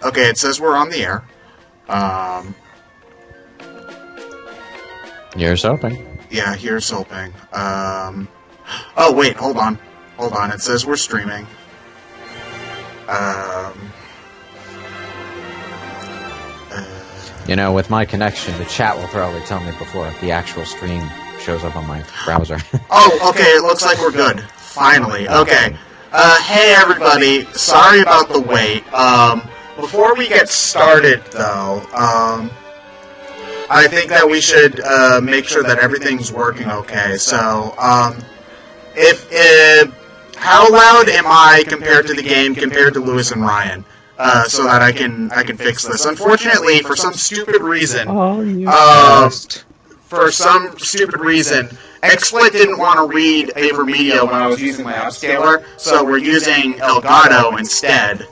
Okay, it says we're on the air. Here's hoping. Yeah, here's hoping. Oh, wait, hold on. Hold on, it says we're streaming. You know, with my connection, the chat will probably tell me before the actual stream shows up on my browser. Oh, okay, it looks like we're good. Finally. Okay. Hey everybody, sorry about the wait. Before we get started, though, I think that we should make sure that everything's working okay. So, how loud am I compared to the game, compared to Lewis and Ryan? So that I can fix this. Unfortunately, for some stupid reason, XSplit didn't want to read AverMedia when I was using my upscaler, so we're using Elgato instead,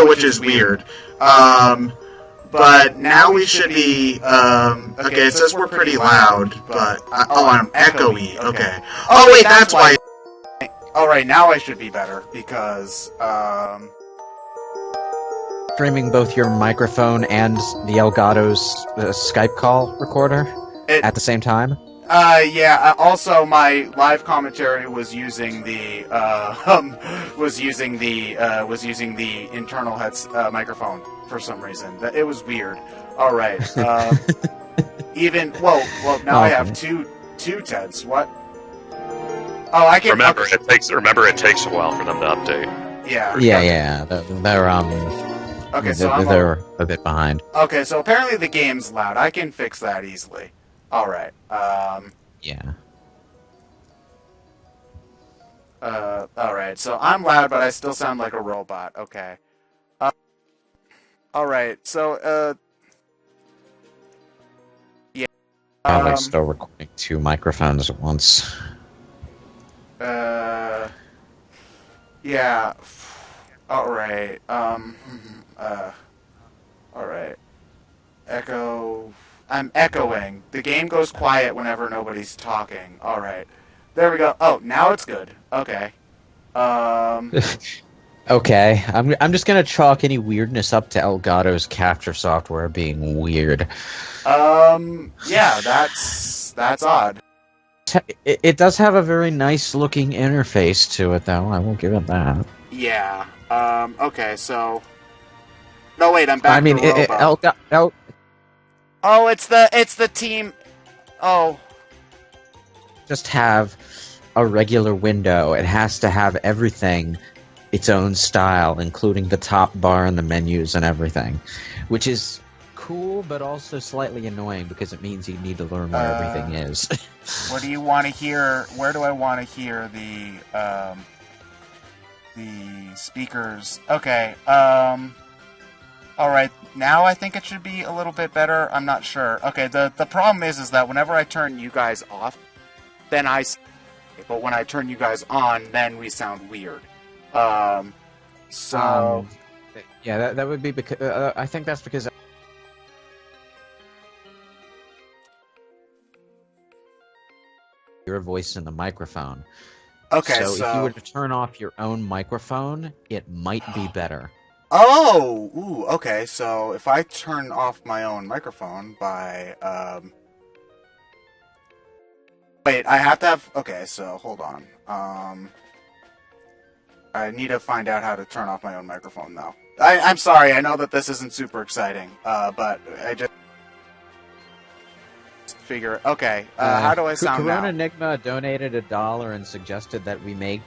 which is weird. But now we should be, okay, it says we're pretty loud, but, I'm echoey, okay. Oh wait, that's why. Alright, now I should be better, because, Streaming both your microphone and the Elgato's Skype call recorder at the same time? Yeah. Also, my live commentary was using the internal microphone for some reason. It was weird. All right. Now I have two Teds. What? Oh, I can remember. Okay. It takes a while for them to update. Yeah. Yeah. They're Okay, so they're a bit behind. Okay, so apparently the game's loud. I can fix that easily. Alright, Yeah. Alright, so I'm loud, but I still sound like a robot. Okay. Alright, so, yeah. Probably still recording 2 microphones at once. Yeah. Alright, alright. Echo. I'm echoing. The game goes quiet whenever nobody's talking. Alright. There we go. Oh, now it's good. Okay. Okay. I'm just gonna chalk any weirdness up to Elgato's capture software being weird. Yeah, that's odd. It does have a very nice looking interface to it, though. I will give it that. Yeah. Okay, so... No, wait, I'm back to Robo. Oh, it's the team... Oh. Just have a regular window. It has to have everything its own style, including the top bar and the menus and everything. Which is cool, but also slightly annoying, because it means you need to learn where everything is. What do you want to hear? Where do I want to hear the speakers? Okay, alright, now I think it should be a little bit better. I'm not sure. Okay, the problem is that whenever I turn you guys off, then but when I turn you guys on, then we sound weird. Yeah, that would be because, I think that's because your voice in the microphone. Okay, so if you were to turn off your own microphone, it might be better. Oh! Ooh, okay, so if I turn off my own microphone by, Wait, I have to have... Okay, so, hold on. I need to find out how to turn off my own microphone, though. I'm sorry, I know that this isn't super exciting, but I just... figure... Okay, how do I sound now? Corona Enigma donated $1 and suggested that we make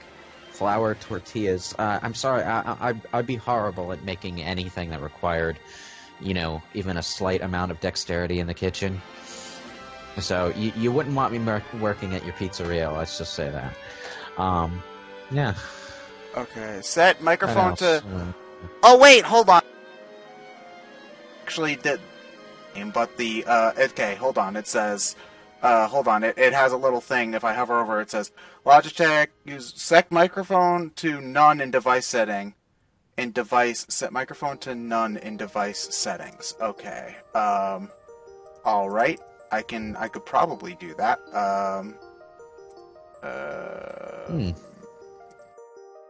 flour tortillas. I'm sorry, I'd be horrible at making anything that required, even a slight amount of dexterity in the kitchen. So you wouldn't want me working at your pizzeria, let's just say that. Yeah. Okay, set microphone to... Oh, wait, hold on. Actually did... But the, okay, hold on, it says... hold on, it has a little thing, if I hover over it says, Logitech, use set microphone to none in device setting. Set microphone to none in device settings. Okay, alright. I could probably do that.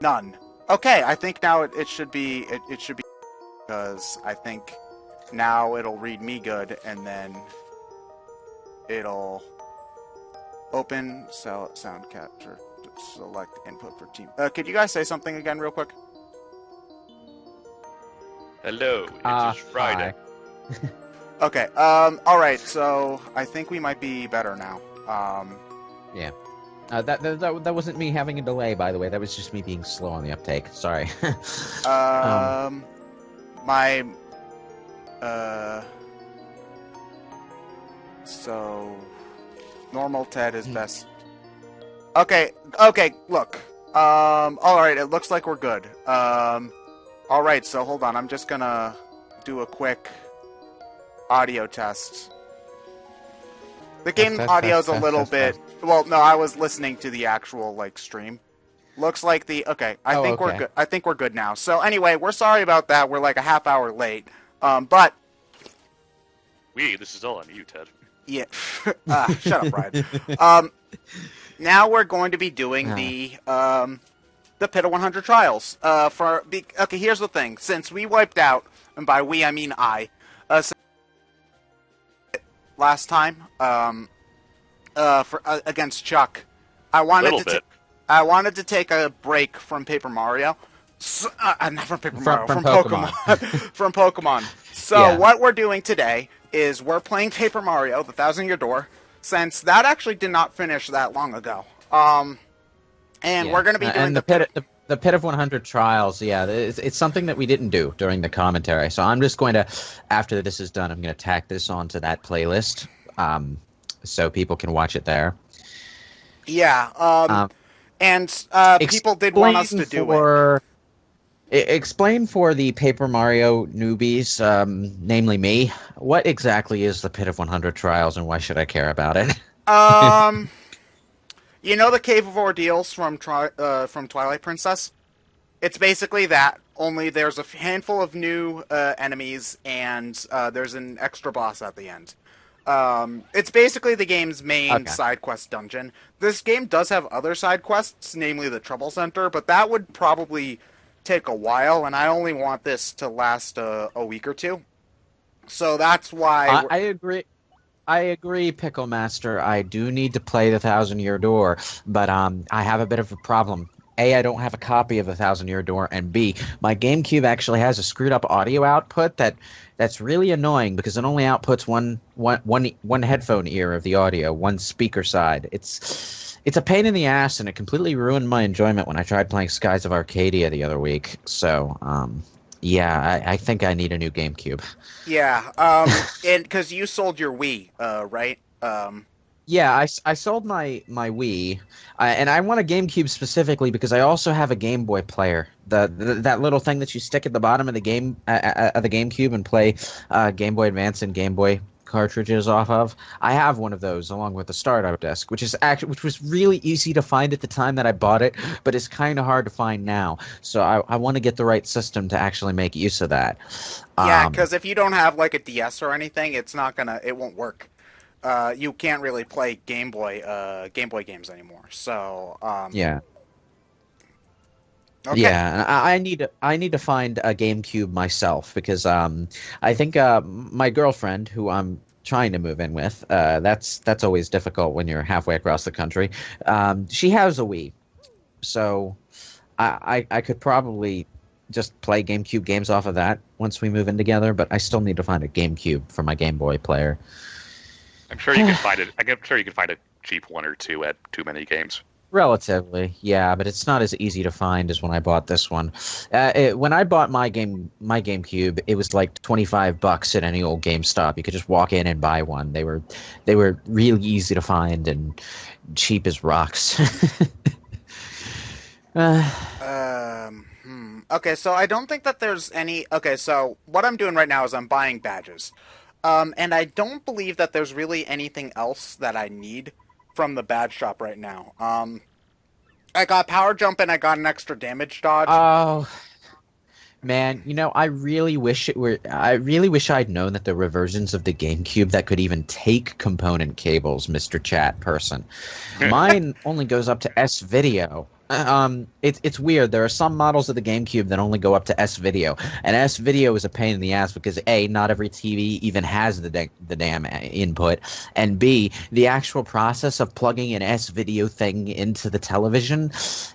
None. Okay, I think now it should be, it should be... because I think now it'll read me good, and then it'll open sound capture, select input for team. Could you guys say something again real quick? Hello, it is Friday. Okay, alright, so I think we might be better now. Yeah. That wasn't me having a delay, by the way. That was just me being slow on the uptake. Sorry. So normal Ted is best. Okay, look. Alright, it looks like we're good. Alright, so hold on, I'm just gonna do a quick audio test. The game audio is a little bit... Well, no, I was listening to the actual, like, stream. Looks like the... Okay, I think we're good. I think we're good now. So, anyway, we're sorry about that. We're, like, a half hour late. But... This is all on you, Ted. Yeah. Shut up, Ryan. Now we're going to be doing the Pit of 100 Trials. Okay, here's the thing. Since we wiped out, and by we, I mean I... last time, against Chuck, I wanted to take a break from Paper Mario. Not from Paper Mario, from Pokemon. From Pokemon. So what we're doing today is we're playing Paper Mario, the Thousand Year Door, since that actually did not finish that long ago. And we're going to be doing the Pit of 100 Trials, it's something that we didn't do during the commentary. So I'm just going to, after this is done, I'm going to tack this onto that playlist, so people can watch it there. Yeah, people did want us to do it. Explain for the Paper Mario newbies, namely me, what exactly is the Pit of 100 Trials and why should I care about it? You know the Cave of Ordeals from Twilight Princess? It's basically that, only there's a handful of new enemies, and there's an extra boss at the end. It's basically the game's main side quest dungeon. This game does have other side quests, namely the Trouble Center, but that would probably take a while, and I only want this to last a week or two. So that's why... I agree, Pickle Master. I do need to play the Thousand Year Door, but I have a bit of a problem. A, I don't have a copy of the Thousand Year Door, and B, my GameCube actually has a screwed up audio output that's really annoying because it only outputs one headphone ear of the audio, one speaker side. It's a pain in the ass, and it completely ruined my enjoyment when I tried playing Skies of Arcadia the other week. So, I think I need a new GameCube. Yeah, and because you sold your Wii, right? Yeah, I sold my Wii, and I want a GameCube specifically because I also have a Game Boy player. That little thing that you stick at the bottom of the GameCube and play Game Boy Advance and Game Boy cartridges off of. I have one of those along with the startup disc, which was really easy to find at the time that I bought it, but it's kind of hard to find now. So I want to get the right system to actually make use of that. Yeah, because if you don't have like a DS or anything, it won't work. You can't really play Game Boy games anymore. So yeah. Okay. Yeah, I need to find a GameCube myself because I think my girlfriend, who I'm trying to move in with, that's always difficult when you're halfway across the country. She has a Wii, so I could probably just play GameCube games off of that once we move in together. But I still need to find a GameCube for my Game Boy player. I'm sure you can find it. I'm sure you can find a cheap one or two at Too Many Games. Relatively, yeah, but it's not as easy to find as when I bought this one. When I bought my GameCube, it was like $25 at any old GameStop. You could just walk in and buy one. They were really easy to find and cheap as rocks. Okay, so I don't think that there's any... Okay, so what I'm doing right now is I'm buying badges. And I don't believe that there's really anything else that I need from the badge shop right now. I got power jump and I got an extra damage dodge. Oh, man, I really wish I'd known that there were versions of the GameCube that could even take component cables, Mr. Chat person. Mine only goes up to S-Video. It's weird. There are some models of the GameCube that only go up to S-Video, and S-Video is a pain in the ass because A, not every TV even has the damn input, and B, the actual process of plugging an S-Video thing into the television,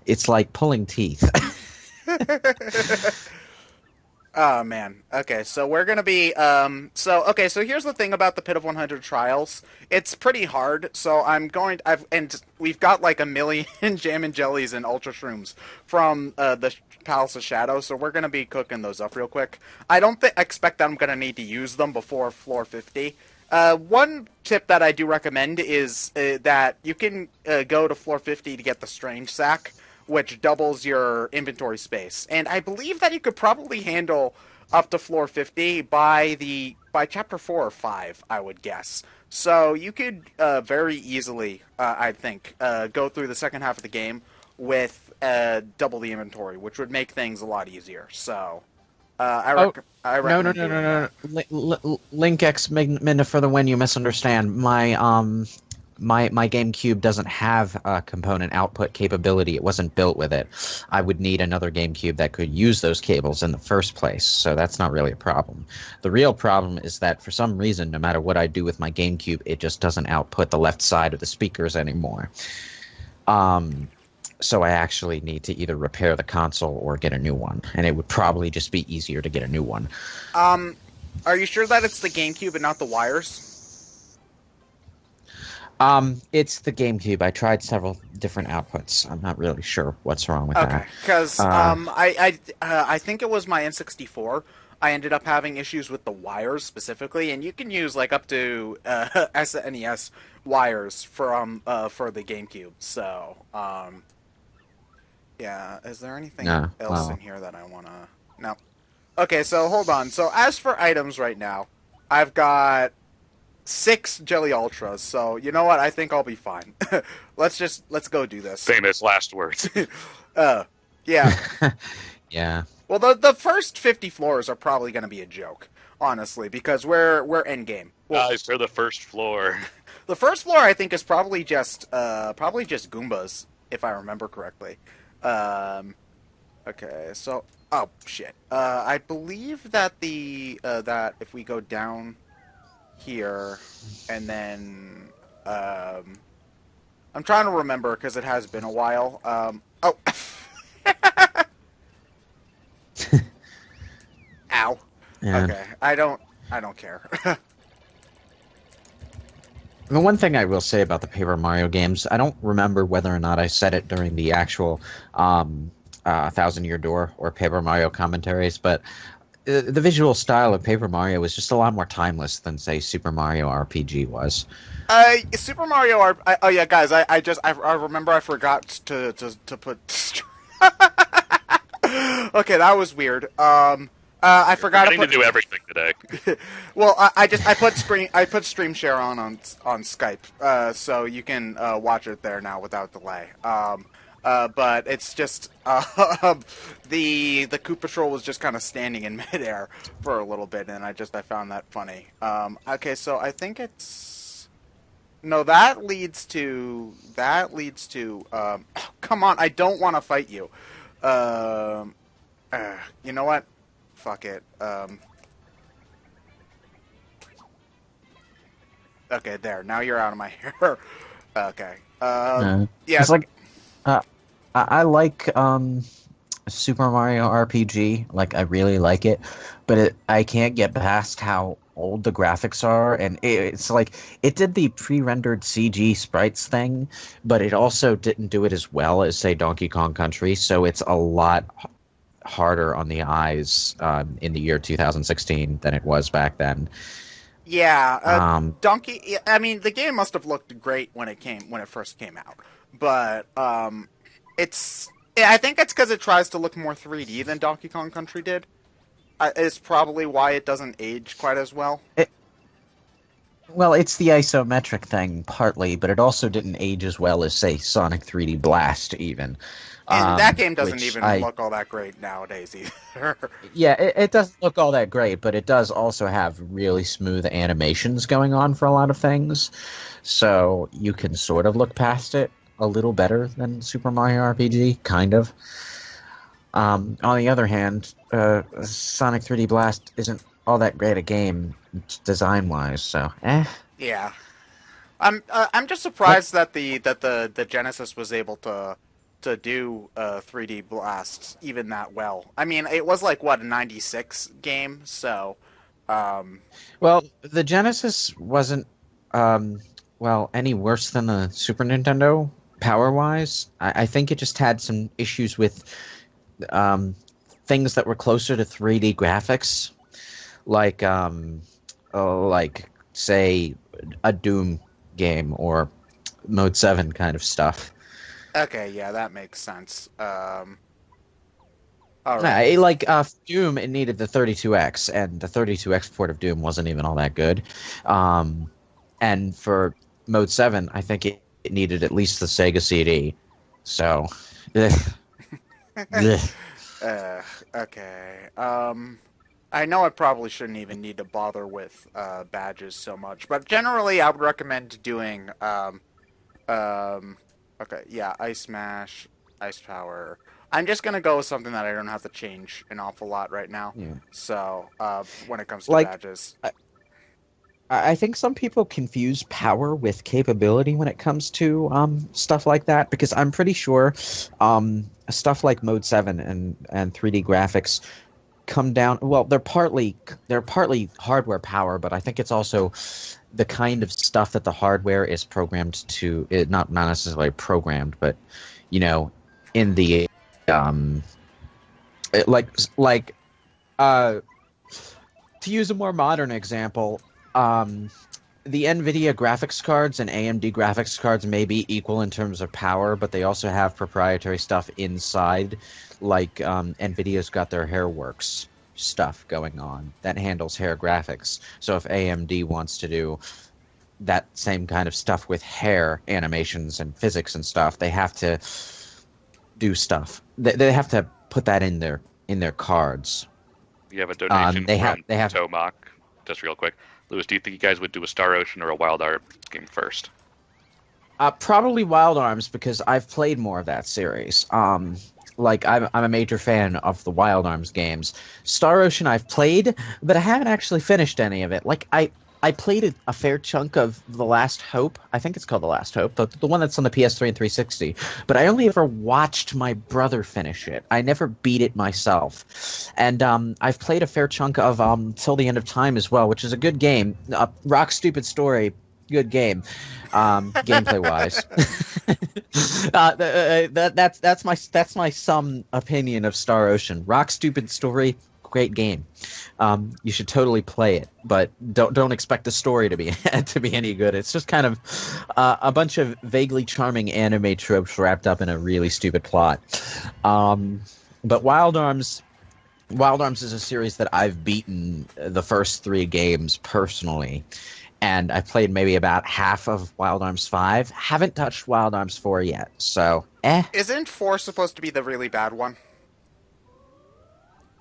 it's like pulling teeth. Oh man. Okay, so we're gonna be so here's the thing about the Pit of 100 Trials. It's pretty hard, so and we've got like a million jam and jellies and ultra shrooms from the Palace of Shadow, so we're gonna be cooking those up real quick. I don't expect that I'm gonna need to use them before floor 50. One tip that I do recommend is that you can go to floor 50 to get the Strange Sack, which doubles your inventory space. And I believe that you could probably handle up to floor 50 by chapter 4 or 5, I would guess. So you could very easily, I think, go through the second half of the game with double the inventory, which would make things a lot easier. So I recommend no. Link X Minna for the win. You misunderstand. My GameCube doesn't have a component output capability. It wasn't built with it. I would need another GameCube that could use those cables in the first place, so that's not really a problem. The real problem is that for some reason, no matter what I do with my GameCube, it just doesn't output the left side of the speakers anymore. So I actually need to either repair the console or get a new one, and it would probably just be easier to get a new one. Are you sure that it's the GameCube and not the wires? It's the GameCube. I tried several different outputs. I'm not really sure what's wrong with that. Okay, because I think it was my N64. I ended up having issues with the wires specifically, and you can use like up to SNES wires for the GameCube. So, yeah. Is there anything else in here that I wanna? No. Okay, so hold on. So as for items right now, I've got 6 Jelly Ultras, so you know what? I think I'll be fine. Let's go do this. Famous last words. Yeah. Yeah. Well, the first 50 floors are probably going to be a joke, honestly, because we're end game. Well, Guys, they're the first floor. The first floor, I think, is probably just Goombas, if I remember correctly. Okay, so oh shit. I believe that that if we go down here, and then I'm trying to remember because it has been a while. Oh, ow. Yeah. Okay, I don't care. The one thing I will say about the Paper Mario games, I don't remember whether or not I said it during the actual Thousand Year Door or Paper Mario commentaries, but the visual style of Paper Mario was just a lot more timeless than, say, Super Mario RPG was. Super Mario oh yeah, guys, I remember I forgot to put. Okay, that was weird. I forgot to do everything today. Well, I put Stream Share on Skype, so you can watch it there now without delay. But it's just the Koopa Patrol was just kind of standing in midair for a little bit, and I found that funny. Okay, so I think it's that leads to come on, I don't want to fight you. You know what? Fuck it. Okay, there. Now you're out of my hair. Okay. Yeah. It's like I like Super Mario RPG. Like, I really like it, but I can't get past how old the graphics are, and it's like it did the pre-rendered CG sprites thing, but it also didn't do it as well as, say, Donkey Kong Country. So it's a lot harder on the eyes in the year 2016 than it was back then. Yeah, Donkey. I mean, the game must have looked great when it first came out, but I think it's because it tries to look more 3D than Donkey Kong Country did. Is probably why it doesn't age quite as well. Well, it's the isometric thing partly, but it also didn't age as well as, say, Sonic 3D Blast even. And that game doesn't even look all that great nowadays either. Yeah, it doesn't look all that great, but it does also have really smooth animations going on for a lot of things, so you can sort of look past it. a little better than Super Mario RPG, kind of. On the other hand, Sonic 3D Blast isn't all that great a game design-wise, so Yeah. I'm just surprised that the Genesis was able to do 3D Blast even that well. I mean, it was like what, a 96 game, so Well, the Genesis wasn't any worse than the Super Nintendo power-wise. I think it just had some issues with things that were closer to 3D graphics, like say a Doom game or Mode 7 kind of stuff. okay, yeah, that makes sense. All right. Doom, it needed the 32X, and the 32X port of Doom wasn't even all that good. And for Mode 7, I think it needed at least the Sega CD. So, Okay. I know I probably shouldn't even need to bother with badges so much, but generally I would recommend doing okay, yeah, Ice Smash, Ice Power. I'm just gonna go with something that I don't have to change an awful lot right now. yeah. So, when it comes to Like, badges. I think some people confuse power with capability when it comes to stuff like that, because I'm pretty sure stuff like Mode 7 and 3D graphics come down. Well, they're partly hardware power, but I think it's also the kind of stuff that the hardware is programmed to. Not necessarily programmed, but in the to use a more modern example. The NVIDIA graphics cards and AMD graphics cards may be equal in terms of power, but they also have proprietary stuff inside, like NVIDIA's got their Hairworks stuff going on that handles hair graphics. So if AMD wants to do that same kind of stuff with hair animations and physics and stuff, they have to do stuff. They have to put that in their cards. You have a donation they from have Tomac, just real quick. Lewis, do you think you guys would do a Star Ocean or a Wild Arms game first? Probably Wild Arms, because I've played more of that series. I'm a major fan of the Wild Arms games. Star Ocean I've played, but I haven't actually finished any of it. I played a fair chunk of The Last Hope. I think it's called The Last Hope, the one that's on the PS3 and 360. But I only ever watched my brother finish it. I never beat it myself. And I've played a fair chunk of Till the End of Time as well, which is a good game. Rock Stupid Story, good game, gameplay wise. That's my some opinion of Star Ocean. Rock Stupid Story, great game. You should totally play it, but don't expect the story to be any good. It's just kind of a bunch of vaguely charming anime tropes wrapped up in a really stupid plot. But Wild Arms is a series that I've beaten the first 3 games personally, and I played maybe about half of Wild Arms 5. Haven't touched Wild Arms 4 yet, so Isn't 4 supposed to be the really bad one?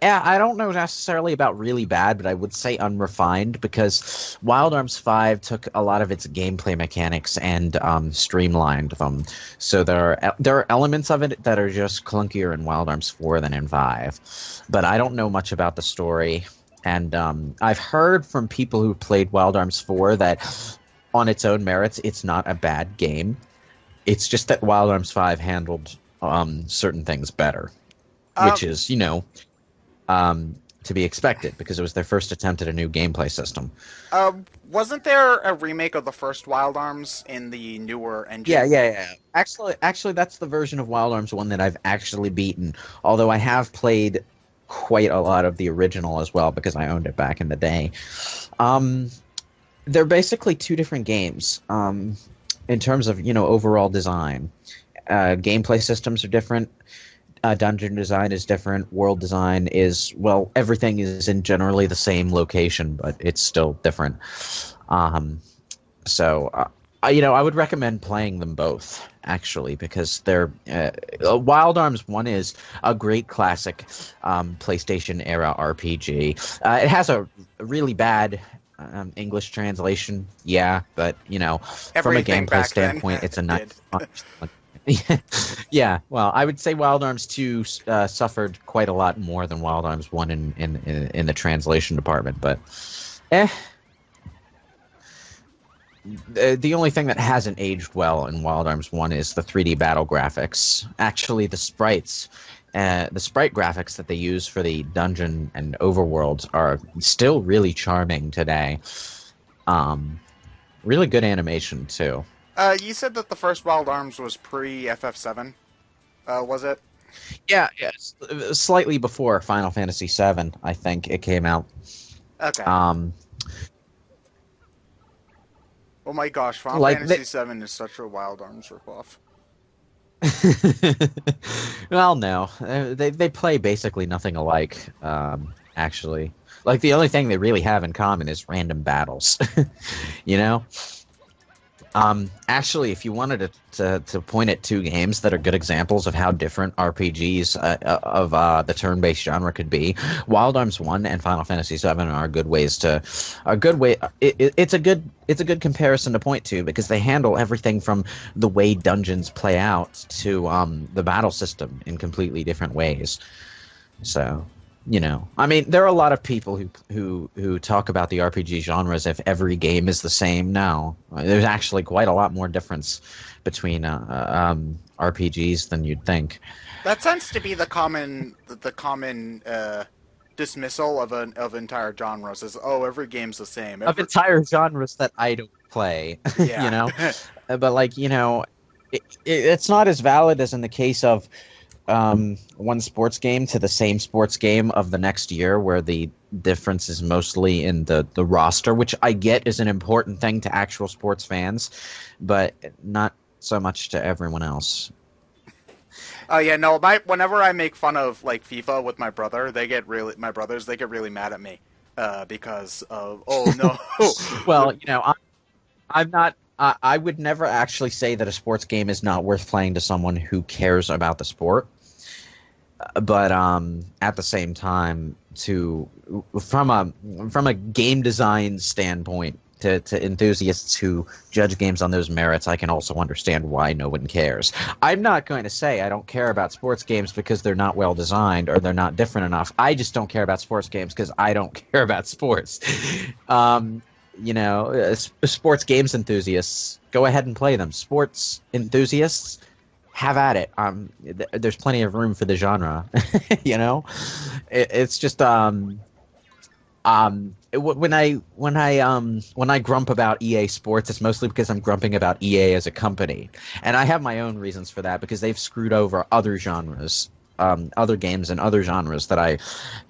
Yeah, I don't know necessarily about really bad, but I would say unrefined, because Wild Arms 5 took a lot of its gameplay mechanics and streamlined them. So there are elements of it that are just clunkier in Wild Arms 4 than in 5. But I don't know much about the story, and I've heard from people who played Wild Arms 4 that on its own merits, it's not a bad game. It's just that Wild Arms 5 handled certain things better, which is, to be expected, because it was their first attempt at a new gameplay system. Wasn't there a remake of the first Wild Arms in the newer engine? Yeah. Actually, that's the version of Wild Arms 1 that I've actually beaten, although I have played quite a lot of the original as well, because I owned it back in the day. They're basically 2 different games in terms of, overall design. Gameplay systems are different. Dungeon design is different. World design is, everything is in generally the same location, but it's still different. I would recommend playing them both, actually, because they're Wild Arms 1 is a great classic PlayStation era RPG. It has a really bad English translation, but from a gameplay standpoint, it's a nice. Yeah, well, I would say Wild Arms 2 suffered quite a lot more than Wild Arms 1 in the translation department, but eh. The only thing that hasn't aged well in Wild Arms 1 is the 3D battle graphics. Actually, the sprite graphics that they use for the dungeon and overworlds are still really charming today. Really good animation, too. You said that the first Wild Arms was pre-FF7, was it? Yeah, slightly before Final Fantasy VII, I think it came out. Okay. Oh my gosh, Final Fantasy VII is such a Wild Arms ripoff. Well, no, they play basically nothing alike. Actually, like the only thing they really have in common is random battles. You know. Actually, if you wanted to point at two games that are good examples of how different RPGs of the turn-based genre could be, Wild Arms 1 and Final Fantasy VII are good ways to it's a good comparison to point to, because they handle everything from the way dungeons play out to the battle system in completely different ways. So, you know, I mean, there are a lot of people who talk about the RPG genre as if every game is the same. No, there's actually quite a lot more difference between RPGs than you'd think. That tends to be the common dismissal of entire genres is, oh, every game's the same. Of entire genres that I don't play. Yeah. You know, but like, you know, it's not as valid as in the case of one sports game to the same sports game of the next year, where the difference is mostly in the roster, which I get is an important thing to actual sports fans, but not so much to everyone else. Oh yeah, no. Whenever I make fun of like FIFA with my brother, they get really mad at me because of, oh no. Well, you know, I'm not. I would never actually say that a sports game is not worth playing to someone who cares about the sport. But at the same time, from a game design standpoint, to enthusiasts who judge games on those merits, I can also understand why no one cares. I'm not going to say I don't care about sports games because they're not well designed or they're not different enough. I just don't care about sports games because I don't care about sports. You know, sports games enthusiasts, go ahead and play them. Sports enthusiasts, have at it. There's plenty of room for the genre. You know, it's just when I grump about EA Sports, it's mostly because I'm grumping about EA as a company, and I have my own reasons for that, because they've screwed over other genres. Other games and other genres that I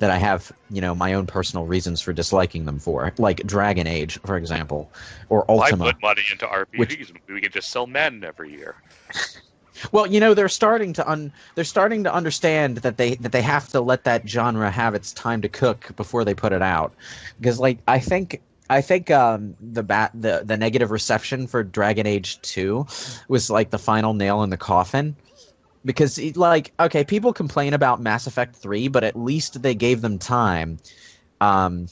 have, you know, my own personal reasons for disliking them for, like Dragon Age, for example, or Ultima. I put money into RPGs. We could just sell men every year. Well, you know, they're starting to understand that they have to let that genre have its time to cook before they put it out, because like I think the negative reception for Dragon Age 2 was like the final nail in the coffin. Because, like, okay, people complain about Mass Effect 3, but at least they gave them time. And,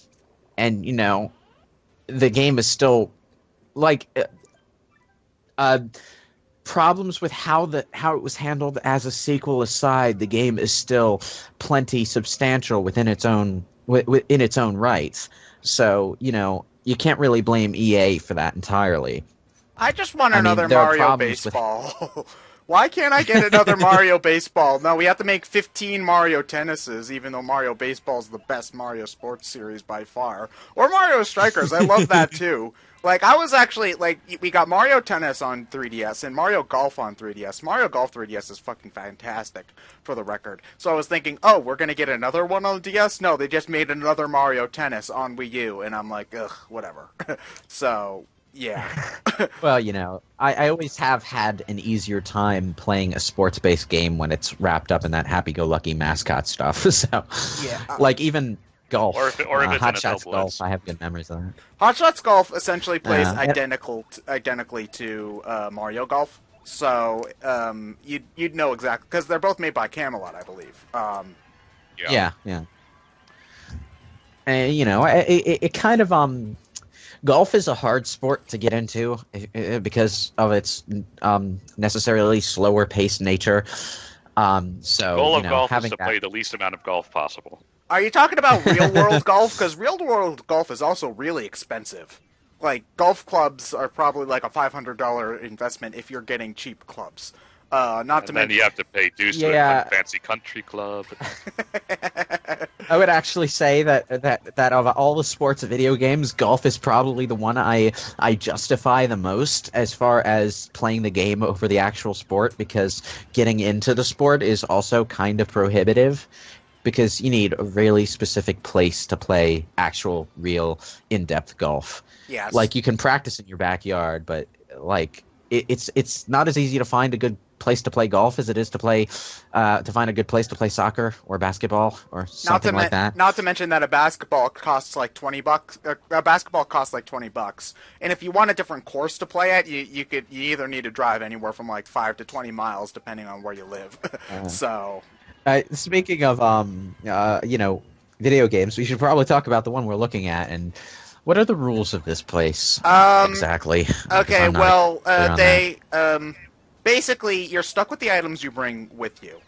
you know, the game is still, like, problems with how it was handled as a sequel aside, the game is still plenty substantial within its own rights. So, you know, you can't really blame EA for that entirely. I just want another Mario Baseball. Why can't I get another Mario Baseball? No, we have to make 15 Mario Tennises, even though Mario Baseball is the best Mario sports series by far. Or Mario Strikers, I love that too. Like, I was actually, like, we got Mario Tennis on 3DS and Mario Golf on 3DS. Mario Golf 3DS is fucking fantastic, for the record. So I was thinking, oh, we're gonna get another one on DS? No, they just made another Mario Tennis on Wii U, and I'm like, ugh, whatever. So... yeah. Well, you know, I always have had an easier time playing a sports-based game when it's wrapped up in that happy-go-lucky mascot stuff. So, yeah, like even golf, or if it's Hot Shots Golf, I have good memories of that. Hot Shots Golf essentially plays identically to Mario Golf. So you'd know exactly, because they're both made by Camelot, I believe. Yeah. And you know, it kind of golf is a hard sport to get into because of its necessarily slower paced nature. So Goal you of know, golf is having to that. play the least amount of golf possible. Are you talking about real world golf? Because real world golf is also really expensive. Like, golf clubs are probably like a $500 investment if you're getting cheap clubs. Not to And then mention... you have to pay dues to Yeah. a fancy country club. I would actually say that of all the sports video games, golf is probably the one I justify the most as far as playing the game over the actual sport, because getting into the sport is also kind of prohibitive because you need a really specific place to play actual, real, in-depth golf. Yes. Like, you can practice in your backyard, but like it's not as easy to find a good place to play golf as it is to find a good place to play soccer or basketball or something like that. Not to mention that a basketball costs like $20. A basketball costs like $20, and if you want a different course to play at, you either need to drive anywhere from like 5 to 20 miles depending on where you live. So, speaking of video games, we should probably talk about the one we're looking at. And what are the rules of this place exactly? Okay, well, basically, you're stuck with the items you bring with you.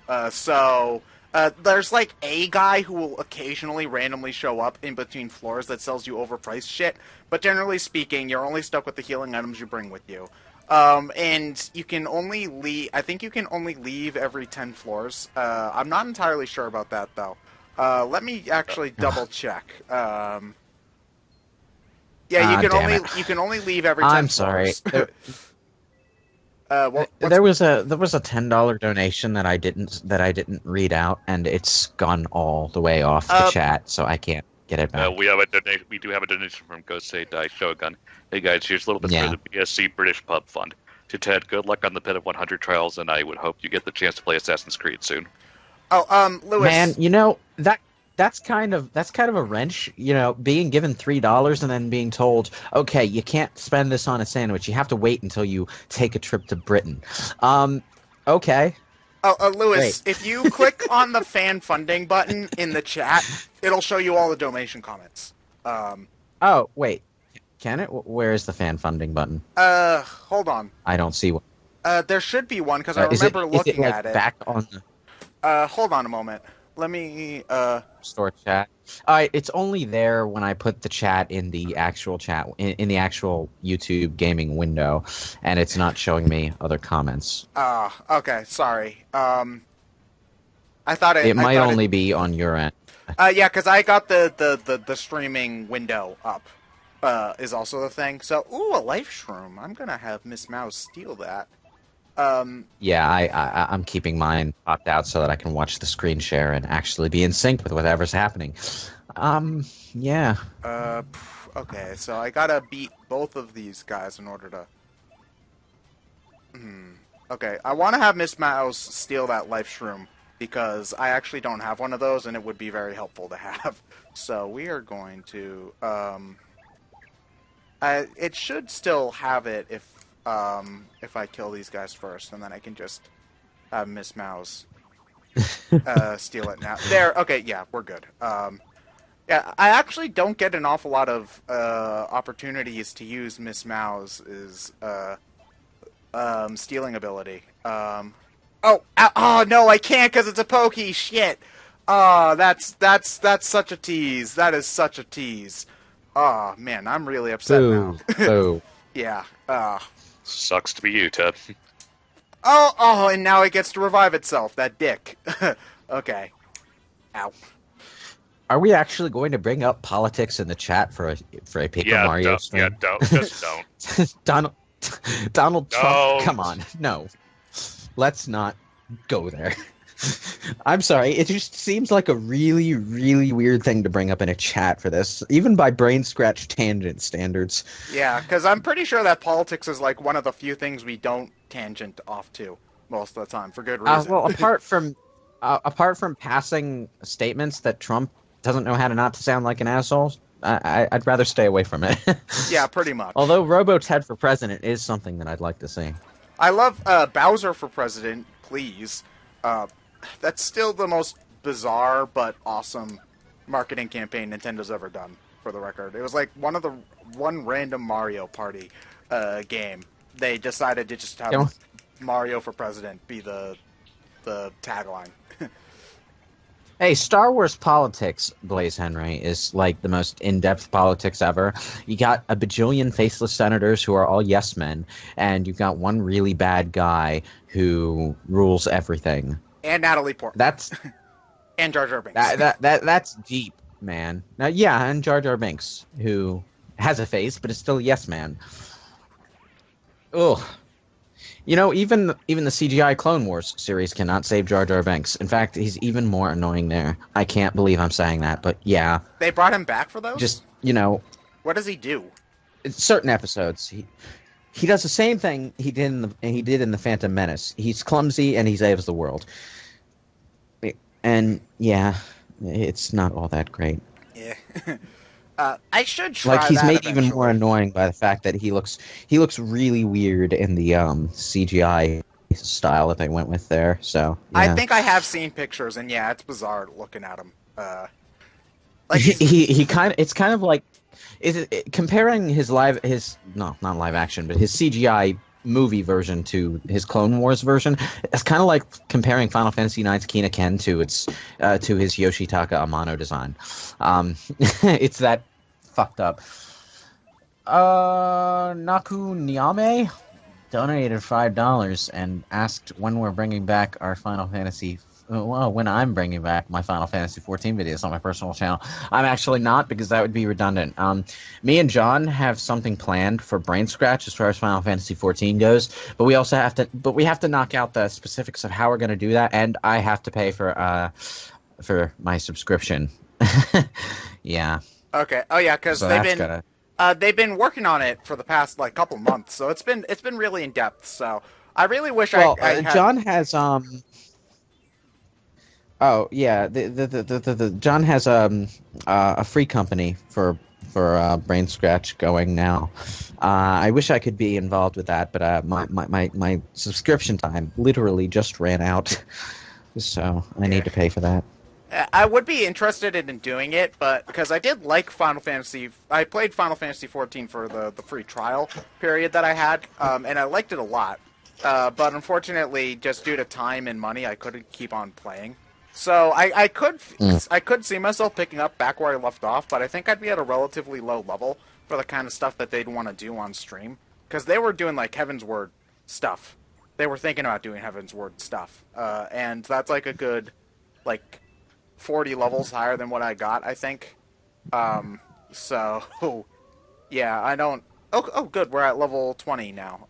There's like a guy who will occasionally randomly show up in between floors that sells you overpriced shit, but generally speaking, you're only stuck with the healing items you bring with you. And you can only leave, I think you can only leave every 10 floors. I'm not entirely sure about that, though. Let me actually double check. Yeah, you can only leave every 10 I'm floors. sorry. There was a $10 donation that I didn't read out, and it's gone all the way off the chat, so I can't get it back. We do have a donation from Gosei Dai Shogun. Hey guys, here's a little bit for the BSC British Pub Fund. To Ted, good luck on the Pit of 100 trials, and I would hope you get the chance to play Assassin's Creed soon. Oh, Lewis. Man, that's kind of a wrench, being given $3 and then being told, okay, you can't spend this on a sandwich. You have to wait until you take a trip to Britain. Okay. Lewis, Great. if you click on the fan funding button in the chat, it'll show you all the donation comments. Oh, wait. Can it? Where is the fan funding button? Hold on. I don't see one. There should be one, because I remember looking at it. Back on the... hold on a moment. Let me, Store chat. Alright, it's only there when I put the chat in the actual chat, in the actual YouTube gaming window, and it's not showing me other comments. Okay, sorry. I thought it might only be on your end. Yeah, because I got the streaming window up, is also the thing. So, ooh, a life shroom. I'm gonna have Miss Mouse steal that. Yeah, I'm keeping mine popped out so that I can watch the screen share and actually be in sync with whatever's happening. Yeah. Okay, so I gotta beat both of these guys in order to... Okay, I want to have Miss Mouse steal that life shroom, because I actually don't have one of those, and it would be very helpful to have. So we are going to... it should still have it if I kill these guys first, and then I can just have Miss Mouse steal it now. There, okay, yeah, we're good. Yeah, I actually don't get an awful lot of opportunities to use Miss Mouse's stealing ability. Oh, no, I can't because it's a pokey. Shit. Oh, that's such a tease. That is such a tease. Oh man, I'm really upset now. Boo. Yeah. Sucks to be you, Ted. Oh, and now it gets to revive itself. That dick. Okay. Ow. Are we actually going to bring up politics in the chat for a Paper Mario stream? Yeah, just don't. Donald Trump. No. Come on, no. Let's not go there. I'm sorry. It just seems like a really, really weird thing to bring up in a chat for this, even by brain scratch tangent standards. Yeah, because I'm pretty sure that politics is like one of the few things we don't tangent off to most of the time for good reason. Well, apart from passing statements that Trump doesn't know how to not to sound like an asshole, I'd rather stay away from it. Yeah, pretty much. Although Robo-Ted for president is something that I'd like to see. I love Bowser for president, please. That's still the most bizarre but awesome marketing campaign Nintendo's ever done. for the record. It was like one random Mario Party game. They decided to just have Mario for President be the tagline. Hey, Star Wars politics, Blaze Henry, is like the most in-depth politics ever. You got a bajillion faceless senators who are all yes men, and you've got one really bad guy who rules everything. And Natalie Portman. That's and Jar Jar Binks. That's deep, man. Now, yeah, and Jar Jar Binks, who has a face but is still a yes man. Ugh. You know, even the CGI Clone Wars series cannot save Jar Jar Binks. In fact, he's even more annoying there. I can't believe I'm saying that, but yeah. They brought him back for those? Just, you know... What does he do? Certain episodes. He does the same thing he did in the Phantom Menace. He's clumsy and he saves the world. And, yeah, it's not all that great. Yeah. I should try like he's that made eventually. even more annoying by the fact that he looks really weird in the CGI style that they went with there. So yeah. I think I have seen pictures, and yeah, it's bizarre looking at him. Like he kind of it's kind of like comparing his not live action, but his CGI movie version to his Clone Wars version. It's kind of like comparing Final Fantasy IX's Kina Ken to his Yoshitaka Amano design. It's that fucked up. Naku Niame donated $5 and asked when we're bringing back our Final Fantasy. Well, when I'm bringing back my Final Fantasy 14 videos on my personal channel. I'm actually not, because that would be redundant. Me and John have something planned for Brain Scratch as far as Final Fantasy 14 goes, but we have to knock out the specifics of how we're going to do that, and I have to pay for my subscription. Yeah. Okay. Oh yeah, because so they've been working on it for the past like couple months, so it's been really in depth. So I really wish I had... John has Oh yeah, the John has a free company for Brain Scratch going now. I wish I could be involved with that, but my subscription time literally just ran out, so I need to pay for that. I would be interested in doing it, but because I did like Final Fantasy, I played Final Fantasy 14 for the free trial period that I had, and I liked it a lot. But unfortunately, just due to time and money, I couldn't keep on playing. So I could see myself picking up back where I left off, but I think I'd be at a relatively low level for the kind of stuff that they'd want to do on stream. Because they were doing like Heaven's Word stuff. They were thinking about doing Heaven's Word stuff. And that's like a good, like, 40 levels higher than what I got, I think. So, yeah, I don't... Oh, good, we're at level 20 now.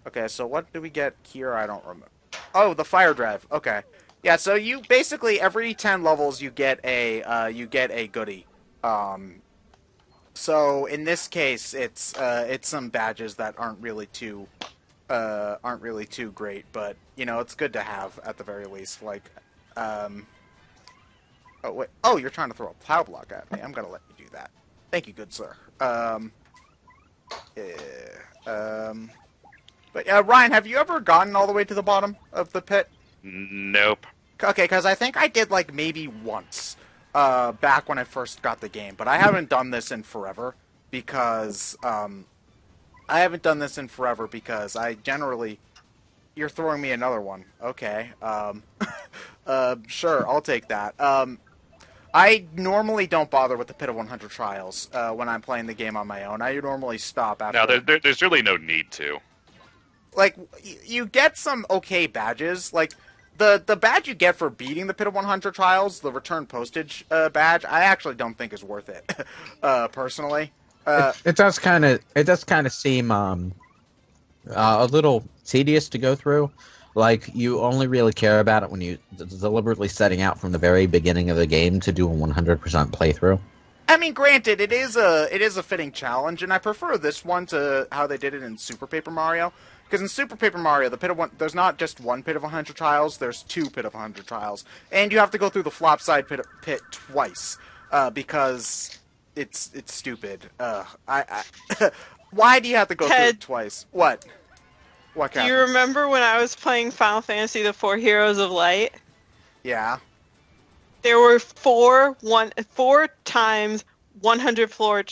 Okay, so what do we get here? I don't remember. Oh, the Fire Drive. Okay. Yeah, so you basically every 10 levels you get a goodie. So in this case, it's some badges that aren't really too great, but you know it's good to have at the very least. Like, oh wait, oh you're trying to throw a plow block at me. I'm gonna let you do that. Thank you, good sir. But Ryan, have you ever gotten all the way to the bottom of the pit? Nope. Okay, because I think I did, like, maybe once back when I first got the game. But I haven't done this in forever because... I generally... You're throwing me another one. Okay. Sure, I'll take that. I normally don't bother with the Pit of 100 Trials when I'm playing the game on my own. I normally stop after... No, there's really no need to. Like, you get some okay badges, like... The badge you get for beating the Pit of 100 Trials, the return postage badge, I actually don't think is worth it, personally. It does kind of seem a little tedious to go through. Like, you only really care about it when you deliberately setting out from the very beginning of the game to do a 100% playthrough. I mean, granted, it is a fitting challenge, and I prefer this one to how they did it in Super Paper Mario. Because in Super Paper Mario, there's not just one Pit of 100 Trials, there's two Pit of 100 Trials. And you have to go through the flop side pit twice, because it's stupid. Why do you have to go through it twice? What? What, Catherine? Do you remember when I was playing Final Fantasy The Four Heroes of Light? Yeah. There were four times 100 floor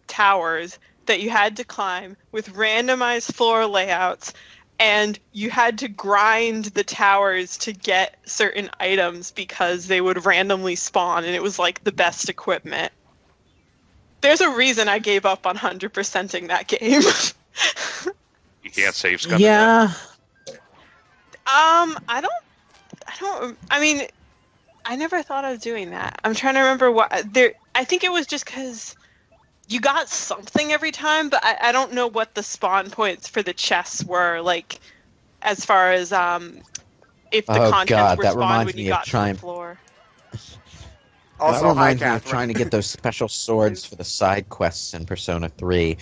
towers that you had to climb with randomized floor layouts, and you had to grind the towers to get certain items because they would randomly spawn, and it was like the best equipment. There's a reason I gave up on 100%ing that game. You can't save scum. Yeah. I mean, I never thought of doing that. I'm trying to remember what there. I think it was just because you got something every time, but I don't know what the spawn points for the chests were, like, as far as if the contents were spawned when you got to the floor. Also, that reminds me hi, of trying to get those special swords for the side quests in Persona 3.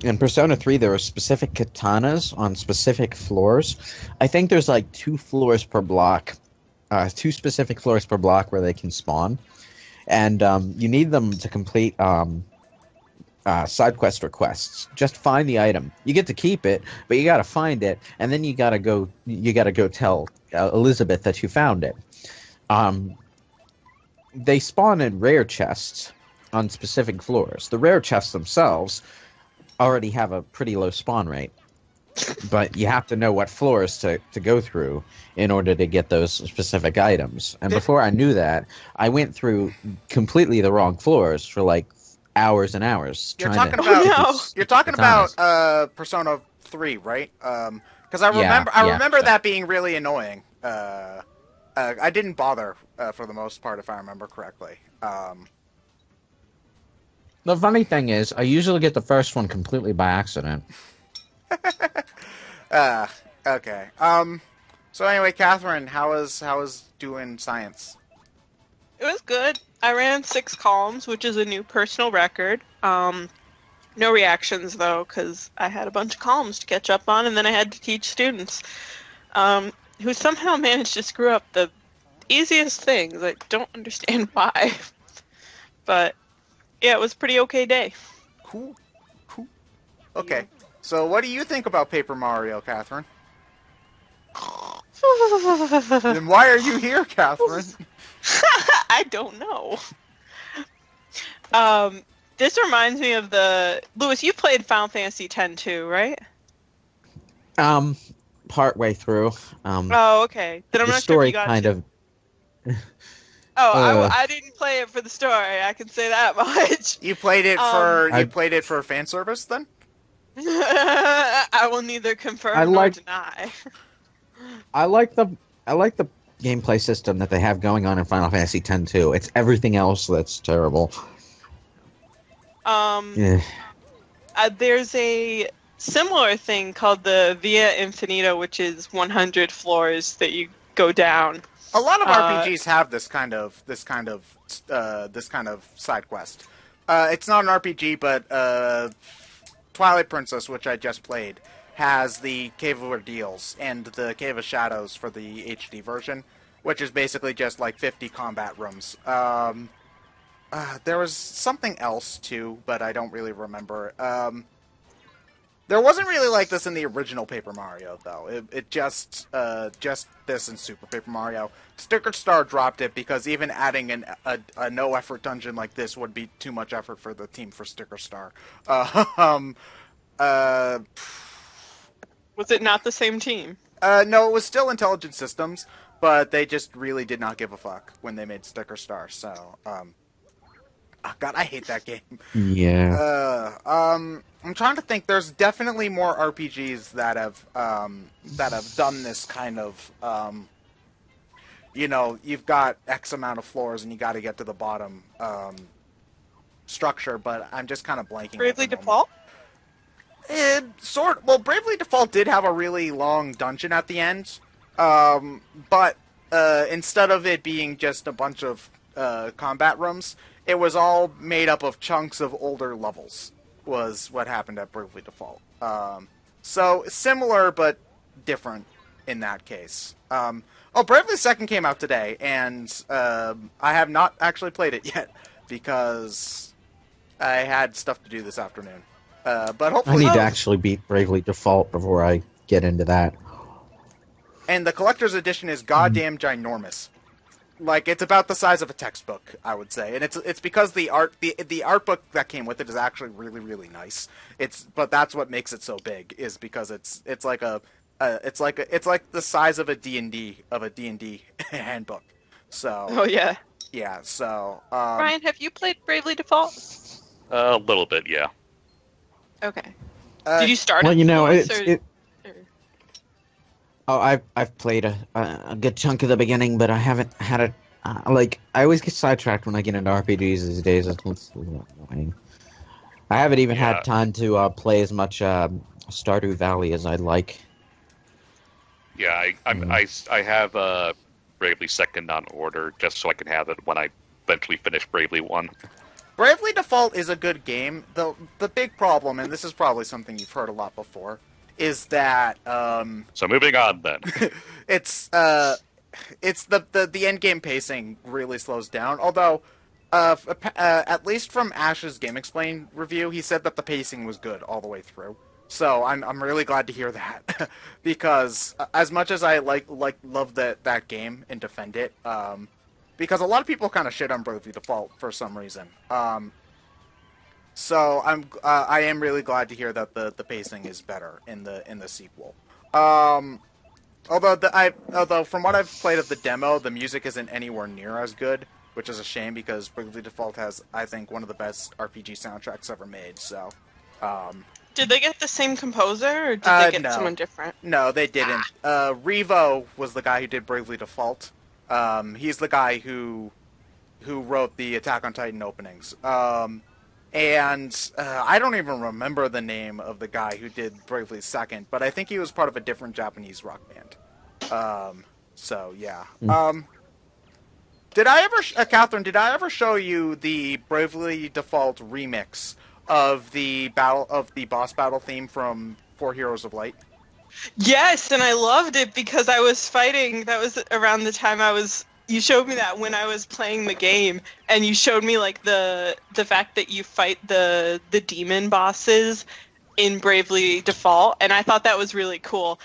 In Persona 3, there were specific katanas on specific floors. I think there's like 2 floors per block, 2 specific floors per block where they can spawn. And you need them to complete side quest requests. Just find the item. You get to keep it, but you got to find it, and then you got to go tell Elizabeth that you found it. They spawn in rare chests on specific floors. The rare chests themselves already have a pretty low spawn rate, but you have to know what floors to go through in order to get those specific items. And before I knew that, I went through completely the wrong floors for like hours and hours. You're talking about Persona 3, right? Because I remember that being really annoying. I didn't bother for the most part, if I remember correctly. The funny thing is, I usually get the first one completely by accident. Okay. So anyway, Catherine, how was doing science? It was good. I ran 6 columns, which is a new personal record. No reactions, though, because I had a bunch of columns to catch up on, and then I had to teach students who somehow managed to screw up the easiest things. I don't understand why. But, yeah, it was a pretty okay day. Cool. Okay. So what do you think about Paper Mario, Catherine? Then why are you here, Catherine? I don't know. This reminds me of Lewis, you played Final Fantasy X too, right? Part way through. Oh, okay. Then I'm the not story sure if you got kind to. of. I didn't play it for the story. I can say that much. You played it for fan service, then? I will neither confirm nor deny. I like the gameplay system that they have going on in Final Fantasy X too. It's everything else that's terrible. There's a similar thing called the Via Infinita, which is 100 floors that you go down. A lot of RPGs have this kind of side quest. It's not an RPG, but Twilight Princess, which I just played, has the Cave of Ordeals and the Cave of Shadows for the HD version, which is basically just like 50 combat rooms. There was something else too, but I don't really remember. There wasn't really like this in the original Paper Mario, though. It just this in Super Paper Mario. Sticker Star dropped it because even adding a no-effort dungeon like this would be too much effort for the team for Sticker Star. Was it not the same team? No, it was still Intelligent Systems, but they just really did not give a fuck when they made Sticker Star. So, oh God, I hate that game. Yeah. I'm trying to think. There's definitely more RPGs that have done this kind of. You've got X amount of floors and you got to get to the bottom structure, but I'm just kind of blanking. Bravely Default? Bravely Default did have a really long dungeon at the end, but instead of it being just a bunch of combat rooms, it was all made up of chunks of older levels, was what happened at Bravely Default. So, similar, but different in that case. Bravely 2nd came out today, and I have not actually played it yet, because I had stuff to do this afternoon. But hopefully... I need to actually beat Bravely Default before I get into that. And the collector's edition is goddamn ginormous. like it's about the size of a textbook, I would say, and it's because the art book that came with it is actually really really nice. But that's what makes it so big is because it's like the size of a D&D handbook. So Oh yeah. yeah. So Ryan, have you played Bravely Default? A little bit, yeah. Okay. Did you start? Well, it you know, once, I've played a good chunk of the beginning, but I haven't had it. I always get sidetracked when I get into RPGs these days. It's annoying. I haven't even had time to play as much Stardew Valley as I'd like. Yeah, I have Bravely Second on order just so I can have it when I eventually finish Bravely 1. Bravely Default is a good game. The big problem, and this is probably something you've heard a lot before, is that So moving on then. it's the end game pacing really slows down. Although, at least from Ash's Game Explain review, he said that the pacing was good all the way through. So I'm really glad to hear that because as much as I love that game and defend it, because a lot of people kind of shit on Bravely Default for some reason. So I am really glad to hear that the pacing is better in the sequel. Although from what I've played of the demo, the music isn't anywhere near as good, which is a shame because Bravely Default has, I think, one of the best RPG soundtracks ever made. So. Did they get the same composer, or did they get no. someone different? No, they didn't. Revo was the guy who did Bravely Default. He's the guy who wrote the Attack on Titan openings. And I don't even remember the name of the guy who did Bravely Second, but I think he was part of a different Japanese rock band. So yeah. Did I ever, Catherine? Did I ever show you the Bravely Default remix of the boss battle theme from 4 Heroes of Light? Yes, and I loved it because I was fighting. That was around the time you showed me that when I was playing the game, and you showed me like the fact that you fight the demon bosses in Bravely Default, and I thought that was really cool.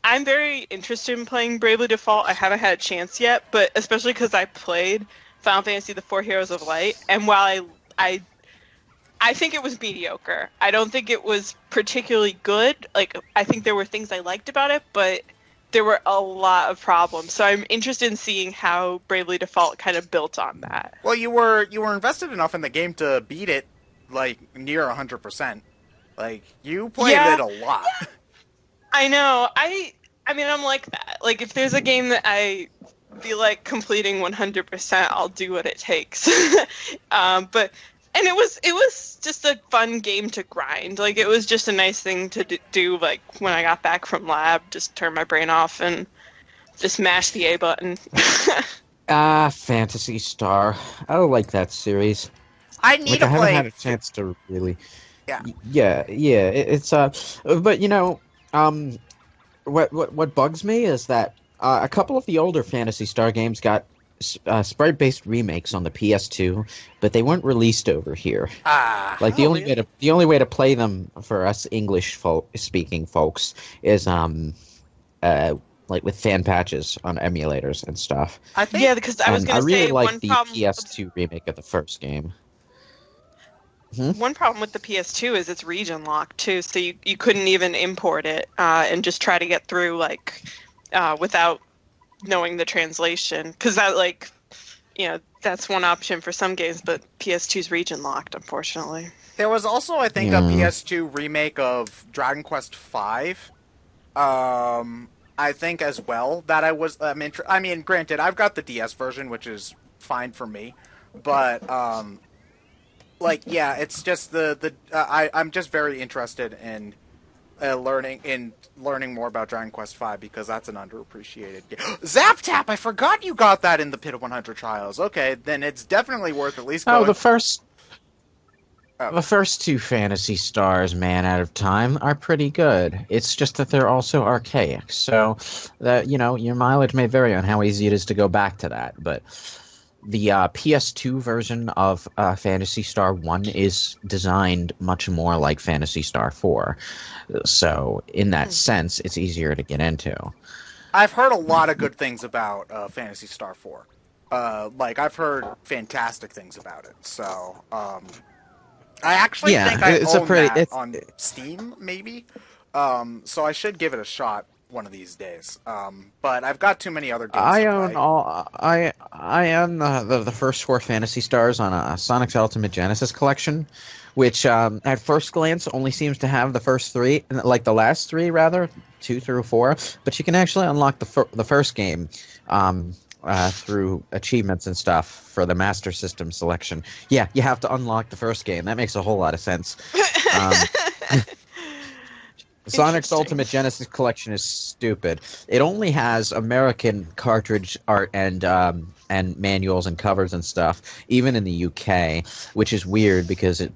I'm very interested in playing Bravely Default. I haven't had a chance yet, but especially because I played Final Fantasy: The 4 Heroes of Light, and while I think it was mediocre. I don't think it was particularly good. Like, I think there were things I liked about it, but there were a lot of problems. So I'm interested in seeing how Bravely Default kind of built on that. Well, you were invested enough in the game to beat it, like, near 100%. Like, you played it a lot. Yeah. I know. I mean, I'm like that. Like, if there's a game that I feel like completing 100%, I'll do what it takes. And it was just a fun game to grind. Like, it was just a nice thing to do, like, when I got back from lab, just turn my brain off and just mash the A button. Phantasy Star. I like that series. I need to play. I haven't had a chance to really. Yeah. It's but you know, what bugs me is that a couple of the older Phantasy Star games got sprite-based remakes on the PS2, but they weren't released over here. The only way to play them for us English-speaking folks is like with fan patches on emulators and stuff. Because I was going to say, I really like one the problem, PS2 remake of the first game. One problem with the PS2 is it's region locked too, so you couldn't even import it and just try to get through without knowing the translation, because that, like, you know, that's one option for some games, but PS2's region locked, unfortunately. There was also, I think, a PS2 remake of Dragon Quest V. I think as well that I was I mean, granted, I've got the DS version, which is fine for me, but it's just I'm just very interested in learning more about Dragon Quest V because that's an underappreciated game. Zap Tap! I forgot you got that in the Pit of 100 Trials. Okay, then it's definitely worth at least going. The first two Phantasy Stars, Man Out of Time, are pretty good. It's just that they're also archaic, so that, you know, your mileage may vary on how easy it is to go back to that, but the PS2 version of Phantasy Star 1 is designed much more like Phantasy Star 4. So, in that sense, it's easier to get into. I've heard a lot of good things about Phantasy Star 4. Like, I've heard fantastic things about it. So, I actually think I own that on Steam, maybe. So I should give it a shot one of these days. But I've got too many other games to play. I own the first 4 Phantasy Stars on a Sonic's Ultimate Genesis collection, which at first glance only seems to have the first 3, like the last 3 rather, 2 through 4. But you can actually unlock the first game through achievements and stuff for the Master System selection. Yeah, you have to unlock the first game. That makes a whole lot of sense. Sonic's Ultimate Genesis Collection is stupid. It only has American cartridge art and manuals and covers and stuff, even in the UK, which is weird because it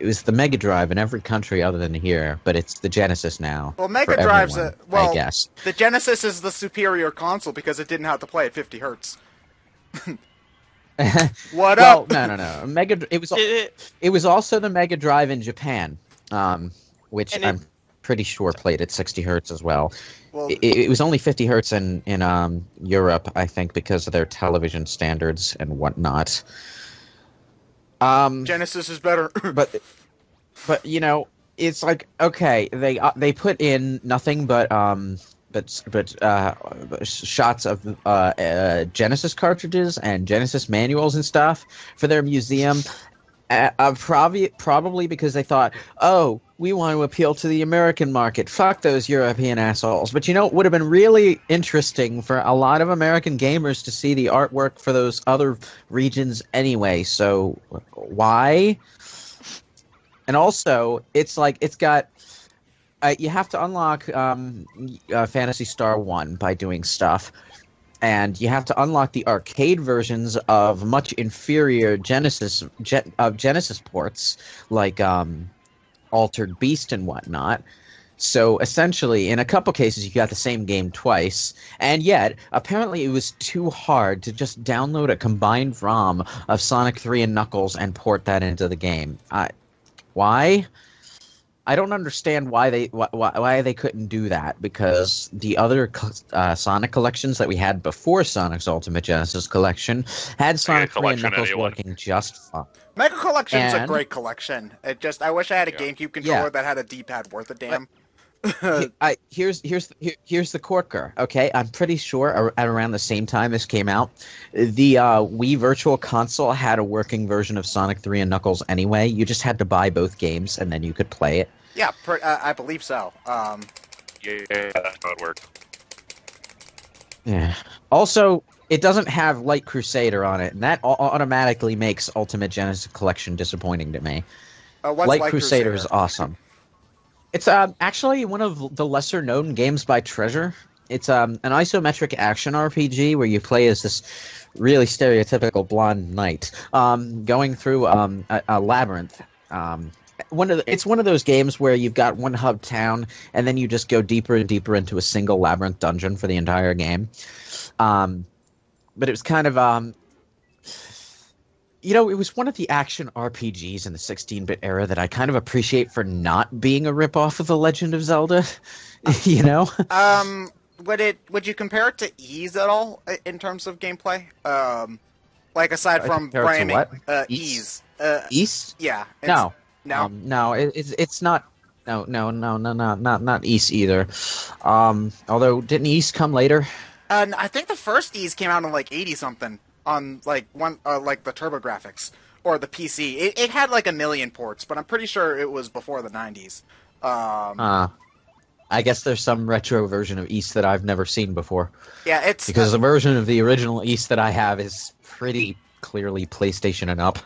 was the Mega Drive in every country other than here, but it's the Genesis now. Well, Mega Drive's I guess. The Genesis is the superior console because it didn't have to play at 50 hertz. What up? No. It was also the Mega Drive in Japan. Which I'm pretty sure played at 60 hertz as well. It was only 50 hertz in Europe, I think, because of their television standards and whatnot. Genesis is better. but you know, it's like, okay, they put in nothing but shots of Genesis cartridges and Genesis manuals and stuff for their museum. Probably because they thought, oh, we want to appeal to the American market. Fuck those European assholes. But you know, it would have been really interesting for a lot of American gamers to see the artwork for those other regions anyway. So why? And also, it's like it's got. You have to unlock Phantasy Star 1 by doing stuff. And you have to unlock the arcade versions of much inferior Genesis ports, like Altered Beast and whatnot. So essentially, in a couple cases, you got the same game twice. And yet, apparently it was too hard to just download a combined ROM of Sonic 3 and Knuckles and port that into the game. Why? I don't understand why they couldn't do that, because the other Sonic collections that we had before Sonic's Ultimate Genesis collection had Sonic 3 and Knuckles working just fine. Mega Collection's a great collection. I wish I had a GameCube controller that had a D-pad worth a damn. Here's the corker. Okay, I'm pretty sure at around the same time this came out, the Wii Virtual Console had a working version of Sonic 3 and Knuckles anyway. You just had to buy both games and then you could play it. Yeah, I believe so. Yeah, that's how it worked. Yeah. Also, it doesn't have Light Crusader on it, and that automatically makes Ultimate Genesis Collection disappointing to me. Light Crusader is awesome. It's actually one of the lesser-known games by Treasure. It's an isometric action RPG where you play as this really stereotypical blonde knight going through a labyrinth. It's one of those games where you've got one hub town, and then you just go deeper and deeper into a single labyrinth dungeon for the entire game. But it was kind of it was one of the action RPGs in the 16-bit era that I kind of appreciate for not being a ripoff of The Legend of Zelda. You know? Would you compare it to Ys at all in terms of gameplay? Like aside from Brian, Ys. Ys? Yeah. No. No, it's not. No, not Ys either. Although didn't Ys come later? I think the first Ys came out in like 80 something on like like the TurboGrafx or the PC. It had like a million ports, but I'm pretty sure it was before the 90s. I guess there's some retro version of Ys that I've never seen before. Yeah, it's because the version of the original Ys that I have is pretty clearly PlayStation and up.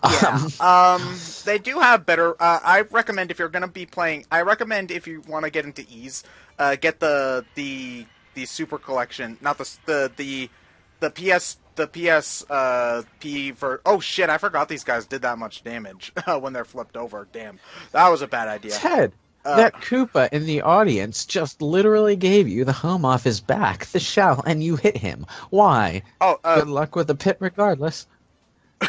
Yeah. They do have better. I recommend if you're going to be playing. I recommend if you want to get into Ys, get the Super Collection, not the PSP oh shit! I forgot these guys did that much damage when they're flipped over. Damn, that was a bad idea. Ted, that Koopa in the audience just literally gave you the home off his back, the shell, and you hit him. Why? Oh, good luck with the pit, regardless.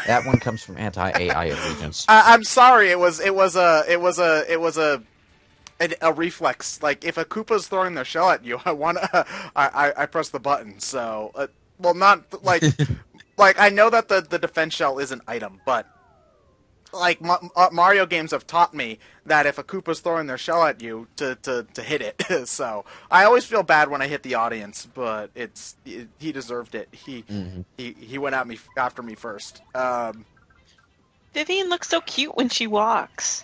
That one comes from anti-AI allegiance. I'm sorry. It was a reflex. Like if a Koopa's throwing their shell at you, I press the button. So, well, not like like I know that the defense shell is an item, but like Mario games have taught me that if a Koopa's throwing their shell at you, to hit it. So I always feel bad when I hit the audience, but he deserved it. He went at me after me first. Vivian looks so cute when she walks.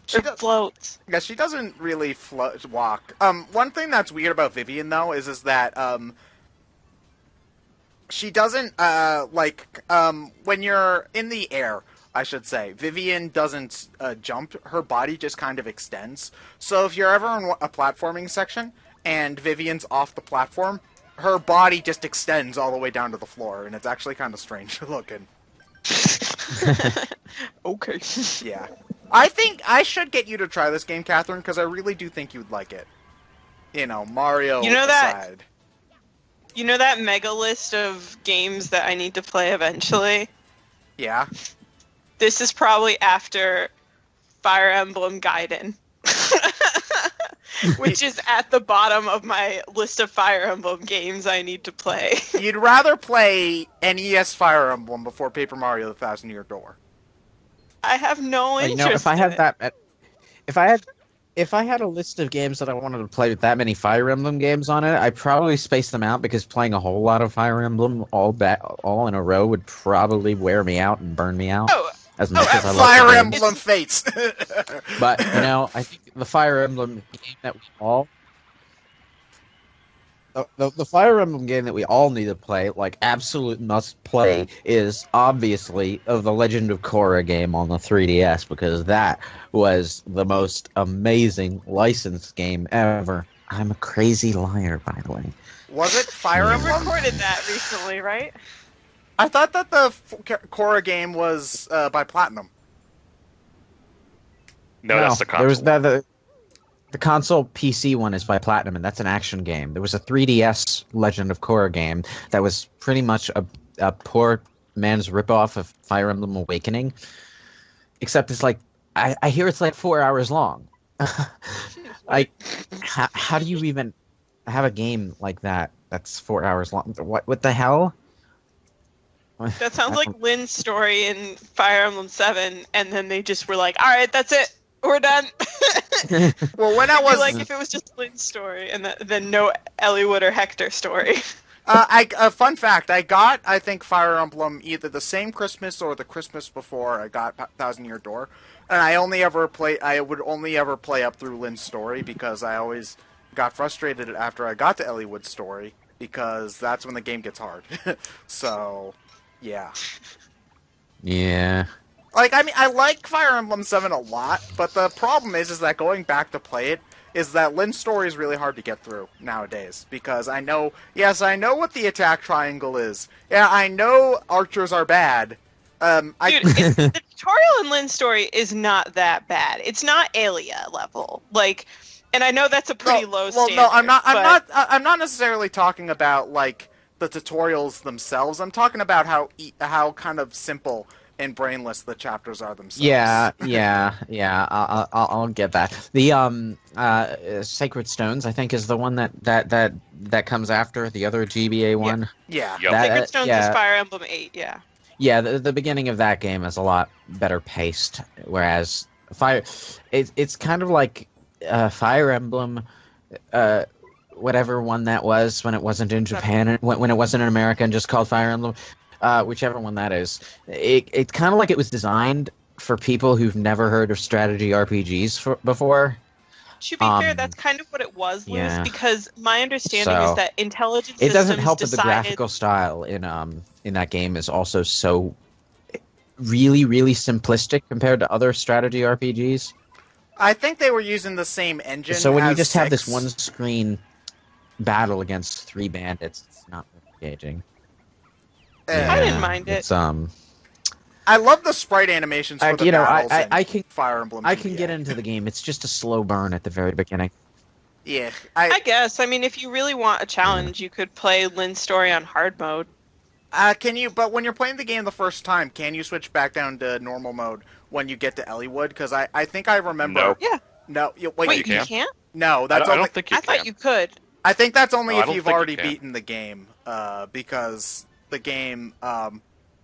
She floats. Yeah, she doesn't really walk. One thing that's weird about Vivian though is that she doesn't when you're in the air, I should say, Vivian doesn't jump. Her body just kind of extends. So if you're ever in a platforming section and Vivian's off the platform, her body just extends all the way down to the floor, and it's actually kind of strange looking. Okay. Yeah. I think I should get you to try this game, Catherine, because I really do think you'd like it. You know, Mario aside. You know that mega list of games that I need to play eventually? Yeah. This is probably after Fire Emblem Gaiden. Which is at the bottom of my list of Fire Emblem games I need to play. You'd rather play NES Fire Emblem before Paper Mario: The Thousand Year Door. I have no interest. You know, if I had that, if I had a list of games that I wanted to play with that many Fire Emblem games on it, I'd probably space them out because playing a whole lot of Fire Emblem all in a row would probably wear me out and burn me out. As much as I love Fire Emblem Fates. But you know, I think the Fire Emblem game that we all the Fire Emblem game that we all need to play, like absolute must play, is obviously the Legend of Korra game on the 3DS, because that was the most amazing licensed game ever. I'm a crazy liar, by the way. Was it Fire Emblem? You recorded that recently, right? I thought that the Korra game was by Platinum. No, that's the console. There was the console PC one is by Platinum, and that's an action game. There was a 3DS Legend of Korra game that was pretty much a poor man's ripoff of Fire Emblem Awakening, except it's like I hear it's like 4 hours long. Like, how do you even have a game like that that's 4 hours long? What the hell? That sounds like Lynn's story in Fire Emblem 7, and then they just were like, all right, that's it. We're done. Well, when I was like if it was just Lynn's story, and then no Eliwood or Hector story. Fun fact: I think Fire Emblem either the same Christmas or the Christmas before I got Thousand Year Door, and I would only ever play up through Lynn's story because I always got frustrated after I got to Eliwood's story because that's when the game gets hard. So, yeah. Yeah. Like, I mean, I like Fire Emblem 7 a lot, but the problem is that going back to play it, is that Lynn's story is really hard to get through nowadays, because I know what the attack triangle is. Yeah, I know archers are bad. Dude, the tutorial in Lynn's story is not that bad. It's not Alia level. Like, and I know that's a pretty low standard. Well, no, I'm not necessarily talking about, like, the tutorials themselves. I'm talking about how kind of simple and brainless the chapters are themselves. Yeah. I'll get that. The Sacred Stones, I think, is the one that comes after the other GBA one. Yeah. Yep. Sacred Stones is Fire Emblem 8. Yeah. Yeah, the beginning of that game is a lot better paced, whereas it's kind of like Fire Emblem, whatever one that was when it wasn't in Japan, when it wasn't in America and just called Fire Emblem. Whichever one that is, it's kind of like it was designed for people who've never heard of strategy RPGs before. To be fair, that's kind of what it was, Lewis, because my understanding is that Intelligent Systems doesn't help that the decided... graphical style in that game is also so really, really simplistic compared to other strategy RPGs. I think they were using the same engine. So when you just have this one screen battle against three bandits, it's not engaging. I didn't mind it. It's I love the sprite animations for the battles I can Fire Emblem. I can get into the game. It's just a slow burn at the very beginning. Yeah, I guess. I mean, if you really want a challenge, you could play Lynn's story on hard mode. Can you? But when you're playing the game the first time, can you switch back down to normal mode when you get to Eliwood? Because I think I remember. No. Yeah. No, Wait, you can't? No, that's I only. don't think you I can. thought you could. I think that's only No, I if don't you've think you already can. beaten the game, because the game.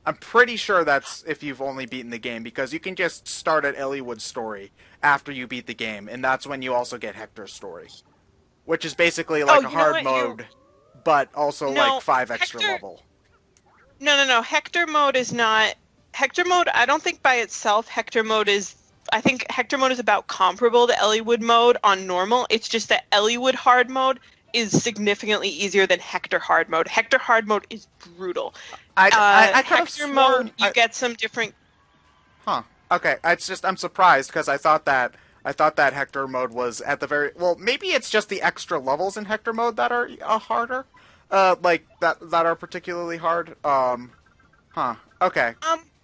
I'm pretty sure that's if you've only beaten the game, because you can just start at Elliewood's story after you beat the game, and that's when you also get Hector's story, which is basically like a hard mode, but also like 5 extra level. No. Hector mode is not. Hector mode, I don't think by itself Hector mode is. I think Hector mode is about comparable to Elliewood mode on normal. It's just that Elliewood hard mode is significantly easier than Hector hard mode. Hector hard mode is brutal. I could have Hector sworn mode, you get some different. Huh. Okay. I'm surprised because I thought that Hector mode was at the very well. Maybe it's just the extra levels in Hector mode that are harder, like that are particularly hard. Huh. Okay.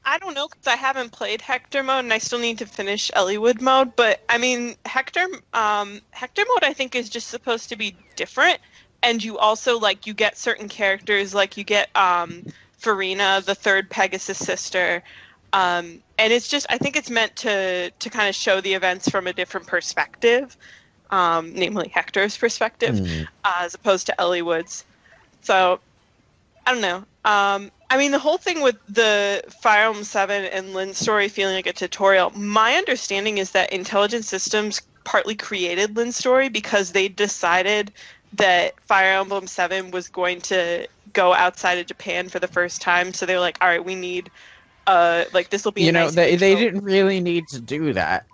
I don't know because I haven't played Hector mode and I still need to finish Elliewood mode. But I mean, Hector mode I think is just supposed to be different, and you also you get certain characters, like you get Farina, the third Pegasus sister, and it's just I think it's meant to kind of show the events from a different perspective, namely Hector's perspective, as opposed to Elliewood's. So I don't know. I mean, the whole thing with the Fire Emblem 7 and Lynn's story feeling like a tutorial, my understanding is that Intelligent Systems partly created Lynn's story because they decided that Fire Emblem 7 was going to go outside of Japan for the first time. So they were like, all right, we need, this will be a nice they didn't really need to do that.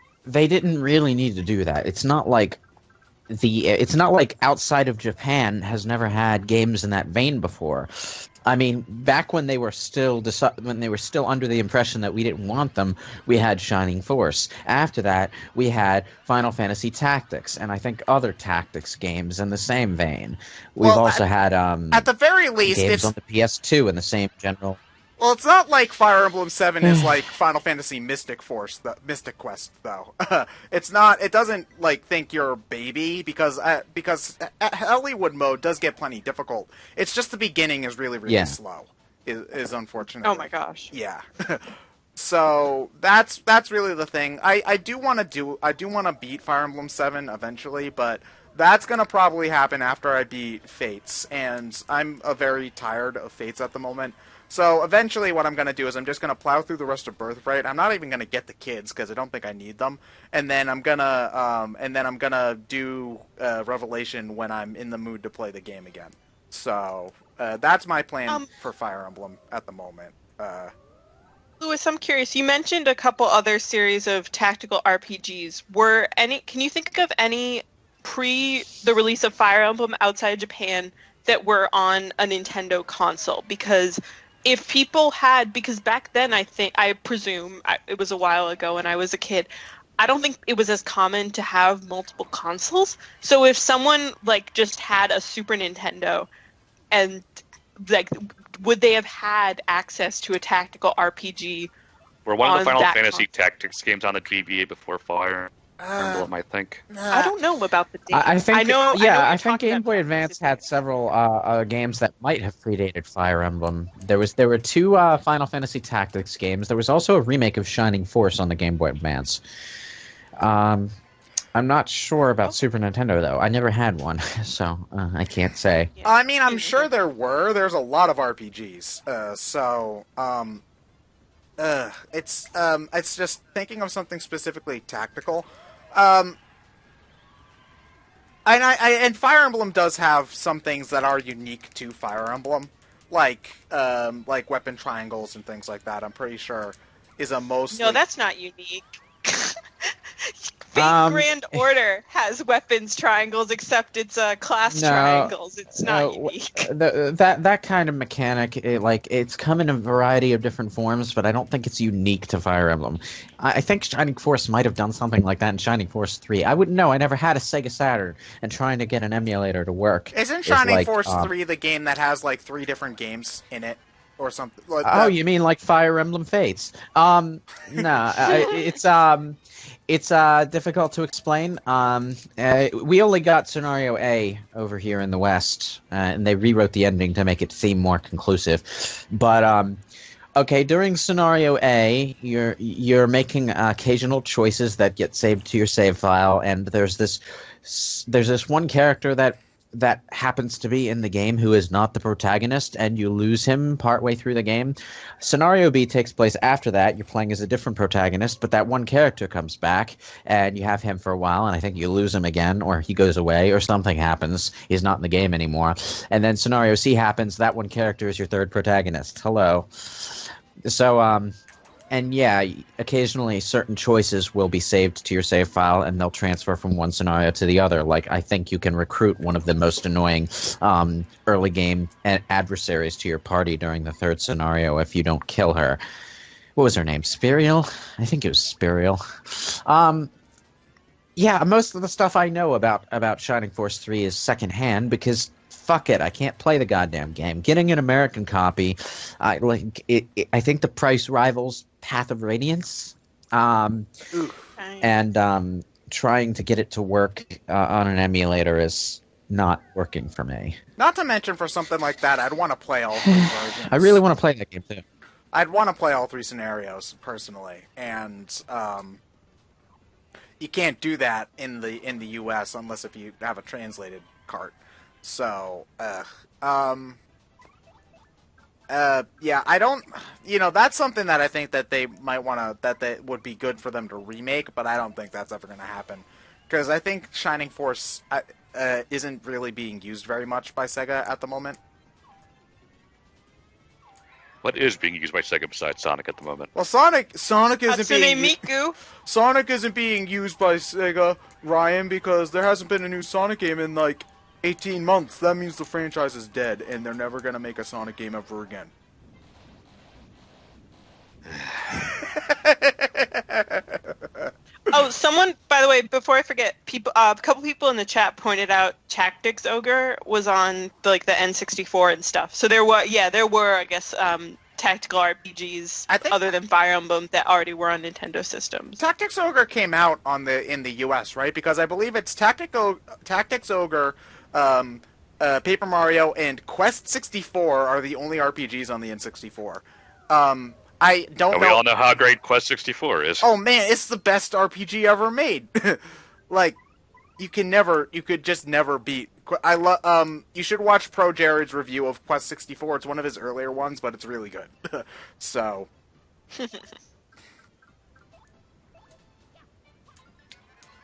It's not like outside of Japan has never had games in that vein before. I mean, back when they were still under the impression that we didn't want them, we had Shining Force. After that, we had Final Fantasy Tactics, and I think other tactics games in the same vein. We've also had at the very least games on the PS2 in the same general. Well, it's not like Fire Emblem 7 is like Final Fantasy Mystic Quest, though. It's not. It doesn't think you're a baby because Elliewood mode does get plenty difficult. It's just the beginning is really slow. Is unfortunate. Oh my gosh. Yeah. So that's really the thing. I do want to beat Fire Emblem 7 eventually, but that's gonna probably happen after I beat Fates, and I'm very tired of Fates at the moment. So eventually what I'm going to do is I'm just going to plow through the rest of Birthright. I'm not even going to get the kids because I don't think I need them. And then I'm going to do Revelation when I'm in the mood to play the game again. So that's my plan for Fire Emblem at the moment. Louis, I'm curious. You mentioned a couple other series of tactical RPGs. Can you think of any pre the release of Fire Emblem outside of Japan that were on a Nintendo console? Because if people had, because back then I presume it was a while ago when I was a kid, I don't think it was as common to have multiple consoles. So if someone just had a Super Nintendo, and would they have had access to a tactical RPG? Were one of the Final Fantasy Tactics games on the GBA before Fire Emblem, I think. I don't know about the date. I think I think Game Boy about Advance had several games that might have predated Fire Emblem. There were two Final Fantasy Tactics games. There was also a remake of Shining Force on the Game Boy Advance. I'm not sure about Super Nintendo though. I never had one, so I can't say. Yeah. I mean, I'm sure there were. There's a lot of RPGs. It's just thinking of something specifically tactical. And Fire Emblem does have some things that are unique to Fire Emblem, like weapon triangles and things like that. I'm pretty sure is a mostly. No, that's not unique. Fate Grand Order has weapons triangles, except it's class triangles. It's not unique. That kind of mechanic, it's come in a variety of different forms, but I don't think it's unique to Fire Emblem. I think Shining Force might have done something like that in Shining Force 3. I wouldn't know. I never had a Sega Saturn, and trying to get an emulator to work. Isn't Shining Force 3 the game that has 3 different games in it? Or something. You mean like Fire Emblem Fates? No, it's difficult to explain. We only got Scenario A over here in the West, and they rewrote the ending to make it seem more conclusive. But Okay, during scenario A, you're making occasional choices that get saved to your save file, and there's this one character that happens to be in the game who is not the protagonist, and you lose him partway through the game. Scenario B takes place after that. You're playing as a different protagonist, but that one character comes back, and you have him for a while, and I think you lose him again, or he goes away, or something happens. He's not in the game anymore. And then scenario C happens. That one character is your third protagonist. Hello. So, and yeah, occasionally certain choices will be saved to your save file, and they'll transfer from one scenario to the other. Like, I think you can recruit one of the most annoying early game adversaries to your party during the third scenario if you don't kill her. What was her name? Spyro? I think it was Spyro. Yeah, most of the stuff I know about Shining Force 3 is secondhand because fuck it, I can't play the goddamn game. Getting an American copy, I think the price rivals Path of Radiance, and trying to get it to work on an emulator is not working for me. Not to mention, for something like that, I'd want to play all three versions. I really want to play that game too. I'd want to play all three scenarios personally, and you can't do that in the U.S. unless if you have a translated cart. So, yeah, I don't, that's something that I think that they might want to, that would be good for them to remake, but I don't think that's ever going to happen. Because I think Shining Force isn't really being used very much by Sega at the moment. What is being used by Sega besides Sonic at the moment? Well, Sonic isn't Hatsune Miku. Sonic isn't being used by Sega, Ryan, because there hasn't been a new Sonic game in, 18 months. That means the franchise is dead, and they're never going to make a Sonic game ever again. Oh, someone, by the way, before I forget, a couple people in the chat pointed out Tactics Ogre was on the N64 and stuff. So there were, I guess, tactical RPGs other than Fire Emblem that already were on Nintendo systems. Tactics Ogre came out in the US, right? Because I believe it's Tactics Ogre, Paper Mario, and Quest 64 are the only RPGs on the N64. I don't know. We all know how great Quest 64 is. Oh man, it's the best RPG ever made. You could just never beat. You should watch Pro Jared's review of Quest 64. It's one of his earlier ones, but it's really good. So.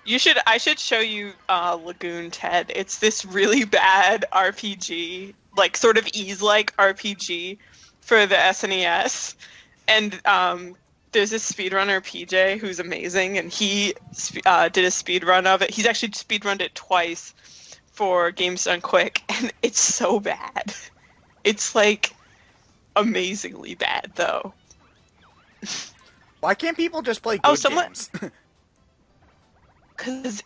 I should show you Lagoon, Ted. It's this really bad RPG, sort of Ys-like RPG for the SNES. And there's this speedrunner, PJ, who's amazing, and he did a speedrun of it. He's actually speedrunned it twice for Games Done Quick, and it's so bad. It's, amazingly bad, though. Why can't people just play good games? Because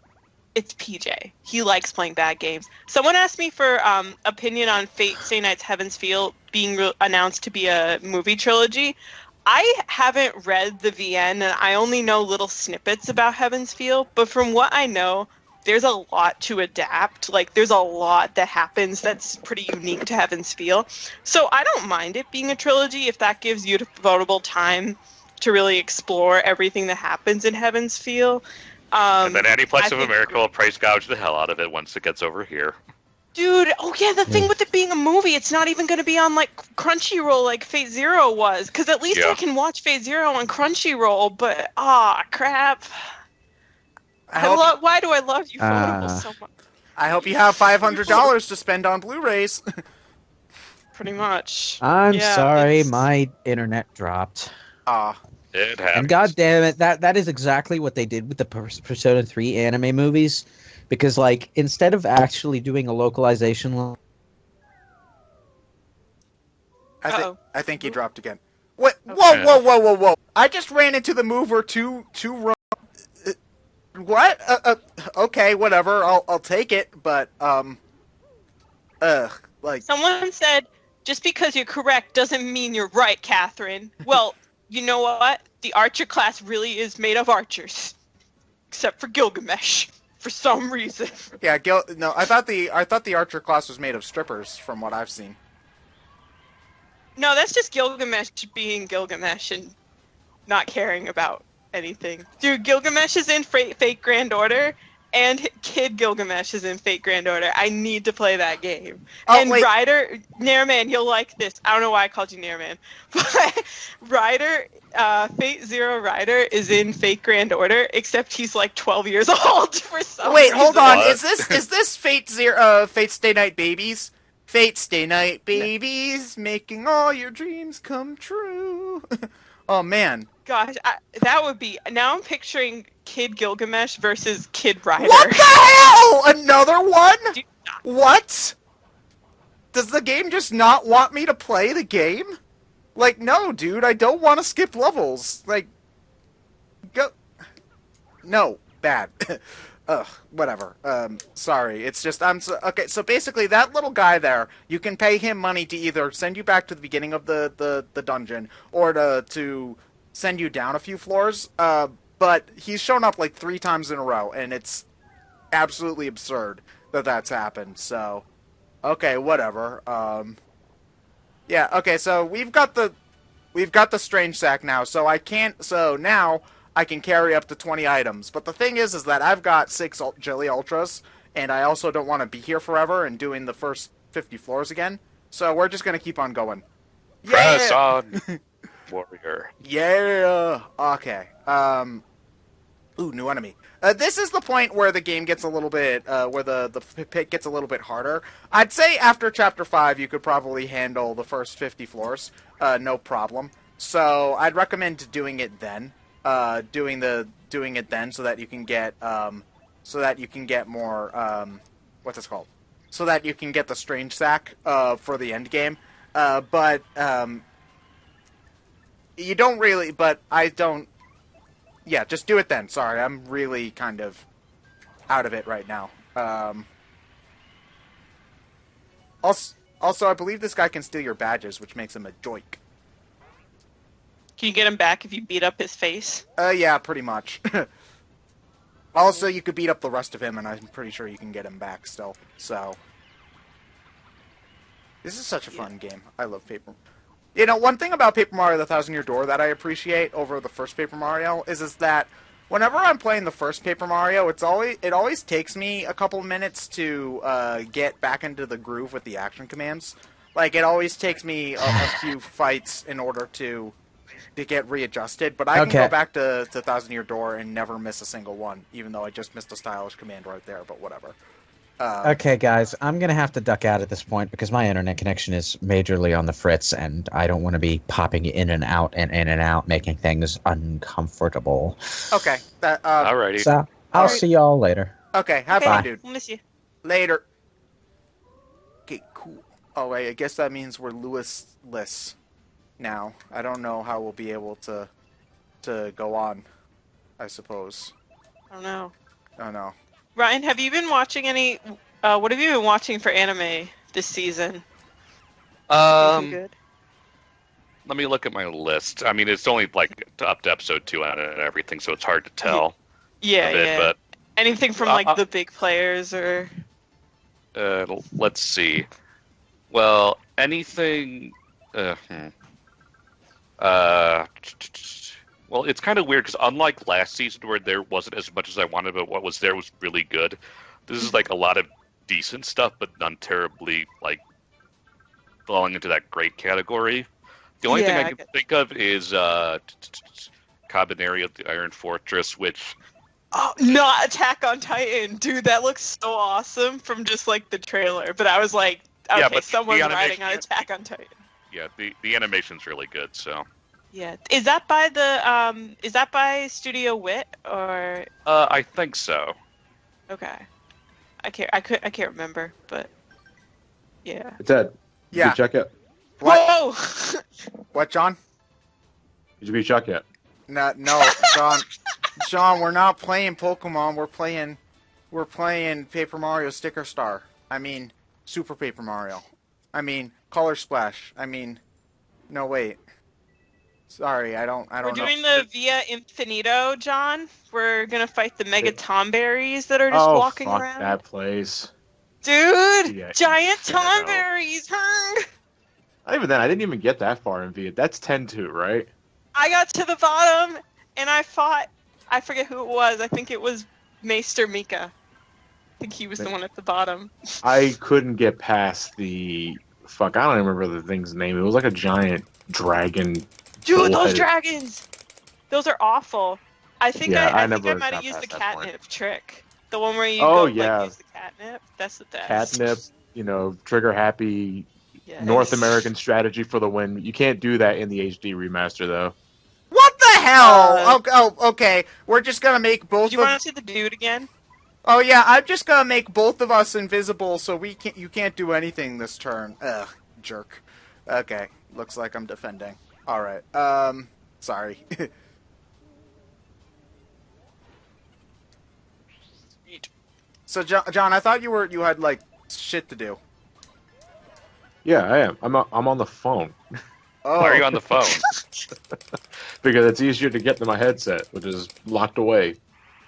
it's PJ. He likes playing bad games. Someone asked me for opinion on Fate Stay Night's Heaven's Feel being announced to be a movie trilogy. I haven't read the VN, and I only know little snippets about Heaven's Feel, but from what I know, there's a lot to adapt. There's a lot that happens that's pretty unique to Heaven's Feel. So I don't mind it being a trilogy if that gives you devoutable time to really explore everything that happens in Heaven's Feel. And then Aniplex of America will price gouge the hell out of it once it gets over here. Dude, oh yeah, the thing with it being a movie, it's not even going to be on Crunchyroll like Fate Zero was, because at least I can watch Fate Zero on Crunchyroll, but crap. Why do I love Ufotable so much? I hope you have $500 to spend on Blu-rays. Pretty much. I'm sorry, my internet dropped. It happens. And god damn it, that is exactly what they did with the Persona 3 anime movies. Because, instead of actually doing a localization... I think he dropped again. What? Whoa. I just ran into the mover to run... What? Okay, whatever. I'll take it, but, Someone said, just because you're correct doesn't mean you're right, Catherine. Well, you know what? The archer class really is made of archers. Except for Gilgamesh. For some reason. Yeah, I thought the archer class was made of strippers, from what I've seen. No, that's just Gilgamesh being Gilgamesh and not caring about anything. Dude, Gilgamesh is in Fate Grand Order, and Kid Gilgamesh is in Fate Grand Order. I need to play that game. Oh, and wait. Ryder, Nairman, you'll like this. I don't know why I called you Nairman, but Ryder, Fate Zero Ryder is in Fate Grand Order, except he's like 12 years old for some Wait, reason. hold on. What? Is this Fate Stay Night Babies? Fate Stay Night Babies, making all your dreams come true. Oh man. Gosh, that would be. Now I'm picturing Kid Gilgamesh versus Kid Ryder. What the hell? Another one? Dude, What? Does the game just not want me to play the game? Like, no, dude, I don't want to skip levels. Like, go. No, bad. Ugh, whatever. Sorry. It's just, okay, so basically that little guy there, you can pay him money to either send you back to the beginning of the dungeon, or to send you down a few floors, but he's shown up like 3 times in a row, and it's absolutely absurd that that's happened, so, okay, whatever. Yeah, okay, so we've got the strange sack now, so now I can carry up to 20 items. But the thing is that I've got 6 Jelly Ultras, and I also don't want to be here forever and doing the first 50 floors again. So we're just going to keep on going. Press on, warrior. Yeah! Okay. Ooh, new enemy. This is the point where the game gets a little bit, where the pit gets a little bit harder. I'd say after Chapter 5, you could probably handle the first 50 floors, no problem. So I'd recommend doing it then. Doing it then, so that you can get more, what's this called? So that you can get the strange sack, for the end game. But you don't really, but I don't, yeah, just do it then. Sorry, I'm really kind of out of it right now. Also, I believe this guy can steal your badges, which makes him a joik. Can you get him back if you beat up his face? Yeah, pretty much. Also, you could beat up the rest of him, and I'm pretty sure you can get him back still. So, this is such a fun game. I love Paper. You know, one thing about Paper Mario: The Thousand-Year Door that I appreciate over the first Paper Mario is that whenever I'm playing the first Paper Mario, it always takes me a couple minutes to get back into the groove with the action commands. Like, it always takes me a few fights in order to get readjusted, but I can go back to Thousand Year Door and never miss a single one, even though I just missed a stylish command right there, but whatever. Okay, guys, I'm going to have to duck out at this point because my internet connection is majorly on the fritz, and I don't want to be popping in and out, making things uncomfortable. Okay. Alrighty. So, I'll see y'all later. Okay, have fun, dude. We'll miss you. Later. Okay, cool. Oh, wait, I guess that means we're Lewis-less now. I don't know how we'll be able to go on, I suppose. I don't know. Oh, no. Ryan, have you been watching any? What have you been watching for anime this season? Anything good? Let me look at my list. I mean, it's only like up to episode 2 and everything, so it's hard to tell. Yeah, yeah. But anything from like the big players or? Let's see. Well, anything. Well, it's kind of weird because unlike last season where there wasn't as much as I wanted, but what was there was really good. This is like a lot of decent stuff, but none terribly like falling into that great category. The only thing I can think of is Cabaneri of the Iron Fortress, which... Oh, not Attack on Titan! Dude, that looks so awesome from just like the trailer. But I was like, okay, someone's riding on Attack on Titan. Yeah, the animation's really good, so... Yeah, is that by Studio Wit or? I think so. Okay, I can't remember, but yeah. Ted, yeah. Did you check it? What? Whoa! What, John? Did you beat Chuck yet? No, John. John, we're not playing Pokemon. We're playing Paper Mario Sticker Star. I mean, Super Paper Mario. I mean, Color Splash. I mean, no, wait. Sorry, I don't know. We're doing the Via Infinito, John. We're gonna fight the Mega Tomberries that are just walking fuck around. That place. Dude, Yeah, giant Tomberries, huh? Even then, I didn't even get that far in V. That's 10-2, right? I got to the bottom, and I fought. I forget who it was. I think it was Maester Mika. I think he was the one at the bottom. I couldn't get past the... Fuck, I don't even remember the thing's name. It was like a giant dragon. Dude, those dragons! Those are awful. I think I might have used the catnip trick. The one where you use the catnip. That's the best. Catnip, trigger happy, North American strategy for the win. You can't do that in the HD remaster, though. What the hell? Okay. We're just gonna make both. Do you want to see the dude again? Oh yeah, I'm just gonna make both of us invisible, so you can't do anything this turn. Ugh, jerk. Okay, looks like I'm defending. All right. Sorry. So John, I thought you had like shit to do. Yeah, I am. I'm on the phone. Oh. Why are you on the phone? Because it's easier to get to my headset, which is locked away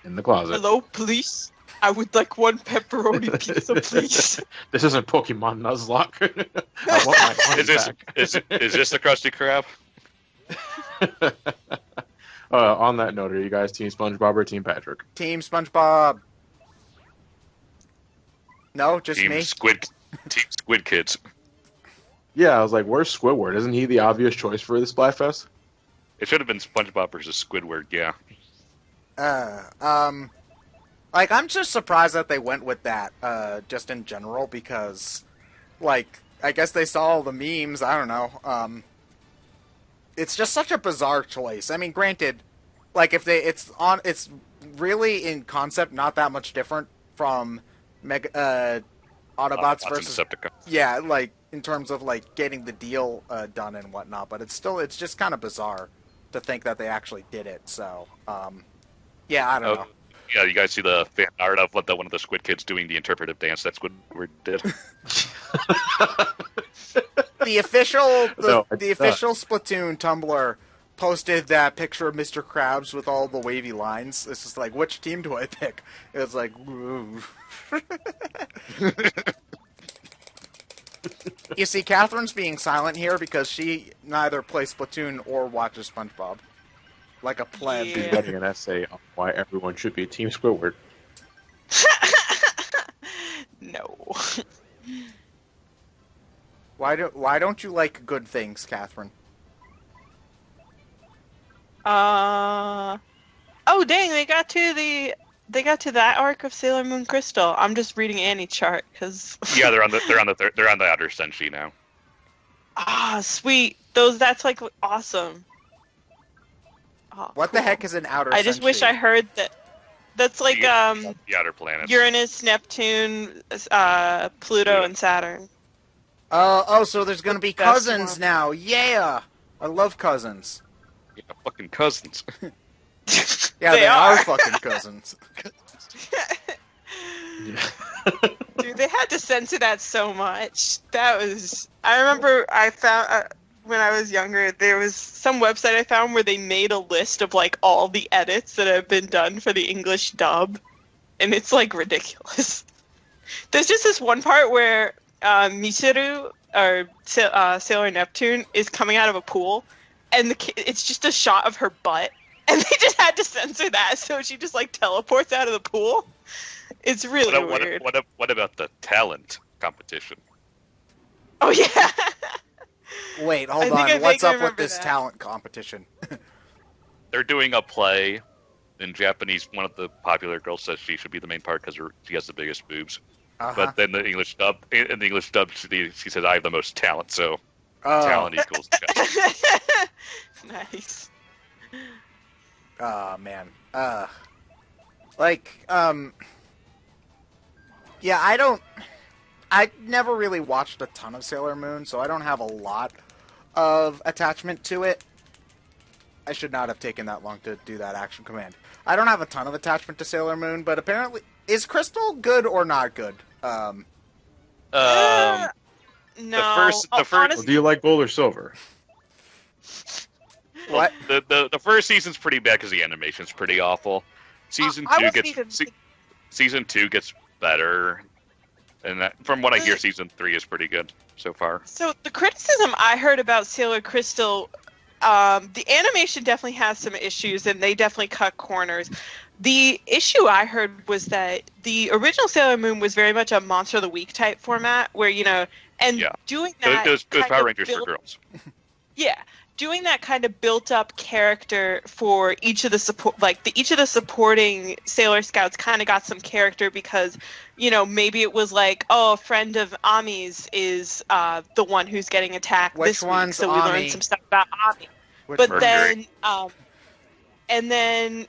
in the closet. Hello, police. I would like one pepperoni pizza, please. This isn't Pokemon Nuzlocke. I want my money back. Is this the Krusty Krab? On that note, are you guys Team SpongeBob or Team Patrick? Team SpongeBob. No, just Team me. Team Squid Kids. Yeah, I was like, where's Squidward? Isn't he the obvious choice for the Splatfest? It should have been SpongeBob versus Squidward, yeah. Like, I'm just surprised that they went with that, just in general, because, like, I guess they saw all the memes, I don't know, it's just such a bizarre choice. I mean, granted, like, it's really, in concept, not that much different from Autobots versus... Decepticons. Yeah, like, in terms of, like, getting the deal done and whatnot, but it's just kind of bizarre to think that they actually did it, so, yeah, I don't know. Yeah, you guys see the fan art of one of the Squid Kids doing the interpretive dance that Squidward did? The official Splatoon Tumblr posted that picture of Mr. Krabs with all the wavy lines. It's just like, which team do I pick? It was like, woo. You see, Catherine's being silent here because she neither plays Splatoon or watches SpongeBob. Like a pleb. She's writing an essay on why everyone should be Team Squidward. No. Why don't you like good things, Catherine? Oh dang! They got to that arc of Sailor Moon Crystal. I'm just reading Annie chart because. Yeah, they're on the outer Senshi now. Ah, sweet. That's like awesome. Oh, what cool. The heck is an outer? I just wish I heard that. That's like the outer planets. Uranus, Neptune, Pluto, and Saturn. So there's gonna be cousins now. Yeah, I love cousins. Yeah, fucking cousins. Yeah, they are fucking cousins. Dude, they had to censor that so much. I remember I found when I was younger, there was some website I found where they made a list of like all the edits that have been done for the English dub, and it's like ridiculous. There's just this one part where Michiru, or Sailor Neptune, is coming out of a pool, and it's just a shot of her butt, and they just had to censor that, so she just like teleports out of the pool. It's really weird. What about the talent competition? Oh yeah. Wait, hold on. What's up with this talent competition? They're doing a play in Japanese. One of the popular girls says she should be the main part because she has the biggest boobs. But then in the English dub, she says, "I have the most talent," so talent equals. Nice. Oh man. Yeah, I never really watched a ton of Sailor Moon, so I don't have a lot of attachment to it. I should not have taken that long to do that action command. I don't have a ton of attachment to Sailor Moon, but apparently... Is Crystal good or not good? No. The first. Well, do you like gold or silver? What? The first season's pretty bad because the animation's pretty awful. Season two gets better. And from what I hear, season 3 is pretty good so far. So the criticism I heard about Sailor Crystal, the animation definitely has some issues, and they definitely cut corners. The issue I heard was that the original Sailor Moon was very much a Monster of the Week type format, where doing that. It was Power Rangers for girls. Yeah, doing that kind of built-up character for each of the supporting Sailor Scouts kind of got some character because, maybe it was like, oh, a friend of Ami's is the one who's getting attacked this week, so we learned some stuff about Ami. And then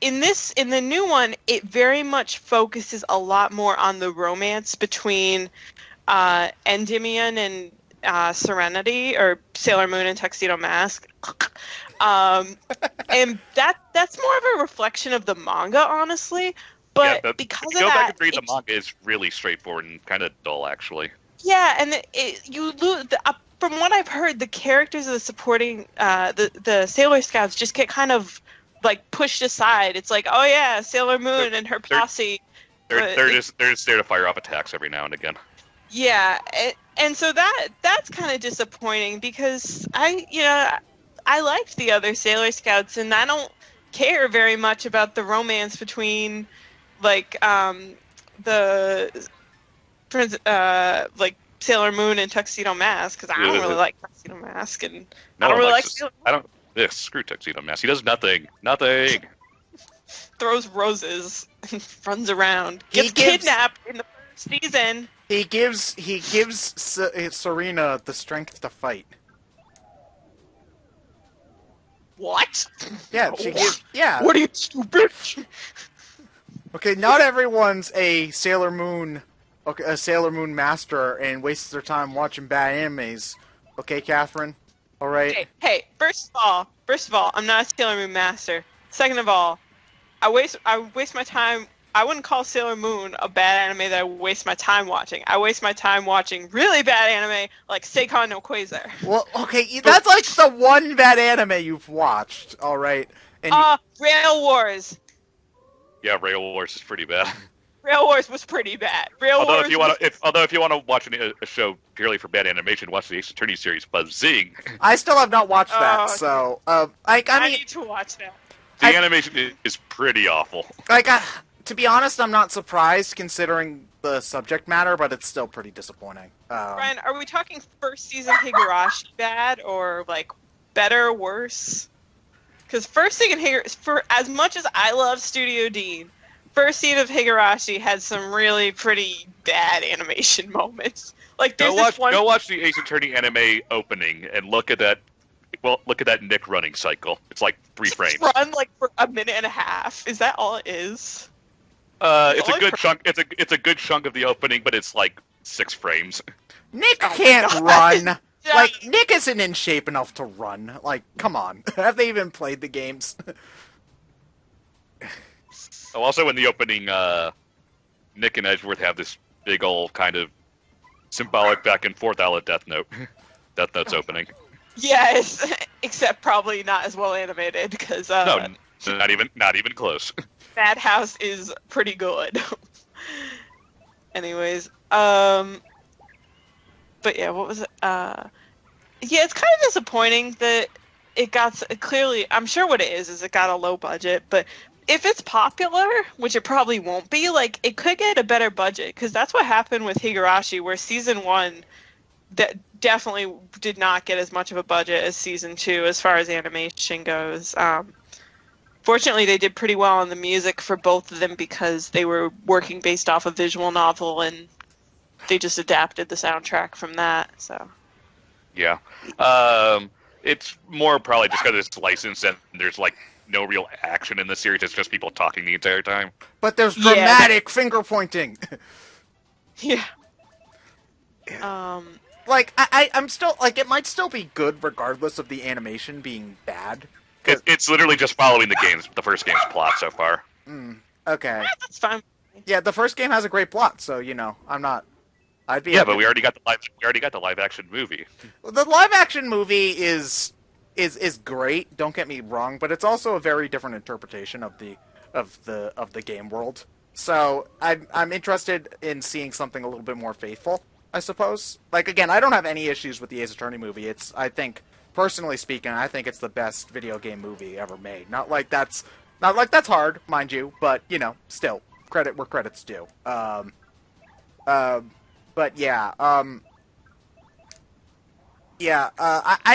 in the new one, it very much focuses a lot more on the romance between Endymion and Serenity, or Sailor Moon and Tuxedo Mask. And that's more of a reflection of the manga, honestly. But because of that, go back and read the manga is really straightforward and kind of dull, actually. Yeah, and you lose. From what I've heard, the characters of the supporting the Sailor Scouts just get kind of like pushed aside. It's like, oh yeah, Sailor Moon and her posse. They're just there to fire off attacks every now and again. Yeah, and so that's kind of disappointing because I liked the other Sailor Scouts, and I don't care very much about the romance between Sailor Moon and Tuxedo Mask, because I don't really like Tuxedo Mask, and I don't really like Sailor Moon. Screw Tuxedo Mask. He does nothing. Nothing. Throws roses and runs around. Gets kidnapped in the first season. He gives Serena the strength to fight. What? Yeah, she gives. Yeah. What are you, stupid? Okay, not everyone's a Sailor Moon master and wastes their time watching bad animes. Okay, Catherine? Alright? Hey, first of all, I'm not a Sailor Moon master. Second of all, I waste my time. I wouldn't call Sailor Moon a bad anime that I waste my time watching. I waste my time watching really bad anime like Seikon no Quasar. Well, okay, that's like the one bad anime you've watched, alright? Rail Wars. Yeah, Rail Wars is pretty bad. Rail Wars was pretty bad. Although if you want to watch a show purely for bad animation, watch the Ace Attorney series. But Zing. I still have not watched that, okay. So I need to watch that. The animation is pretty awful. To be honest, I'm not surprised considering the subject matter, but it's still pretty disappointing. Ryan, are we talking first season Higurashi bad, or like better, worse? Because first season Higurashi, for as much as I love Studio Dean, first season of Higurashi had some really pretty bad animation moments. Like go watch the Ace Attorney anime opening and look at that. Well, look at that Nick running cycle. It's like 3 frames. Run like for a minute and a half. Is that all it is? It's a good chunk. It's a good chunk of the opening, but it's like 6 frames. Nick can't run. Yeah. Like, Nick isn't in shape enough to run. Like, come on. Have they even played the games? Also, in the opening, Nick and Edgeworth have this big old kind of symbolic back and forth a la Death Note. Death Note's opening. Yes, except probably not as well animated because no, not even close. Madhouse is pretty good. Anyways, but yeah, what was it? Yeah, it's kind of disappointing that it got clearly. I'm sure what it is it got a low budget, but if it's popular, which it probably won't be, like it could get a better budget because that's what happened with Higurashi, where season 1 that definitely did not get as much of a budget as season 2 as far as animation goes. Fortunately, they did pretty well on the music for both of them because they were working based off a visual novel, and they just adapted the soundtrack from that. So, yeah, it's more probably just because it's licensed and there's like no real action in the series. It's just people talking the entire time. But there's dramatic finger pointing. Yeah. Like I'm still like it might still be good regardless of the animation being bad. It's literally just following the first game's plot so far. Okay. Yeah, that's fine. Yeah, the first game has a great plot, so I'm not. I'd be. Yeah, but we already got the live action movie. The live action movie is great. Don't get me wrong, but it's also a very different interpretation of the game world. So I'm interested in seeing something a little bit more faithful, I suppose. Like, again, I don't have any issues with the Ace Attorney movie. I think, personally speaking, I think it's the best video game movie ever made. Not like that's hard, mind you, but, you know, still, credit where credit's due. But yeah, I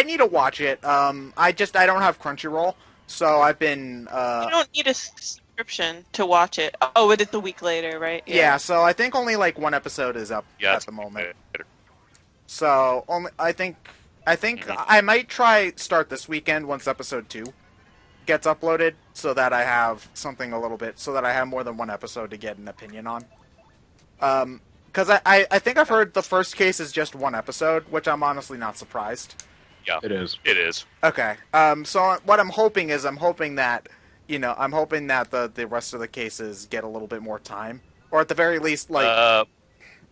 need to watch it. I don't have Crunchyroll, so I've been, You don't need a subscription to watch it. Oh, but it's a week later, right? Yeah, so I think only like one episode is up at the moment. So I think I might start this weekend once episode 2 gets uploaded, so that I have something a little bit, so that I have more than one episode to get an opinion on. Because I think I've heard the first case is just one episode, which I'm honestly not surprised. Yeah, It is. It is. Okay. So what I'm hoping that the rest of the cases get a little bit more time, or at the very least, like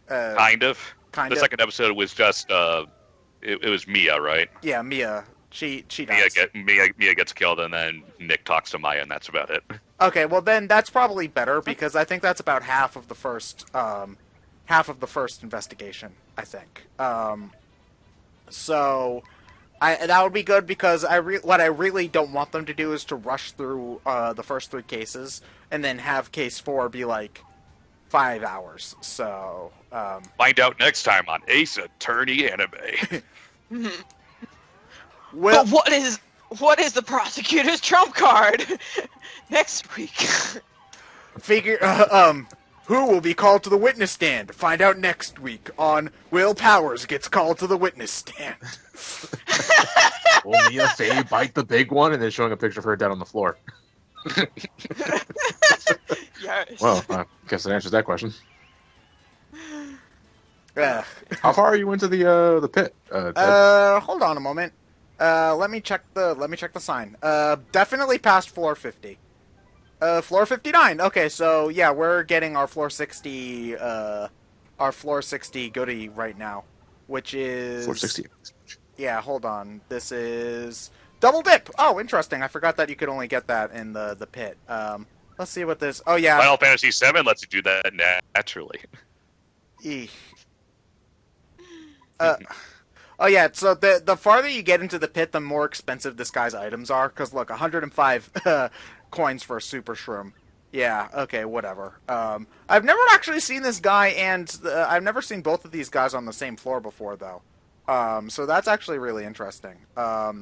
Kind of. kind The of. second episode was just it was Mia, right? Yeah, Mia. She dies. Mia gets killed, and then Nick talks to Maya, and that's about it. Okay, well then that's probably better, because I think that's about half of the first investigation, I think. So that would be good, because what I really don't want them to do is to rush through the first 3 cases and then have case 4 be like 5 hours. So Find out next time on Ace Attorney Anime. well, But what is the prosecutor's trump card? Next week. figure who will be called to the witness stand? Find out next week on Will Powers Gets Called to the Witness Stand. Will Mia Fey bite the big one, and then showing a picture of her dead on the floor? Yes. Well, I guess that answers that question. Ugh. How far are you into the pit? Ted? Hold on a moment. Let me check the sign. Definitely past floor 50. Floor 59. Okay, so yeah, we're getting our floor 60 goodie right now, which is 460. Yeah, hold on. This is double dip. Oh, interesting. I forgot that you could only get that in the pit. Let's see what this. Oh yeah. Final Fantasy VII lets you do that naturally. Eesh. Oh yeah, so the farther you get into the pit, the more expensive this guy's items are. Because look, 105 coins for a super shroom. Yeah, okay, whatever. I've never actually seen this guy, and I've never seen both of these guys on the same floor before, though. So that's actually really interesting. Yeah,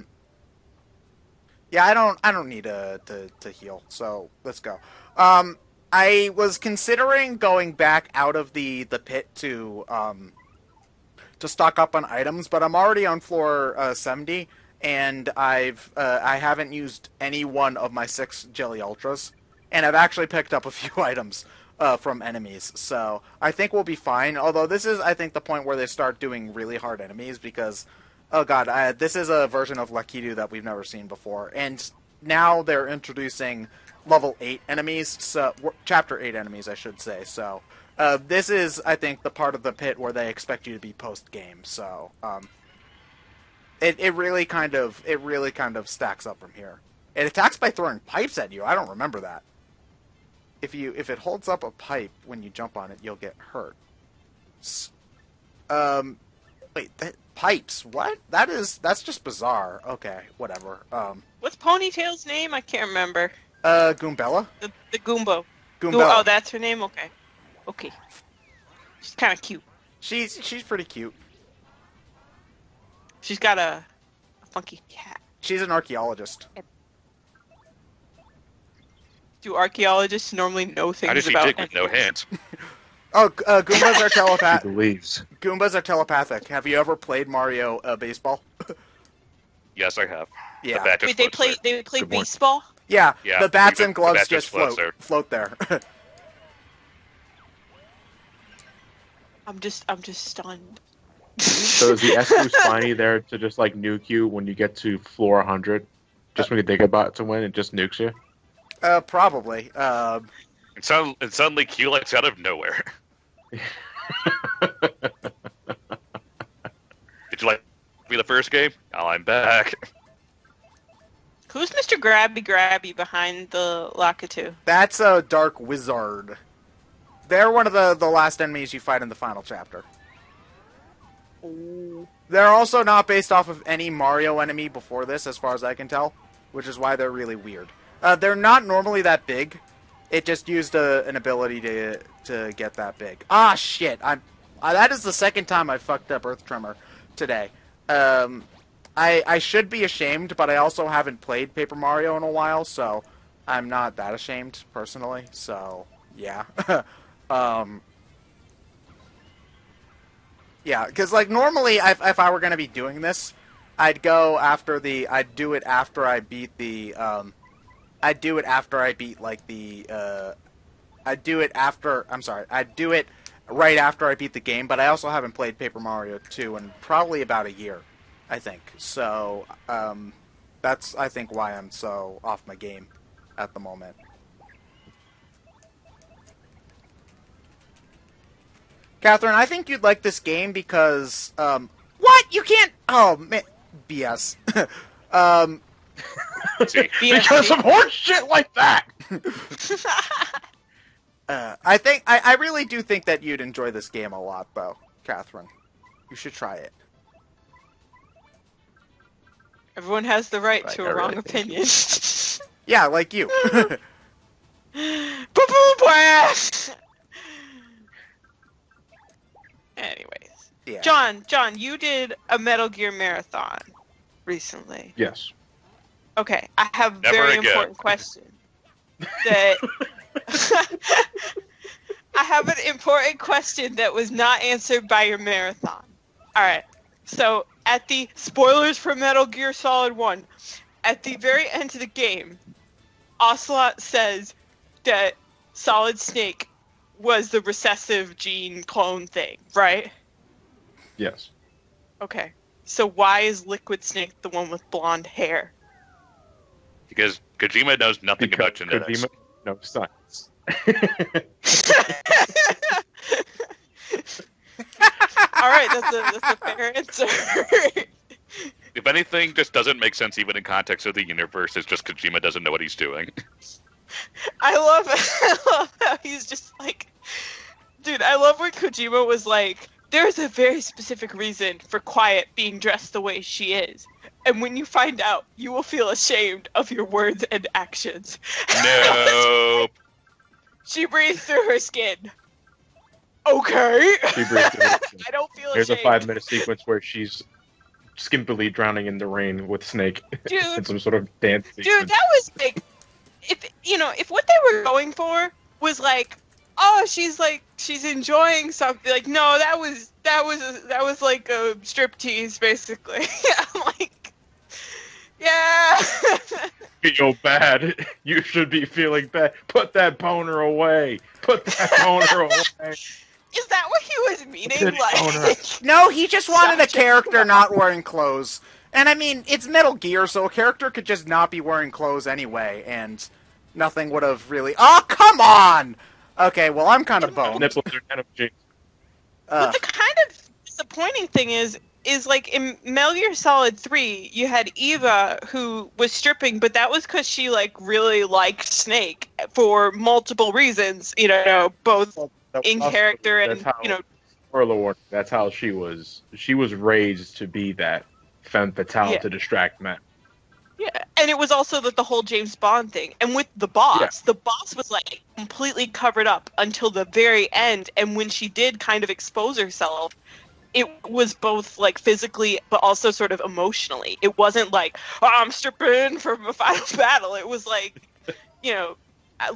I don't need to heal, so let's go. I was considering going back out of the pit to stock up on items, but I'm already on floor 70, and I haven't used any one of my 6 Jelly Ultras, and I've actually picked up a few items from enemies, so I think we'll be fine. Although this is, I think, the point where they start doing really hard enemies, because, oh god, this is a version of Lakitu that we've never seen before, and now they're introducing level 8 enemies, so chapter 8 enemies, I should say. So this is, I think, the part of the pit where they expect you to be post game. So it really kind of stacks up from here. It attacks by throwing pipes at you. I don't remember that. If it holds up a pipe when you jump on it, you'll get hurt. Wait, pipes? What? That's just bizarre. Okay, whatever. What's Ponytail's name? I can't remember. Goombella? The Goomba. Goombella. Oh, that's her name? Okay. Okay. She's kind of cute. She's pretty cute. She's got a funky cat. She's an archaeologist. Do archaeologists normally know things How does she about dig with no hands? Oh, Goombas are He believes. Goombas are telepathic. Have you ever played Mario baseball? Yes, I have. Yeah. The bat just Wait, they floats play there. they play Good point. baseball? Yeah, Yeah, the bats the and gloves bat just just floats there. float there. I'm just stunned. So is the Escu Spiny there to just like nuke you when you get to floor 100? Just when you think about it to win, it just nukes you? Probably. And suddenly Culex out of nowhere. Did you like me the first game? Now I'm back. Who's Mr. Grabby behind the Lakitu? That's a dark wizard. They're one of the last enemies you fight in the final chapter. Ooh. They're also not based off of any Mario enemy before this, as far as I can tell, which is why they're really weird. They're not normally that big. It just used an ability to get that big. Ah, shit! That is the second time I fucked up Earth Tremor today. I should be ashamed, but I also haven't played Paper Mario in a while, so I'm not that ashamed, personally. So, yeah. Yeah, because, like, normally, if I were going to be doing this, I'd do it after I beat the, I'd do it right after I beat the game, but I also haven't played Paper Mario 2 in probably about a year, I think. So, that's, I think, why I'm so off my game at the moment. Catherine, I think you'd like this game because, what? You can't... Oh, man. BS. Because of horse shit like that! I really do think that you'd enjoy this game a lot, though, Catherine. You should try it. Everyone has the right to a wrong opinion. Yeah, like you. Anyways. Yeah. John, you did a Metal Gear marathon recently. Yes. Okay, I have a Never very again. important question. That I have an important question that was not answered by your marathon. Alright, so at the spoilers for Metal Gear Solid 1, at the very end of the game, Ocelot says that Solid Snake was the recessive gene clone thing, right? Yes. Okay, so why is Liquid Snake the one with blonde hair? Because Kojima knows nothing about genetics. Kojima knows science. Alright, that's a fair answer. If anything, just doesn't make sense even in context of the universe. It's just Kojima doesn't know what he's doing. I love how he's just like... Dude, I love when Kojima was like, there's a very specific reason for Quiet being dressed the way she is. And when you find out, you will feel ashamed of your words and actions. No. She breathes through her skin. Okay. She breathes through her skin. I don't feel There's ashamed. a 5-minute sequence where she's skimpily drowning in the rain with Snake Dude. in some sort of dance Dude, sequence. that was like, if what they were going for was like, oh, she's enjoying something. Like, no, that was like a striptease, basically. I'm like, yeah. Feel bad. You should be feeling bad. Put that boner away. Put that boner away. Is that what he was meaning? Good Like, boner. No, he just wanted a character not wearing clothes. And I mean, it's Metal Gear, so a character could just not be wearing clothes anyway, and nothing would have really... Oh, come on! Okay, well, I'm kind of boned. Nipples are kind of jinxed. but the kind of disappointing thing is like in Metal Gear Solid 3, you had Eva who was stripping, but that was because she like really liked Snake for multiple reasons, both in character and, Spoiler warning, that's how she was. She was raised to be that femme fatale to distract men. Yeah, and it was also the whole James Bond thing. And with the boss, the boss was like completely covered up until the very end. And when she did kind of expose herself, it was both like physically, but also sort of emotionally. It wasn't like, oh, I'm stripping from a final battle. It was like,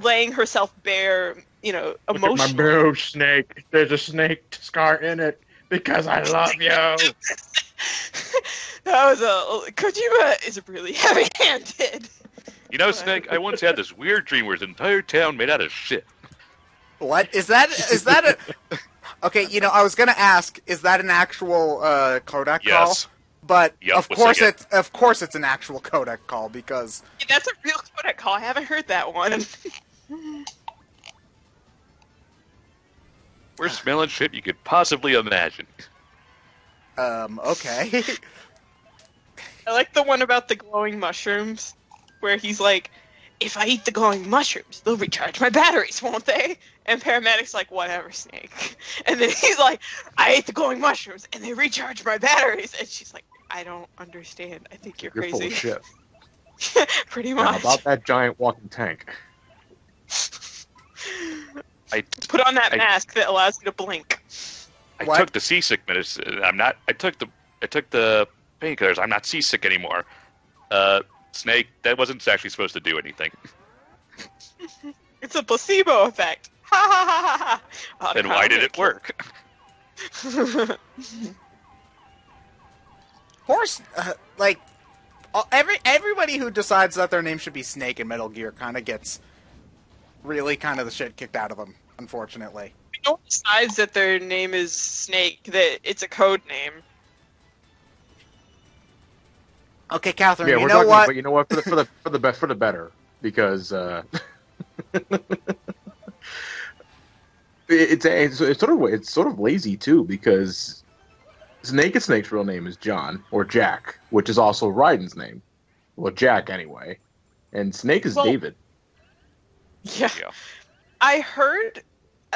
laying herself bare, emotionally. Look at my boob, Snake. There's a snake scar in it because I love you. That was Kojima is really heavy-handed. Snake, I once had this weird dream where the entire town made out of shit. What? Is that a... Okay, I was gonna ask, is that an actual codec call? But Yep, of course it's an actual codec call, because... Yeah, that's a real codec call. I haven't heard that one. We're smelling shit you could possibly imagine. Okay. I like the one about the glowing mushrooms, where he's like, if I eat the glowing mushrooms, they'll recharge my batteries, won't they? And Paramedic's like, whatever, Snake. And then he's like, I ate the glowing mushrooms, and they recharge my batteries. And she's like, I don't understand. I think you're You're full crazy. of shit. Pretty Now, much. about that giant walking tank. I Put on that mask that allows you to blink. What? took the seasick medicine. I took the painkillers. I'm not seasick anymore. Snake, that wasn't actually supposed to do anything. It's a placebo effect. Ha ha ha ha ha. Then why did it work? Horse, like, everybody who decides that their name should be Snake in Metal Gear kind of gets really kind of the shit kicked out of them, unfortunately. No one decides that their name is Snake, that it's a code name. Okay, Catherine, Yeah, you we're know talking, what? but you know what? For the better, because it's sort of lazy too, because Snake's real name is John or Jack, which is also Raiden's name. Well, Jack anyway, and Snake is David. Yeah. I heard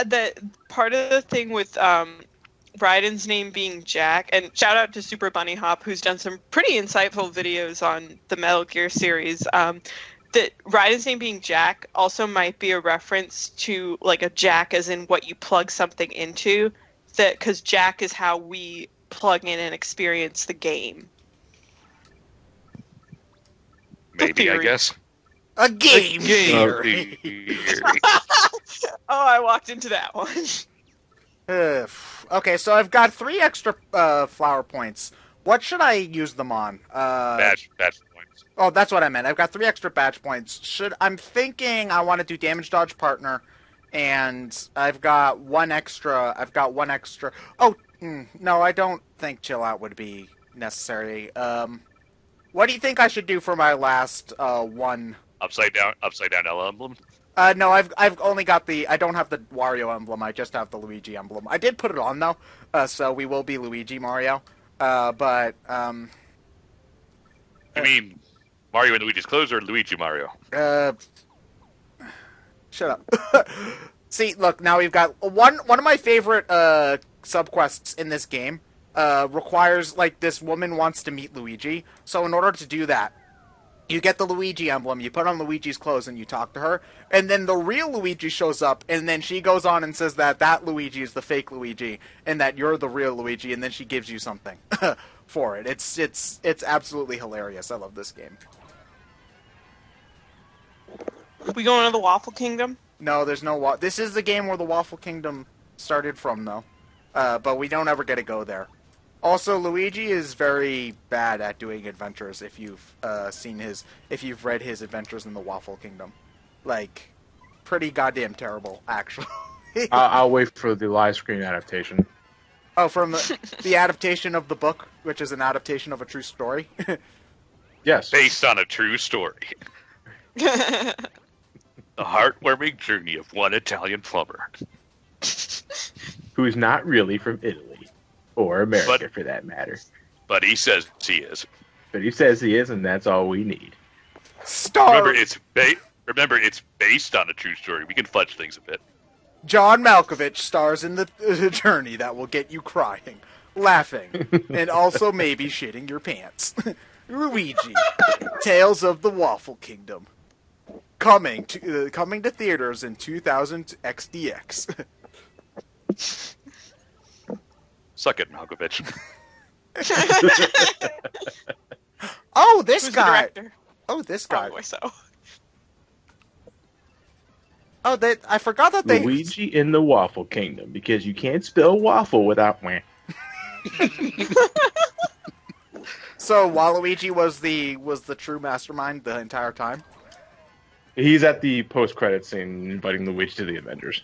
that part of the thing with Raiden's name being Jack, and shout out to Super Bunny Hop, who's done some pretty insightful videos on the Metal Gear series, that Raiden's name being Jack also might be a reference to, like, a jack as in what you plug something into, that because jack is how we plug in and experience the game. Maybe, I guess. A game theory. Oh, I walked into that one. Okay, so I've got 3 extra flower points. What should I use them on? Badge points. Oh, that's what I meant. I've got 3 extra badge points. I'm thinking I want to do damage dodge partner, and I've got 1 extra. Oh, no, I don't think chill out would be necessary. What do you think I should do for my last 1? Upside down L emblem. No, I've only got I don't have the Wario emblem. I just have the Luigi emblem. I did put it on though, so we will be Luigi Mario. But You mean Mario and Luigi's clothes or Luigi Mario? Shut up. See, look, now we've got one of my favorite subquests in this game. Requires, like, this woman wants to meet Luigi. So in order to do that, you get the Luigi emblem, you put on Luigi's clothes, and you talk to her. And then the real Luigi shows up, and then she goes on and says that Luigi is the fake Luigi, and that you're the real Luigi, and then she gives you something for it. It's absolutely hilarious. I love this game. We going to the Waffle Kingdom? No, there's no This is the game where the Waffle Kingdom started from, though. But we don't ever get to go there. Also, Luigi is very bad at doing adventures. If you've if you've read his adventures in the Waffle Kingdom, like, pretty goddamn terrible, actually. I'll wait for the live screen adaptation. Oh, from the adaptation of the book, which is an adaptation of a true story. Yes, Based on a true story. The heartwarming journey of one Italian plumber. who's not really from Italy or America, But- for that matter. But he says he is. But he says he is, and that's all we need. Star Remember, it's based on a true story. We can fudge things a bit. John Malkovich stars in the journey that will get you crying, laughing, and also maybe shitting your pants. Luigi, Tales of the Waffle Kingdom, coming to theaters in 2000 XDX. Suck it, Malkovich. Oh, this Who's guy. the director? Oh, this guy. Probably so. Oh, I forgot that they. Luigi in the Waffle Kingdom, because you can't spell waffle without wah. So Waluigi was the true mastermind the entire time. He's at the post-credit scene inviting Luigi to the Avengers.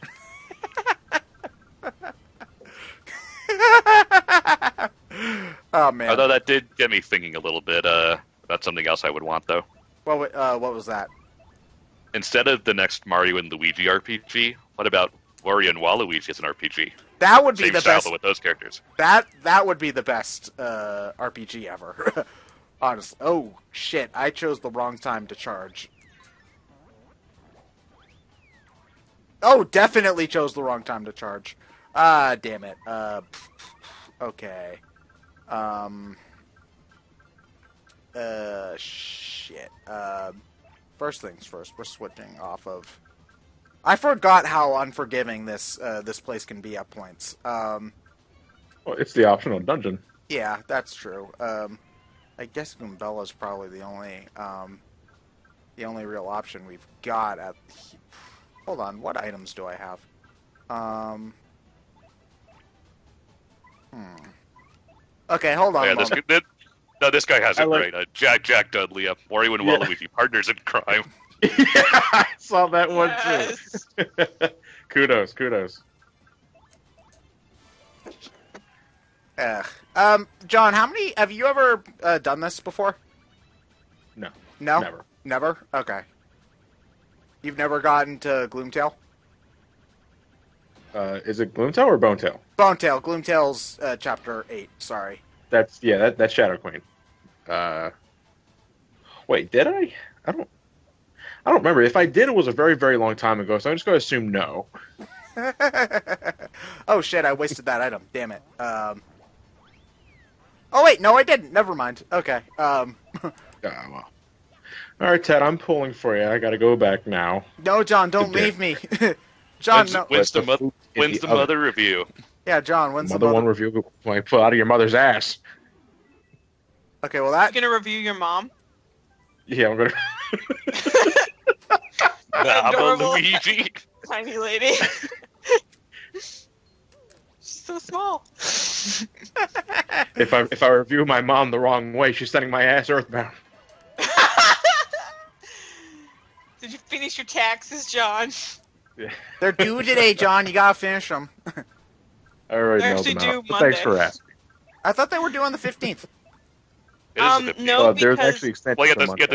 Oh man. Although that did get me thinking a little bit about something else I would want, though. What was that? Instead of the next Mario and Luigi RPG, what about Wario and Waluigi as an RPG? That would be Same the style, best. but with those characters. That would be the best RPG ever. Honestly. Oh shit! I chose the wrong time to charge. Oh, definitely chose the wrong time to charge. Ah, damn it. Okay. Shit. First things first, we're switching off of... I forgot how unforgiving this place can be at points. Well, it's the optional dungeon. Yeah, that's true. I guess Goombella's probably the only real option we've got at... Hold on, what items do I have? Okay, hold on. Yeah, this guy has it great. Jack Dudley, Mario and Waluigi, partners in crime. Yeah, I saw that one Yes. too. Kudos. John, have you ever done this before? No. No? Never? Okay. You've never gotten to Gloomtail? Is it Gloomtail or Bonetail? Bonetail. Gloomtail's chapter 8, sorry. That's Shadow Queen. Wait, did I? I don't remember. If I did, it was a very, very long time ago, so I'm just going to assume no. Oh shit, I wasted that item. Damn it. Oh wait, no I didn't. Never mind. Okay. Well. Alright, Ted, I'm pulling for you. I gotta go back now. No, John, don't leave me. John, when's no. the mother review? Yeah, John, when's the mother one review when I pull out of your mother's ass? Okay, well that... You're gonna review your mom? Yeah, I'm gonna... Adorable Luigi. tiny lady. She's so small. If I review my mom the wrong way, she's sending my ass earthbound. Did you finish your taxes, John? Yeah. They're due today, John. You gotta finish them. I already They're know actually them due out, but Monday. thanks for asking. I thought they were due on the 15th. It is the 15th. No, There's because actually extensions Well, you for Monday. have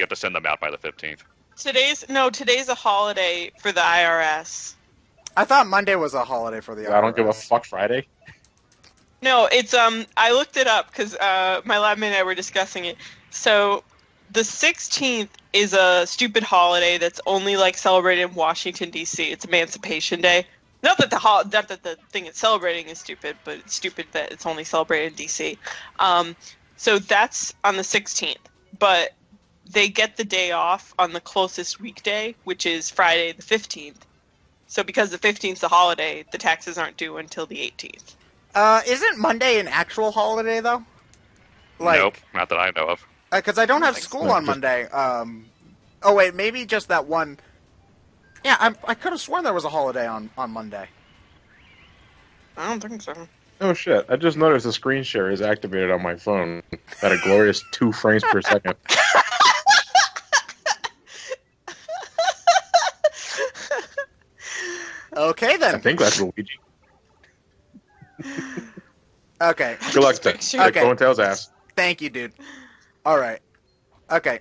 to send them out by the 15th. today's a holiday for the IRS. I thought Monday was a holiday for the IRS. I don't give a fuck Friday. No, it's I looked it up because my lab mate and I were discussing it. So the 16th is a stupid holiday that's only like celebrated in Washington D.C. It's Emancipation Day. Not that the thing it's celebrating is stupid, but it's stupid that it's only celebrated in D.C. So that's on the 16th, but they get the day off on the closest weekday, which is Friday the 15th. So because the 15th is a holiday, the taxes aren't due until the 18th. Isn't Monday an actual holiday, though? Nope, not that I know of. Because I don't have Like, school on Monday. Oh, wait, maybe just that one... Yeah, I could have sworn there was a holiday on Monday. I don't think so. Oh shit! I just noticed the screen share is activated on my phone at a glorious 2 frames per second. Okay, then. I think that's Luigi. Okay. Good luck, Ted. Picture. Kick Okay. Bonetail's ass. Thank you, dude. Alright. Okay.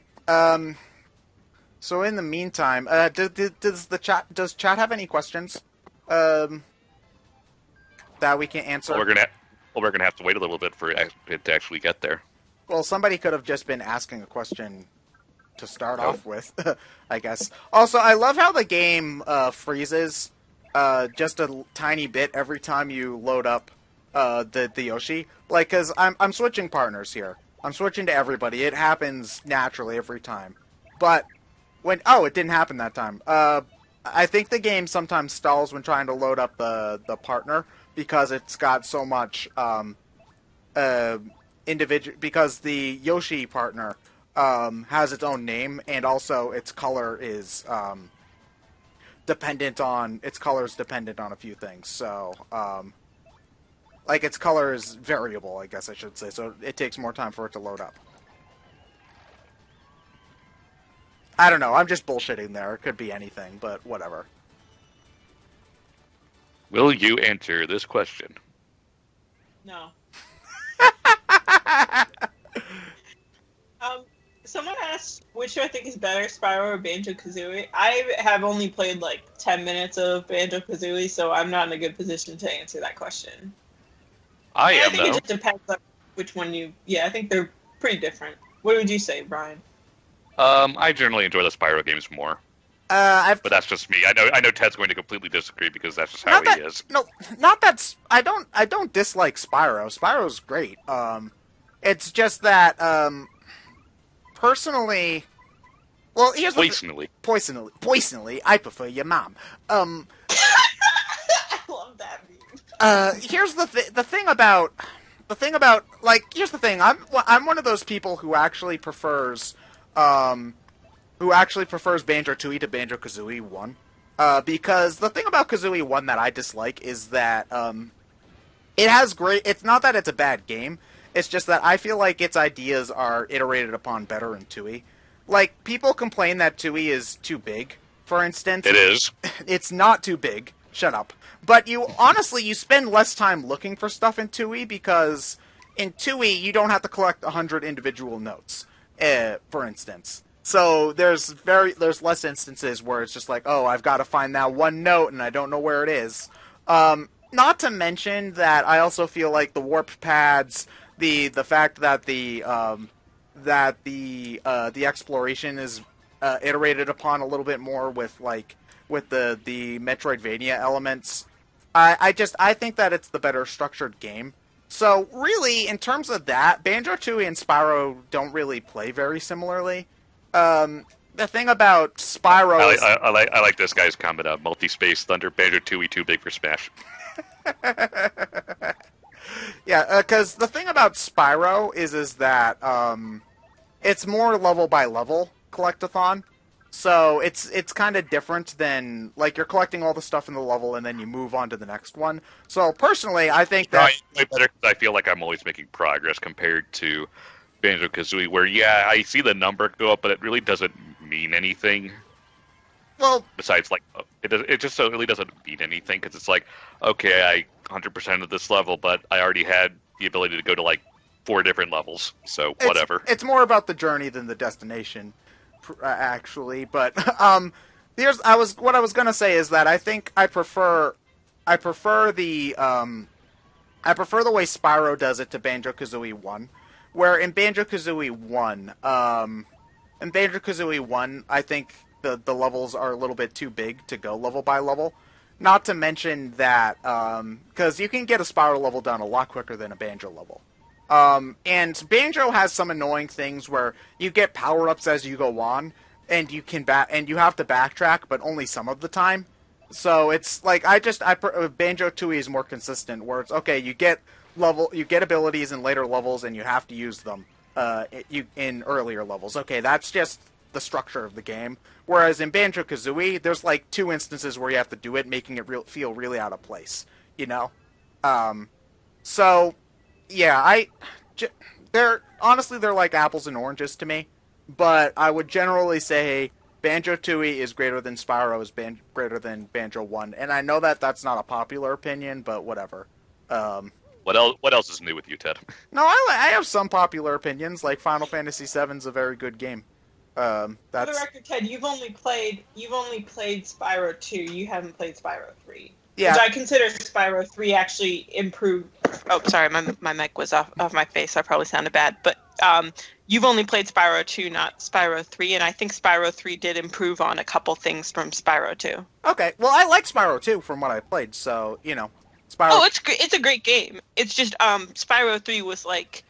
So in the meantime, does chat have any questions? That we can answer? Well, we're gonna have to wait a little bit for it to actually get there. Well, somebody could have just been asking a question to start off with, I guess. Also, I love how the game freezes just a tiny bit every time you load up the Yoshi. Like, because I'm switching partners here. I'm switching to everybody. It happens naturally every time. But when... Oh, it didn't happen that time. I think the game sometimes stalls when trying to load up the partner because it's got so much individual... Because the Yoshi partner has its own name, and also its color is dependent on... Its color is dependent on a few things, so... Like, its color is variable, I guess I should say, so it takes more time for it to load up. I don't know, I'm just bullshitting there. It could be anything, but whatever. Will you answer this question? No. Someone asked which do I think is better, Spyro or Banjo-Kazooie. I have only played like 10 minutes of Banjo-Kazooie, so I'm not in a good position to answer that question. I think it just depends on which one you... Yeah, I think they're pretty different. What would you say, Brian? I generally enjoy the Spyro games more. But that's just me. I know Ted's going to completely disagree because that's just how he is. No, not that. I don't dislike Spyro. Spyro's great. It's just that personally. Well, here's poisonally. I prefer your mom. I love that meme. Here's the thing about like here's the thing. I'm one of those people who actually prefers Banjo-Tooie to Banjo-Kazooie 1. Because the thing about Kazooie 1 that I dislike is that it has great. It's not that it's a bad game. It's just that I feel like its ideas are iterated upon better in Tooie. Like, people complain that Tooie is too big, for instance. It is. It's not too big. Shut up. But you spend less time looking for stuff in Tooie because in Tooie you don't have to collect 100 individual notes, for instance. So there's less instances where it's just like, oh, I've got to find that one note and I don't know where it is. Not to mention that I also feel like the warp pads, the fact that the exploration is iterated upon a little bit more with the Metroidvania elements. I think that it's the better structured game. So really, in terms of that, Banjo-Tooie and Spyro don't really play very similarly. The thing about Spyro is... I like this guy's comment. Multi-space Thunder, Banjo-Tooie too big for Smash. Yeah, because the thing about Spyro is that it's more level by level collectathon. So it's kind of different than, like, you're collecting all the stuff in the level and then you move on to the next one. So personally, I think that... Way better because I feel like I'm always making progress compared to Banjo-Kazooie, where, yeah, I see the number go up, but it really doesn't mean anything. Well... Besides, like, it just really doesn't mean anything, because it's like, okay, I 100% of this level, but I already had the ability to go to, like, 4 different levels, so whatever. It's more about the journey than the destination, actually. But what I was gonna say is that I think I prefer the way Spyro does it to Banjo-Kazooie 1, where in Banjo-Kazooie 1, I think the levels are a little bit too big to go level by level. Not to mention that because you can get a Spyro level done a lot quicker than a Banjo level. And Banjo has some annoying things where you get power-ups as you go on, and you have to backtrack, but only some of the time. So it's like Banjo-Tooie is more consistent, where it's okay, you get abilities in later levels, and you have to use them in earlier levels. Okay, that's just the structure of the game. Whereas in Banjo-Kazooie, there's like 2 instances where you have to do it, making it feel really out of place. You know, so. Yeah, they're like apples and oranges to me, but I would generally say Banjo-Tooie is greater than Spyro is greater than Banjo 1, and I know that that's not a popular opinion, but whatever. What else is new with you, Ted? No, I have some popular opinions, like Final Fantasy VII is a very good game. For the record, Ted, you've only played Spyro 2. You haven't played Spyro 3. Yeah. Which I consider Spyro 3 actually improved. Oh, sorry, my mic was off my face. I probably sounded bad. But you've only played Spyro 2, not Spyro 3, and I think Spyro 3 did improve on a couple things from Spyro 2. Okay, well, I like Spyro 2 from what I played, so, you know. Spyro... Oh, it's a great game. It's just Spyro 3 was like,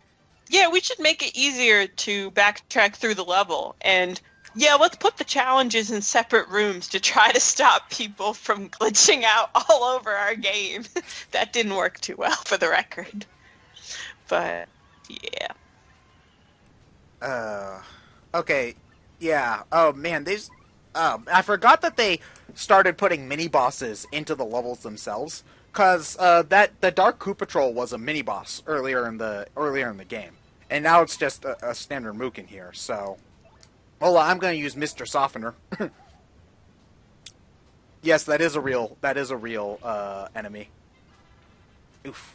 yeah, we should make it easier to backtrack through the level, and... yeah, let's put the challenges in separate rooms to try to stop people from glitching out all over our game. That didn't work too well, for the record. But, yeah. Okay. Yeah. Oh, man, I forgot that they started putting mini-bosses into the levels themselves, because the Dark Koopa Troll was a mini-boss earlier in the game. And now it's just a standard mook in here, so... well, I'm going to use Mr. Softener. Yes, that is a real enemy. Oof.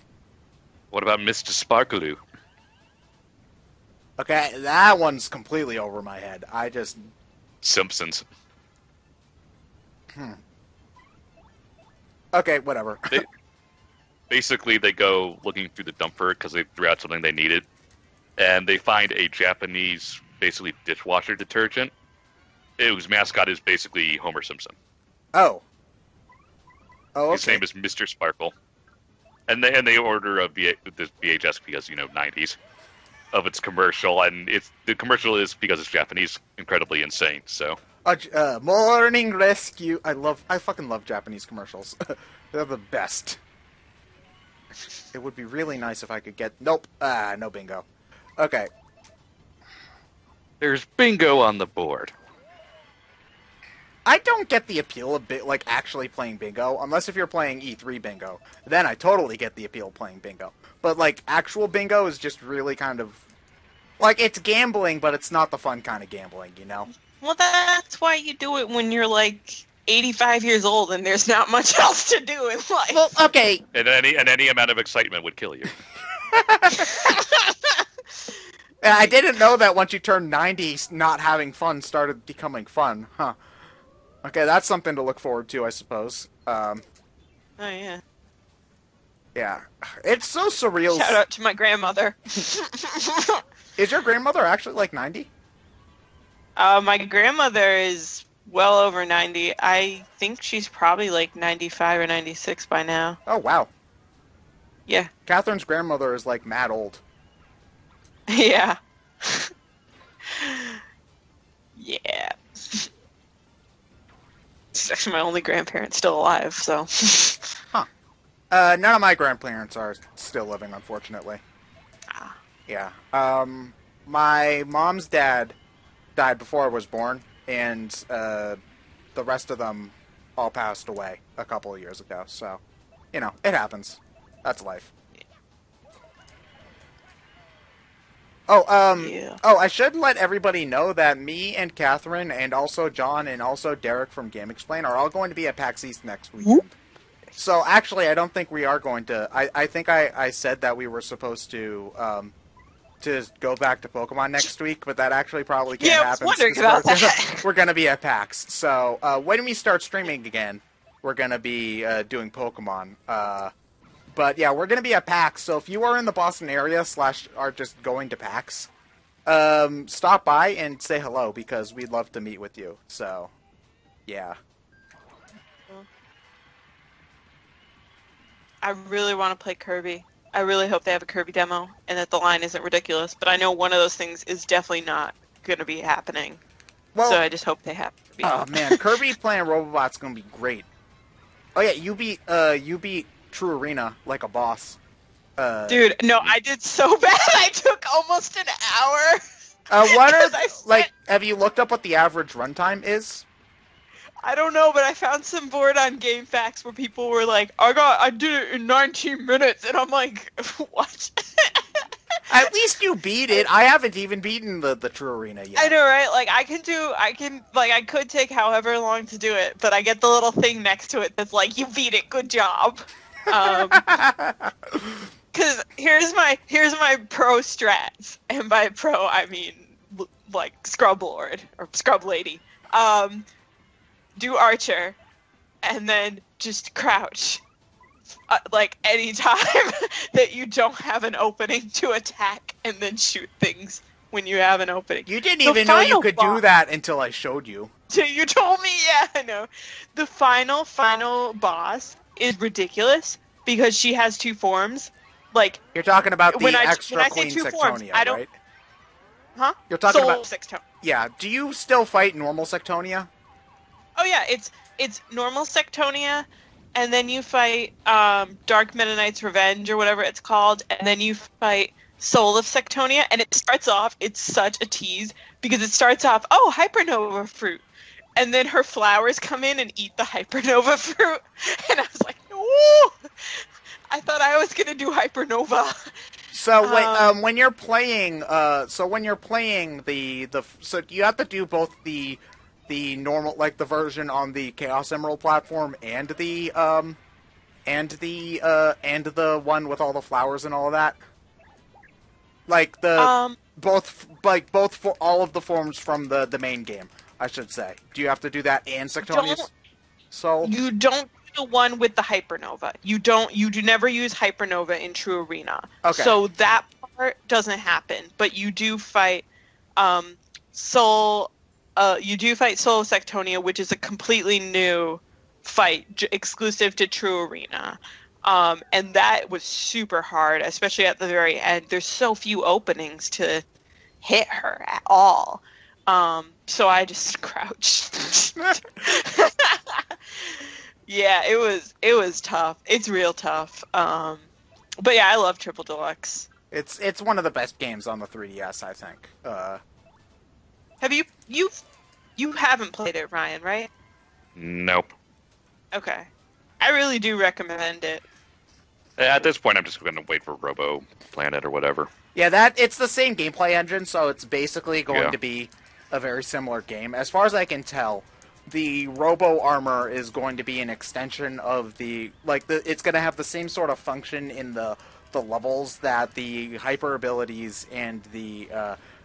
What about Mr. Sparkaloo? Okay, that one's completely over my head. Simpsons. Okay, whatever. Basically, they go looking through the dumper because they threw out something they needed, and they find a Japanese... basically dishwasher detergent, whose mascot is basically Homer Simpson. Oh. Oh, okay. His name is Mr. Sparkle. And they order this VHS because, 90s, of its commercial, and the commercial is, because it's Japanese, incredibly insane, so... Morning Rescue. I fucking love Japanese commercials. They're the best. It would be really nice if I could get... Nope. No bingo. Okay. There's bingo on the board. I don't get the appeal of actually playing bingo, unless if you're playing E3 bingo. Then I totally get the appeal of playing bingo. But, actual bingo is just really kind of... it's gambling, but it's not the fun kind of gambling, Well, that's why you do it when you're, 85 years old and there's not much else to do in life. Well, okay. And any amount of excitement would kill you. I didn't know that once you turned 90, not having fun started becoming fun. Huh. Okay, that's something to look forward to, I suppose. Oh, yeah. Yeah. It's so surreal. Shout out to my grandmother. Is your grandmother actually, 90? My grandmother is well over 90. I think she's probably, 95 or 96 by now. Oh, wow. Yeah. Catherine's grandmother is, mad old. Yeah. Yeah. She's actually my only grandparent still alive, so... Huh. None of my grandparents are still living, unfortunately. Ah. Yeah. My mom's dad died before I was born, and the rest of them all passed away a couple of years ago, so, it happens. That's life. Oh, Yeah. Oh, I should let everybody know that me and Catherine and also John and also Derek from Game Explain are all going to be at PAX East next weekend. So, actually, I don't think we are going to... I think I said that we were supposed to go back to Pokemon next week, but that actually probably can't happen. I was wondering about that. We're going to be at PAX. So, when we start streaming again, we're going to be doing Pokemon. But yeah, we're going to be at PAX, so if you are in the Boston area / are just going to PAX, stop by and say hello, because we'd love to meet with you. So, yeah. I really want to play Kirby. I really hope they have a Kirby demo, and that the line isn't ridiculous, but I know one of those things is definitely not going to be happening. Well, so I just hope they have to be. Oh man, Kirby playing Robobot's going to be great. Oh yeah, you beat True Arena like a boss. Dude, no, I did so bad. I took almost an hour. What are have you looked up what the average runtime is? I don't know, but I found some board on GameFAQs where people were like, I did it in 19 minutes, and I'm like, what? At least you beat it. I haven't even beaten the True Arena yet. I know, right? I could take however long to do it, but I get the little thing next to it that's like, you beat it, good job. Because here's my pro strats, and by pro I mean scrub lord or scrub lady. Do archer, and then just crouch, any time that you don't have an opening to attack, and then shoot things when you have an opening. You didn't even know you could do that until I showed you. You told me, yeah, I know. The final boss is ridiculous because she has two forms. You're talking about the extra when Queen Sectonia, forms, right? Huh? You're talking Soul about Sectonia. Yeah. Do you still fight normal Sectonia? Oh yeah, it's normal Sectonia, and then you fight Dark Meta Knight's Revenge or whatever it's called, and then you fight Soul of Sectonia, and it starts off, it's such a tease because it starts off, Hypernova fruit. And then her flowers come in and eat the Hypernova fruit. And I was like, ooh! I thought I was going to do Hypernova. So when you're playing, so you have to do both the normal, the version on the Chaos Emerald platform and the one with all the flowers and all of that. Both for all of the forms from the main game, I should say. Do you have to do that and Sectonia's Soul? You don't do the one with the Hypernova. You do never use Hypernova in True Arena. Okay. So that part doesn't happen, but you do fight Soul you do fight Soul of Sectonia, which is a completely new fight, exclusive to True Arena. And that was super hard, especially at the very end. There's so few openings to hit her at all. So I just crouched. Yeah, it was tough. It's real tough. But yeah, I love Triple Deluxe. It's one of the best games on the 3DS, I think. Have you haven't played it, Ryan, right? Nope. Okay. I really do recommend it. At this point, I'm just going to wait for Robo Planet or whatever. Yeah, it's the same gameplay engine, so it's basically going Yeah. to be a very similar game. As far as I can tell, the Robo Armor is going to be an extension of it's going to have the same sort of function in the levels that the hyper abilities and the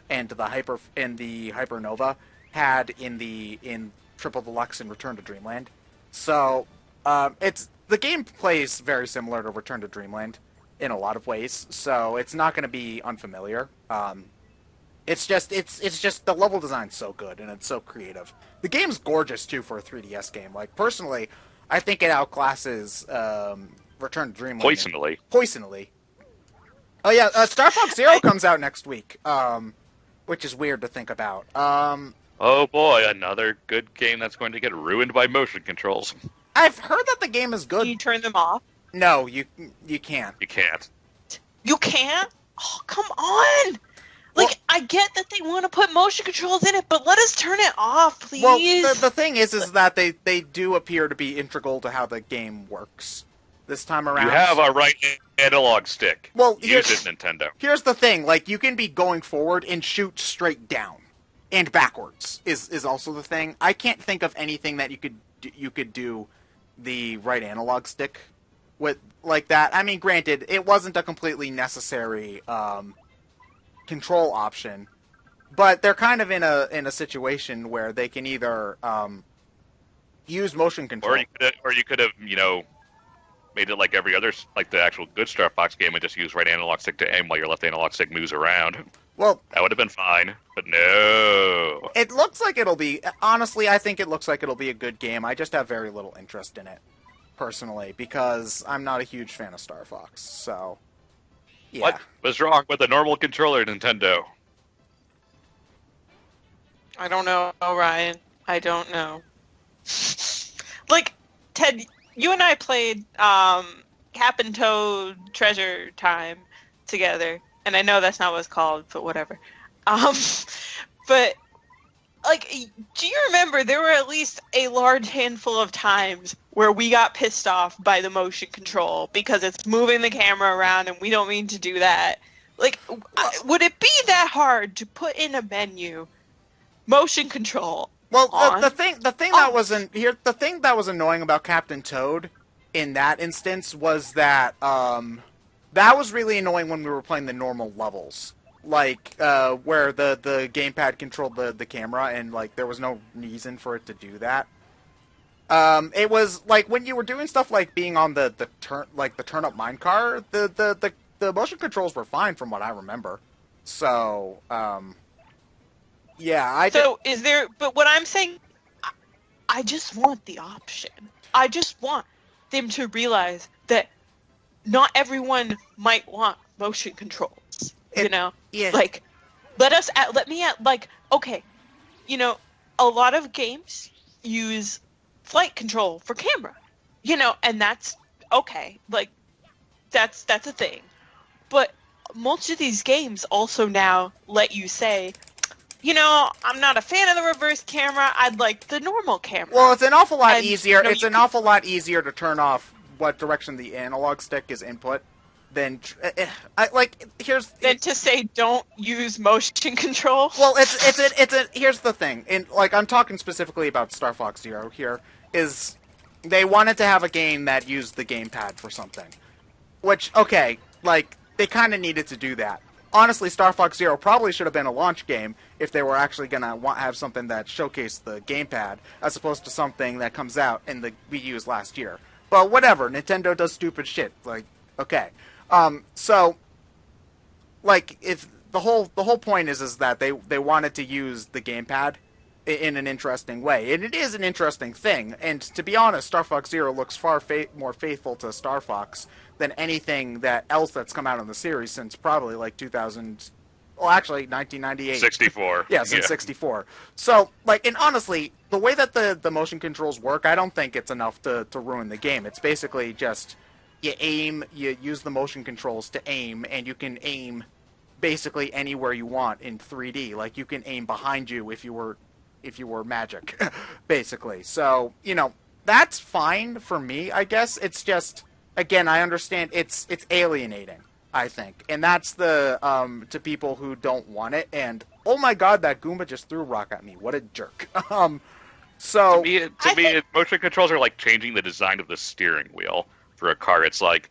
Hypernova had in Triple Deluxe and Return to Dreamland. So the game plays very similar to Return to Dreamland in a lot of ways, so it's not going to be unfamiliar. It's just the level design's so good and it's so creative. The game's gorgeous too for a 3DS game. Like personally, I think it outclasses Return to Dreamland. Poisonally. Oh yeah, Star Fox Zero comes out next week, which is weird to think about. Oh boy, another good game that's going to get ruined by motion controls. I've heard that the game is good. Can you turn them off? No, you can't. You can't. You can't? Oh, come on! Like, I get that they want to put motion controls in it, but let us turn it off, please. Well, the thing is that they do appear to be integral to how the game works this time around. You have a right analog stick. Well, use it, Nintendo. Here's the thing: like, you can be going forward and shoot straight down, and backwards is also the thing. I can't think of anything that you could do the right analog stick with like that. I mean, granted, it wasn't a completely necessary control option, but they're kind of in a situation where they can either use motion control, or you could have made it like every other, like the actual good Star Fox game, and just use right analog stick to aim while your left analog stick moves around. Well, that would have been fine, but no. It looks like it'll be. Honestly, I think it looks like it'll be a good game. I just have very little interest in it, personally, because I'm not a huge fan of Star Fox. So, yeah. What was wrong with the normal controller, Nintendo? I don't know, Ryan. I don't know. Like, Ted, you and I played Cap and Toad Treasure Time together. And I know that's not what it's called, but whatever. But, like, do you remember there were at least a large handful of times where we got pissed off by the motion control because it's moving the camera around and we don't mean to do that? Like, would it be that hard to put in a menu motion control? Well, the thing that was annoying about Captain Toad in that instance was that that was really annoying when we were playing the normal levels, like where the gamepad controlled the camera, and like there was no reason for it to do that. It was like when you were doing stuff like being on the turn up minecar, the motion controls were fine from what I remember. So yeah, is there? But what I'm saying, I just want the option. I just want them to realize that not everyone might want motion controls, Yeah. Like, let me okay, a lot of games use flight control for camera, and that's okay. Like, that's a thing. But most of these games also now let you say, I'm not a fan of the reverse camera. I'd like the normal camera. Well, it's an awful lot easier. It's an awful lot easier to turn off what direction the analog stick is input than than to say don't use motion control. Well, here's the thing, and like I'm talking specifically about Star Fox Zero here, is they wanted to have a game that used the gamepad for something, which like they kind of needed to do that. Honestly, Star Fox Zero probably should have been a launch game if they were actually gonna have something that showcased the gamepad, as opposed to something that comes out in the Wii U's last year. But whatever, Nintendo does stupid shit. Like, okay, so, like, if the whole point is that they wanted to use the gamepad in an interesting way. And it is an interesting thing. And to be honest, Star Fox Zero looks far more faithful to Star Fox than anything else that's come out in the series since probably like 2000. Well, actually, 1998. 64. Yeah, since 64. So, like, and honestly, the way that the motion controls work, I don't think it's enough to ruin the game. It's basically just you aim, you use the motion controls to aim, and you can aim basically anywhere you want in 3D. Like, you can aim behind you if you were magic, basically. So, you know, that's fine for me, I guess. It's just, again, I understand it's alienating, I think. And that's to people who don't want it. And, oh my god, that Goomba just threw a rock at me. What a jerk. So... To me, motion controls are like changing the design of the steering wheel for a car. It's like,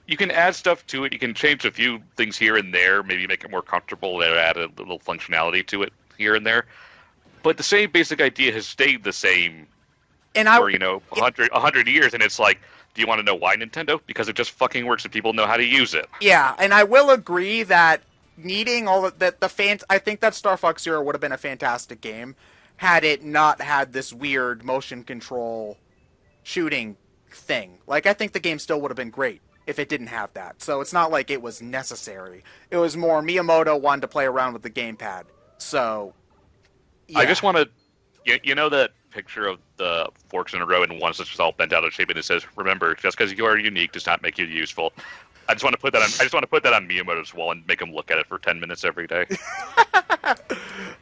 you can add stuff to it, you can change a few things here and there, maybe make it more comfortable, and add a little functionality to it here and there. But the same basic idea has stayed the same for, 100 years, and it's like, do you want to know why, Nintendo? Because it just fucking works and people know how to use it. Yeah, and I will agree that needing all of that, I think that Star Fox Zero would have been a fantastic game had it not had this weird motion control shooting thing. Like, I think the game still would have been great if it didn't have that. So it's not like it was necessary. It was more Miyamoto wanted to play around with the gamepad. So, yeah. I just want to, you know that picture of the forks in a row and one's just all bent out of shape and it says, "Remember, just because you are unique does not make you useful." I just want to put that on Miyamoto's wall and make him look at it for 10 minutes every day.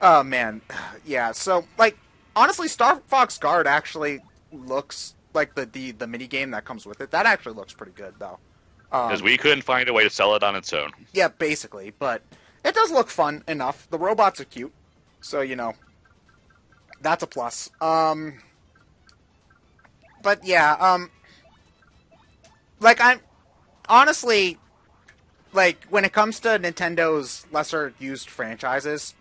Oh man, yeah. So, like, honestly, Star Fox Guard actually looks like the mini game that comes with it. That actually looks pretty good, though. Because we couldn't find a way to sell it on its own. Yeah, basically, but it does look fun enough. The robots are cute, so you know, that's a plus. But yeah, like, I'm honestly, like, when it comes to Nintendo's lesser used franchises,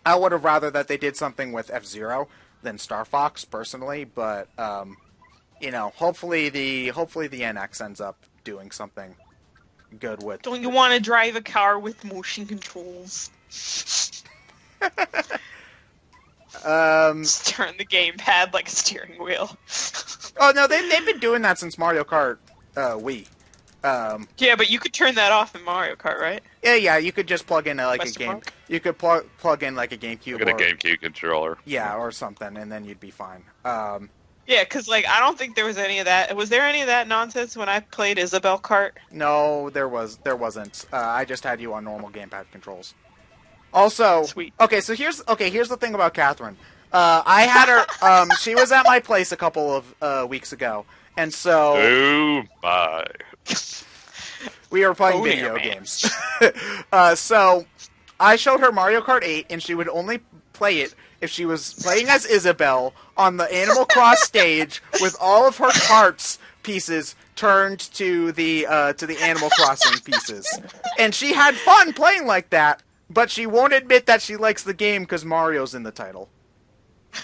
I would have rather that they did something with F-Zero than Star Fox, personally. But you know, hopefully the NX ends up doing something good with. Don't you want to drive a car with motion controls? Just turn the gamepad like a steering wheel. Oh no, they've been doing that since Mario Kart Wii. Yeah, but you could turn that off in Mario Kart, right? Yeah, you could just plug in like a game. You could plug in like a GameCube. Look at a GameCube controller. Yeah, or something, and then you'd be fine. Yeah, because, like, I don't think there was any of that. Was there any of that nonsense when I played Isabelle Kart? No, there wasn't. I just had you on normal gamepad controls. Also, sweet. Okay, so here's the thing about Catherine. I had her. She was at my place a couple of weeks ago, and so. Oh my. We were playing video games. So I showed her Mario Kart 8, and she would only play it if she was playing as Isabelle on the Animal Cross stage with all of her carts pieces turned to the Animal Crossing pieces. And she had fun playing like that, but she won't admit that she likes the game because Mario's in the title.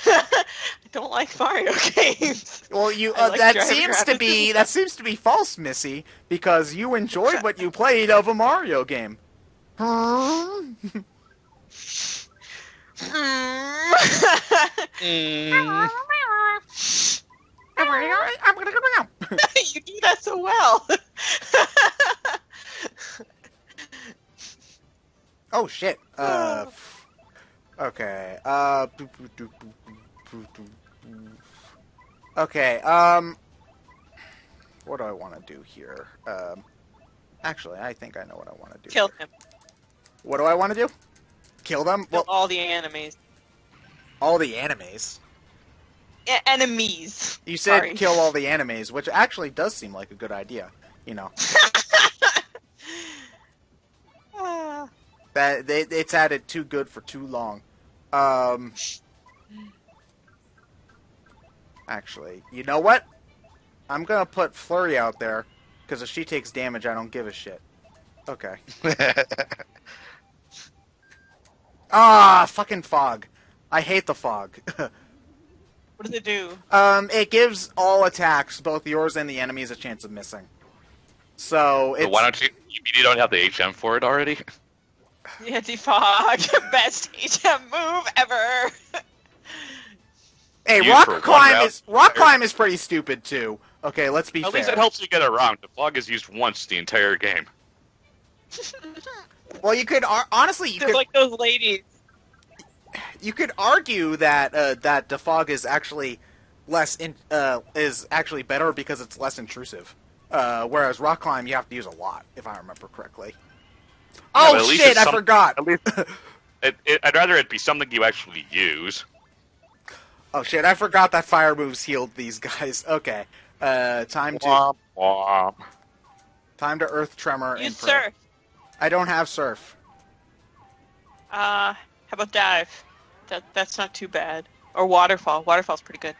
I don't like Mario games. Well, you like that seems to be false, Missy, because you enjoyed what you played of a Mario game. You do that so well. Oh shit. Okay. Okay. What do I want to do here? Actually, I think I know what I want to do. Kill him. What do I want to do? Kill them? Kill all the enemies. All the animes? Enemies. You said Sorry. Kill all the animes, which actually does seem like a good idea. You know. It's added too good for too long. Actually, you know what? I'm gonna put Flurry out there, because if she takes damage, I don't give a shit. Okay. Fucking fog. I hate the fog. What does it do? It gives all attacks, both yours and the enemies, a chance of missing. So it's... But why don't you mean you don't have the HM for it already? Yeah, defog. Best HM move ever. Hey, used for one round. rock climb is pretty stupid too. Okay, let's be fair. At least it helps you get around. The fog is used once the entire game. Well, you could honestly, you They're could like those ladies. you could argue that that defog is actually is actually better because it's less intrusive. Whereas rock climb you have to use a lot, if I remember correctly. Yeah, Oh shit! I forgot. At least, I'd rather it be something you actually use. Oh shit! I forgot that fire moves healed these guys. Okay, time to Womp, womp. time to earth tremor Use and prayer. surf. I don't have surf. How about dive? That's not too bad. Or waterfall. Waterfall's pretty good.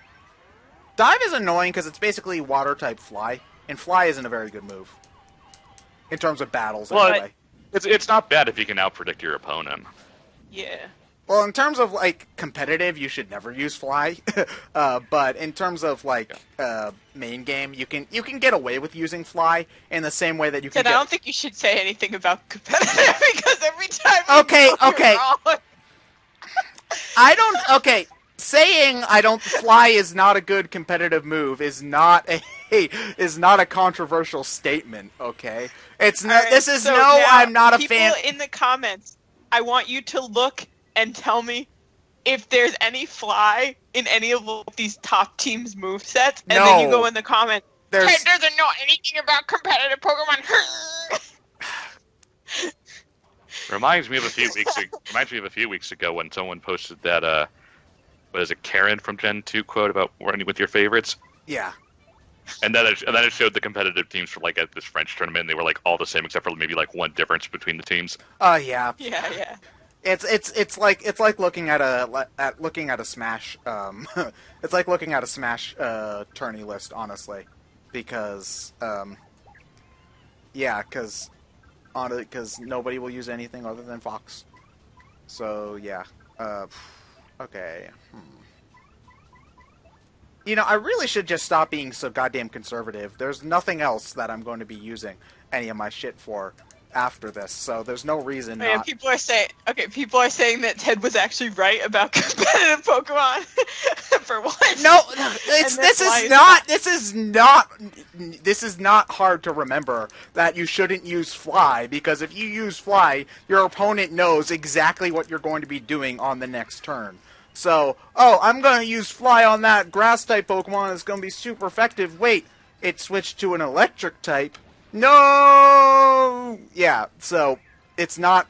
Dive is annoying because it's basically water type fly, and fly isn't a very good move in terms of battles. Well, anyway. It's not bad if you can outpredict your opponent. Yeah. Well, in terms of like competitive, you should never use fly. But in terms of like main game, you can get away with using fly in the same way that you can. I don't think you should say anything about competitive because every time. Okay, you're okay. wrong. I don't. Okay, saying I don't fly is not a good competitive move is not a controversial statement. Okay, it's not. Right, This is so no. now, I'm not a fan. People in the comments, I want you to look and tell me if there's any fly in any of these top teams' movesets, and then you No. go in the comments. There's Ted doesn't know anything about competitive Pokemon. Reminds me of a few weeks ago when someone posted that what is it, Karen from Gen 2 quote about running with your favorites, yeah. and then it showed the competitive teams from like at this French tournament. And they were like all the same except for maybe like one difference between the teams. Yeah. Yeah. It's like looking at a Smash. It's like looking at a Smash tourney list, honestly, because because nobody will use anything other than Fox. So yeah. Okay. You know, I really should just stop being so goddamn conservative. There's nothing else that I'm going to be using any of my shit for after this, so there's no reason Yeah, not. people are saying that Ted was actually right about competitive Pokemon for once. No, And this is not hard to remember that you shouldn't use fly, because if you use fly, your opponent knows exactly what you're going to be doing on the next turn. So, I'm going to use fly on that grass type Pokemon. It's going to be super effective. Wait, it switched to an electric type. No! Yeah, so it's not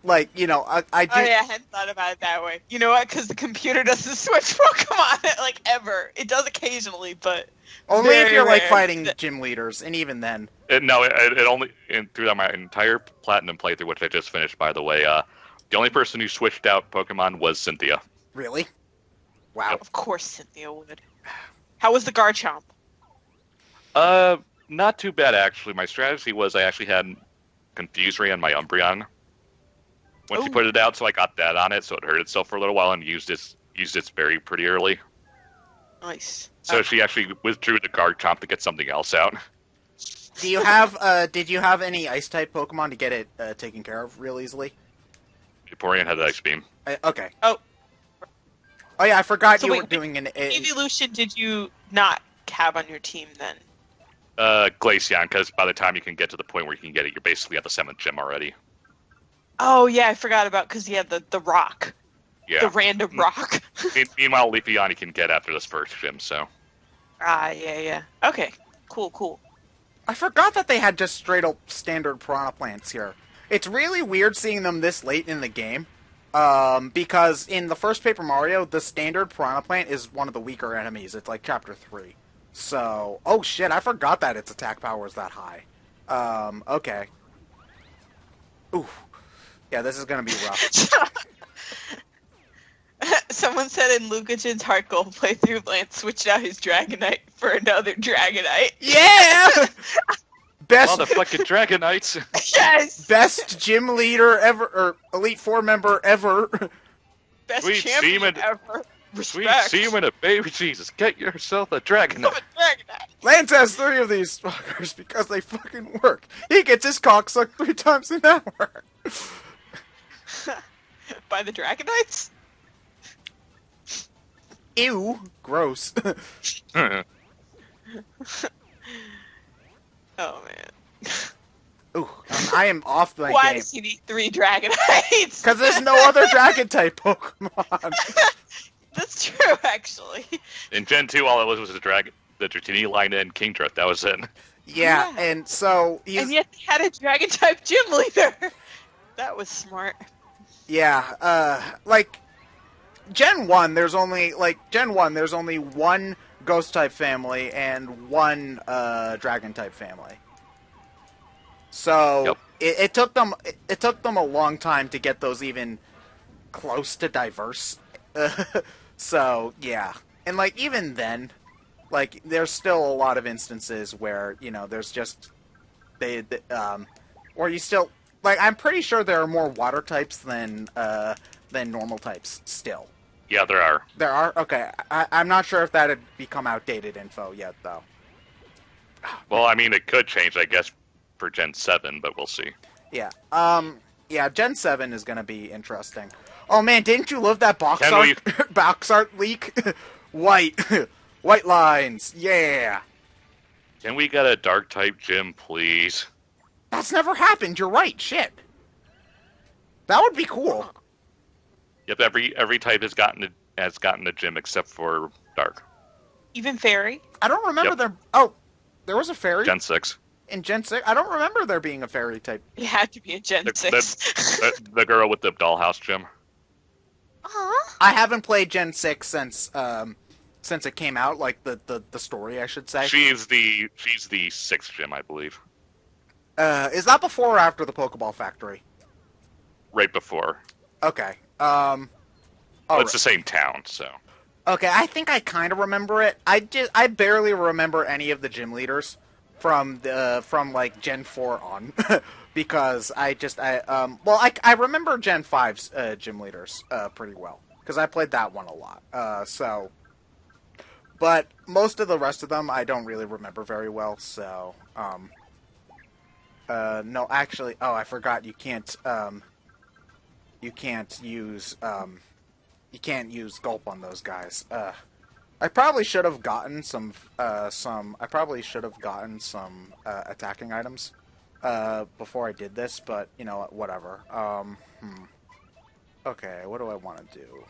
like, you know, I do. Oh yeah, I hadn't thought about it that way. You know what? Because the computer doesn't switch Pokemon like ever. It does occasionally, but Only if very you're like rare. fighting gym leaders, and even then. It only throughout my entire platinum playthrough, which I just finished, by the way. The only person who switched out Pokemon was Cynthia. Really? Wow. Of course Cynthia would. How was the Garchomp? Not too bad actually. My strategy was I actually had Confuse Ray on my Umbreon. Once you Ooh. put it out, so I got that on it, so it hurt itself for a little while and used its berry pretty early. Nice. So she actually withdrew the Garchomp to get something else out. Do you have, did you have any Ice-type Pokemon to get it taken care of real easily? Vaporeon had Ice Beam. Okay. Oh. Oh yeah, I forgot So you wait, were doing an... Evolution did you not have on your team then? Glaceon, because by the time you can get to the point where you can get it, you're basically at the 7th gym already. Oh yeah, I forgot about because he had the rock. Yeah. The random rock. Meanwhile, Leafeon you can get after this first gym, so... Yeah. Okay. Cool. I forgot that they had just straight up standard Piranha Plants here. It's really weird seeing them this late in the game, because in the first Paper Mario, the standard Piranha Plant is one of the weaker enemies. It's like Chapter 3. So, oh shit, I forgot that its attack power is that high. Okay. Ooh. Yeah, this is gonna be rough. Someone said in Lucas's Heart Gold playthrough, Lance switched out his Dragonite for another Dragonite. Yeah! Best Motherfucking Dragonites! Yes! best gym leader ever, or Elite Four member ever. Best Sweet champion semen. ever. Sweet Respect. semen of baby Jesus, get yourself a I'm Dragonite! a Dragonite. Lance has 3 of these fuckers because they fucking work. He gets his cock sucked 3 times an hour. By the Dragonites? Ew, gross. Oh man. Ooh, I am off my Why game. does he need 3 Dragonites? Because there's no other Dragon-type Pokemon. That's true, actually. In Gen 2, all it was the Dratini, Lina, and Kingdra. That was it. Yeah, Yeah. and so he's... And yet they had a Dragon-type gym leader. That was smart. Yeah, like, Gen 1, there's only one Ghost-type family and one Dragon-type family. So Yep. it took them a long time to get those even close to diverse. So yeah, and like even then, like there's still a lot of instances where there's just or you still like I'm pretty sure there are more water types than normal types still. Yeah, there are. There are? Okay. I'm not sure if that had become outdated info yet, though. Well, I mean, it could change, I guess, for Gen 7, but we'll see. Yeah. Yeah, Gen 7 is going to be interesting. Oh, man, didn't you love that box art leak? White. White lines. Yeah. Can we get a Dark-type gym, please? That's never happened. You're right. Shit. That would be cool. Yep, every type has gotten a gym except for Dark. Even Fairy? I don't remember Yep. there... Oh, there was a fairy? Gen 6. In Gen 6? I don't remember there being a fairy type. It had to be a Gen 6. The girl with the dollhouse gym. Aw. I haven't played Gen 6 since it came out, like the story, I should say. She's the 6th gym, I believe. Is that before or after the Pokeball Factory? Right before. Okay. Well, All it's the same town, so. Okay, I think I kind of remember it. I barely remember any of the gym leaders from like Gen 4 on, because I remember Gen 5's gym leaders pretty well because I played that one a lot. But most of the rest of them I don't really remember very well. So no, actually, I forgot you can't use Gulp on those guys. I probably should have gotten some attacking items before I did this, but whatever. Okay, what do I want to do?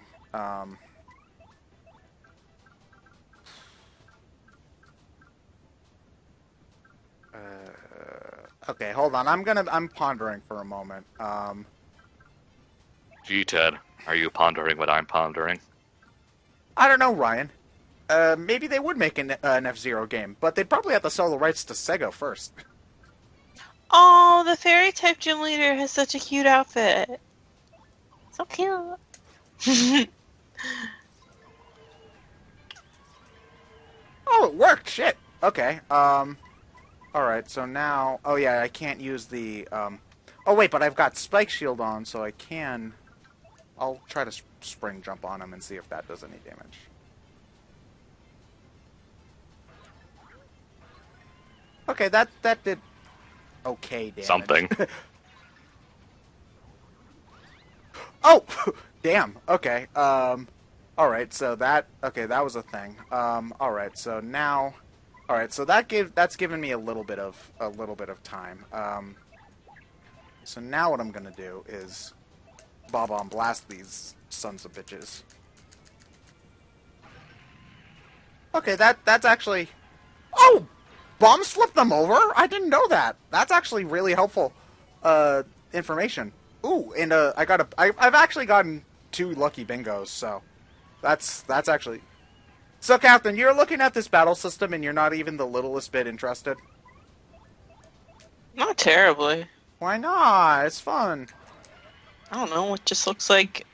Okay, hold on. I'm pondering for a moment. Gee, Ted, are you pondering what I'm pondering? I don't know, Ryan. Maybe they would make an F-Zero game, but they'd probably have to sell the rights to Sega first. Oh, the Fairy type gym leader has such a cute outfit. So cute. Oh, it worked! Shit! Okay, alright, so now... Oh yeah, I can't use the, Oh wait, but I've got Spike Shield on, so I can... I'll try to spring jump on him and see if that does any damage. Okay, that did okay damage. Something. Oh! Damn, okay. Alright, so that was a thing. Alright, so now... Alright, so that's given me a little bit of time. So now what I'm gonna do is Bob-omb blast these sons of bitches. Okay, that's actually... Oh! Bombs flip them over? I didn't know that. That's actually really helpful information. Ooh, and I've actually gotten 2 lucky bingos, so that's actually... So, Captain, you're looking at this battle system and you're not even the littlest bit interested? Not terribly. Why not? It's fun. I don't know. It just looks like...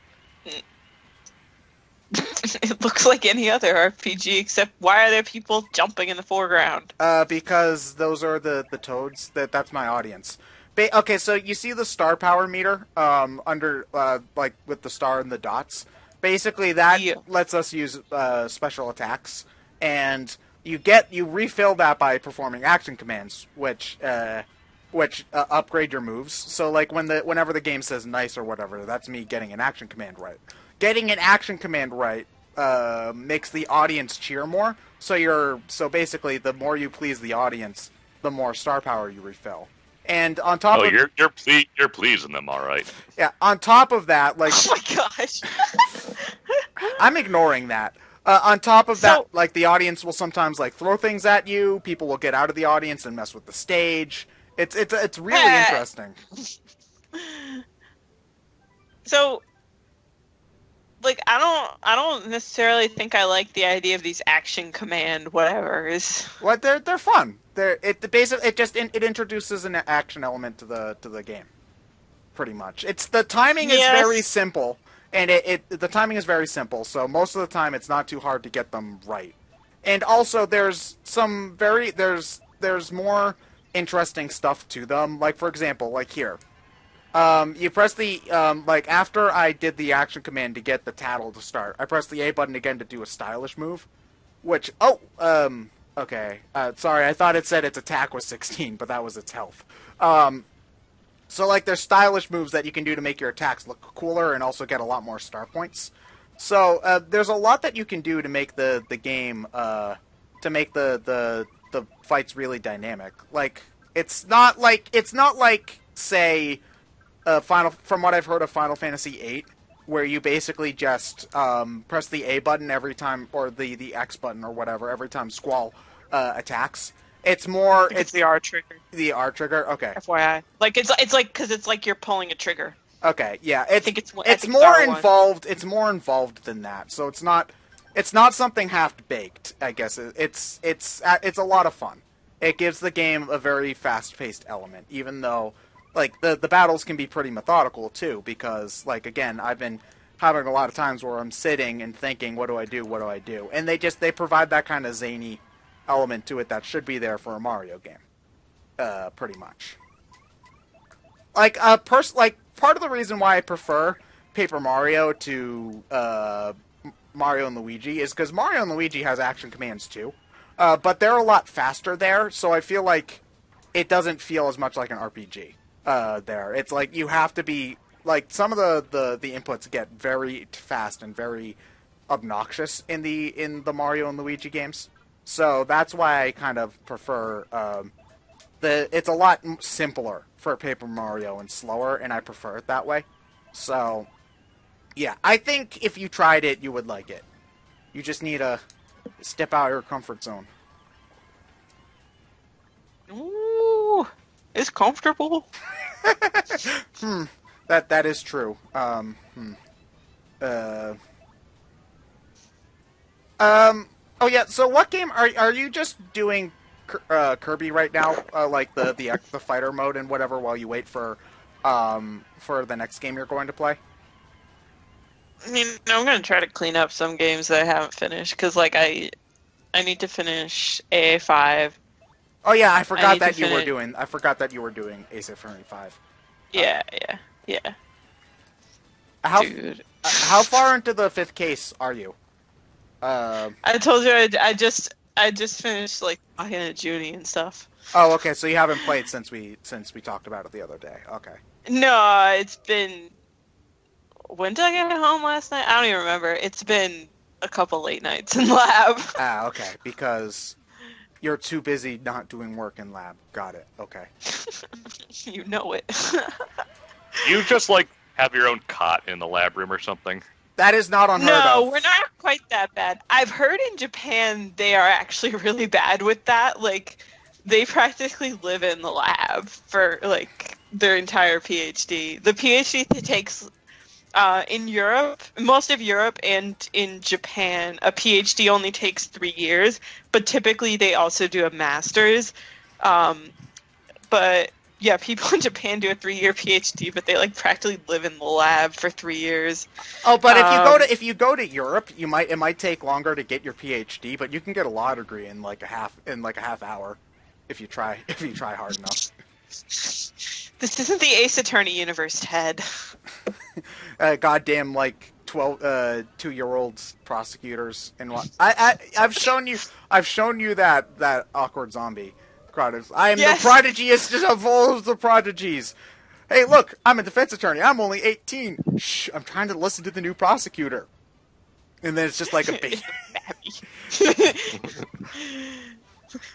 It looks like any other RPG, except why are there people jumping in the foreground? Because those are the toads. That's my audience. Okay, so you see the star power meter under, like, with the star and the dots? Basically, that lets us use special attacks, and you refill that by performing action commands, which upgrade your moves. So, like, whenever the game says nice or whatever, that's me getting an action command right. Getting an action command right makes the audience cheer more. So basically, the more you please the audience, the more star power you refill. And on top of you're pleasing them, all right. Yeah, on top of that, like Oh my gosh. I'm ignoring that. On top of that, like the audience will sometimes like throw things at you. People will get out of the audience and mess with the stage. It's really interesting. So, like, I don't necessarily think I like the idea of these action command whatever's. What they're fun. It introduces an action element to the game, pretty much. The timing is very simple, and the timing is very simple. So most of the time, it's not too hard to get them right. And also, there's more interesting stuff to them. Like for example, like here. You press the, like, after I did the action command to get the tattle to start, I pressed the A button again to do a stylish move, which, okay, sorry, I thought it said its attack was 16, but that was its health. So, like, there's stylish moves that you can do to make your attacks look cooler and also get a lot more star points. So, there's a lot that you can do to make the game, to make the fights really dynamic. Like, it's not like, say... from what I've heard of Final Fantasy VIII, where you basically just press the A button every time, or the X button or whatever every time Squall attacks. It's more It's the R trigger. The R trigger, okay. FYI, like it's like because it's like you're pulling a trigger. Okay, yeah. I think it's more R1. involved. It's more involved than that. So it's not something half baked. I guess it's a lot of fun. It gives the game a very fast paced element, even though. Like, the battles can be pretty methodical, too, because, like, again, I've been having a lot of times where I'm sitting and thinking, what do I do? And they provide that kind of zany element to it that should be there for a Mario game. Pretty much. Like, part of the reason why I prefer Paper Mario to, Mario and Luigi is because Mario and Luigi has action commands, too. But they're a lot faster there, so I feel like it doesn't feel as much like an RPG. There. It's like you have to be like some of the inputs get very fast and very obnoxious in the Mario and Luigi games. So that's why I kind of prefer it's a lot simpler for Paper Mario and slower, and I prefer it that way. So yeah, I think if you tried it, you would like it. You just need to step out of your comfort zone. Ooh. It's comfortable. That is true. Oh yeah. So what game are you just doing? Kirby right now, like the fighter mode and whatever, while you wait for the next game you're going to play. I mean, I'm gonna try to clean up some games that I haven't finished because, like, I need to finish AA5. Oh yeah, I forgot that you were doing Ace Attorney 5. Yeah. Dude. How far into the 5th case are you? I told you I just finished like Hannah Junie and stuff. Oh, okay. So you haven't played since we talked about it the other day. Okay. No, it's been. When did I get home last night? I don't even remember. It's been a couple late nights in lab. Ah, okay. Because. You're too busy not doing work in lab. Got it. Okay. You know it. You just, like, have your own cot in the lab room or something? That is not unheard of. No, we're not quite that bad. I've heard in Japan they are actually really bad with that. Like, they practically live in the lab for, like, their entire PhD. The PhD takes... in Europe, most of Europe and in Japan, a PhD only takes 3 years, but typically they also do a master's. But yeah, people in Japan do a 3-year PhD, but they like practically live in the lab for 3 years. Oh, but if you go to Europe, it might take longer to get your PhD, but you can get a law degree in like a half hour if you try hard enough. This isn't the Ace Attorney universe, Ted. Goddamn, like 2-year-old prosecutors and what? I've shown you that awkward zombie. I am the prodigiest of all of the prodigies. Hey, look, I'm a defense attorney. I'm only 18. Shh, I'm trying to listen to the new prosecutor. And then it's just like a bee. Babby.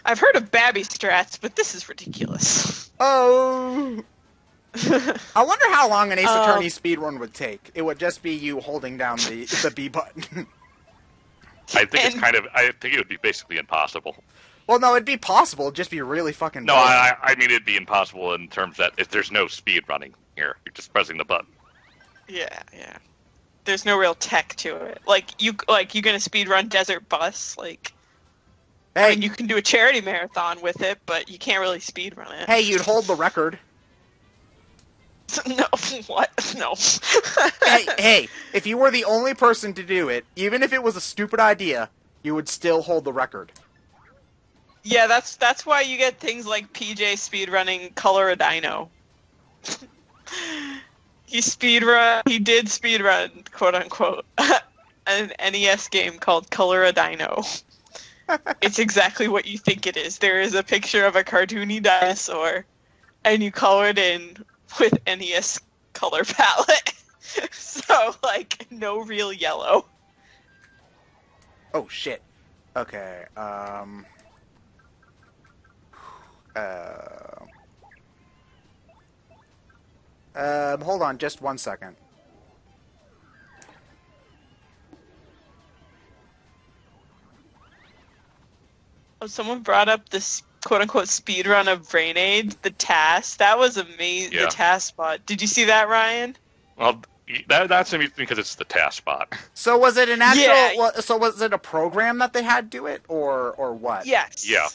I've heard of Babby strats, but this is ridiculous. Oh! I wonder how long an Ace Attorney speedrun would take. It would just be you holding down the B button. I think I think it would be basically impossible. Well, no, it'd be possible. It'd just be really fucking No, bad. I mean it'd be impossible in terms that if there's no speed running here, you're just pressing the button. Yeah. There's no real tech to it. You're gonna speedrun Desert Bus, like. Hey, I mean, you can do a charity marathon with it, but you can't really speedrun it. hey, you'd hold the record. No, what? No. hey, if you were the only person to do it, even if it was a stupid idea, you would still hold the record. Yeah, that's why you get things like PJ speedrunning Color a Dino. He did speedrun, quote unquote, an NES game called Color a Dino. It's exactly what you think it is. There is a picture of a cartoony dinosaur, and you color it in with NES color palette. So, like, no real yellow. Oh, shit. Okay, hold on just 1 second. Oh, someone brought up this quote-unquote speedrun of Brain Age, the task. That was amazing. Yeah. The task spot. Did you see that, Ryan? Well, that's amusing because it's the task spot. So was it an actual? Yeah. So was it a program that they had do it, or what? Yes. Yeah.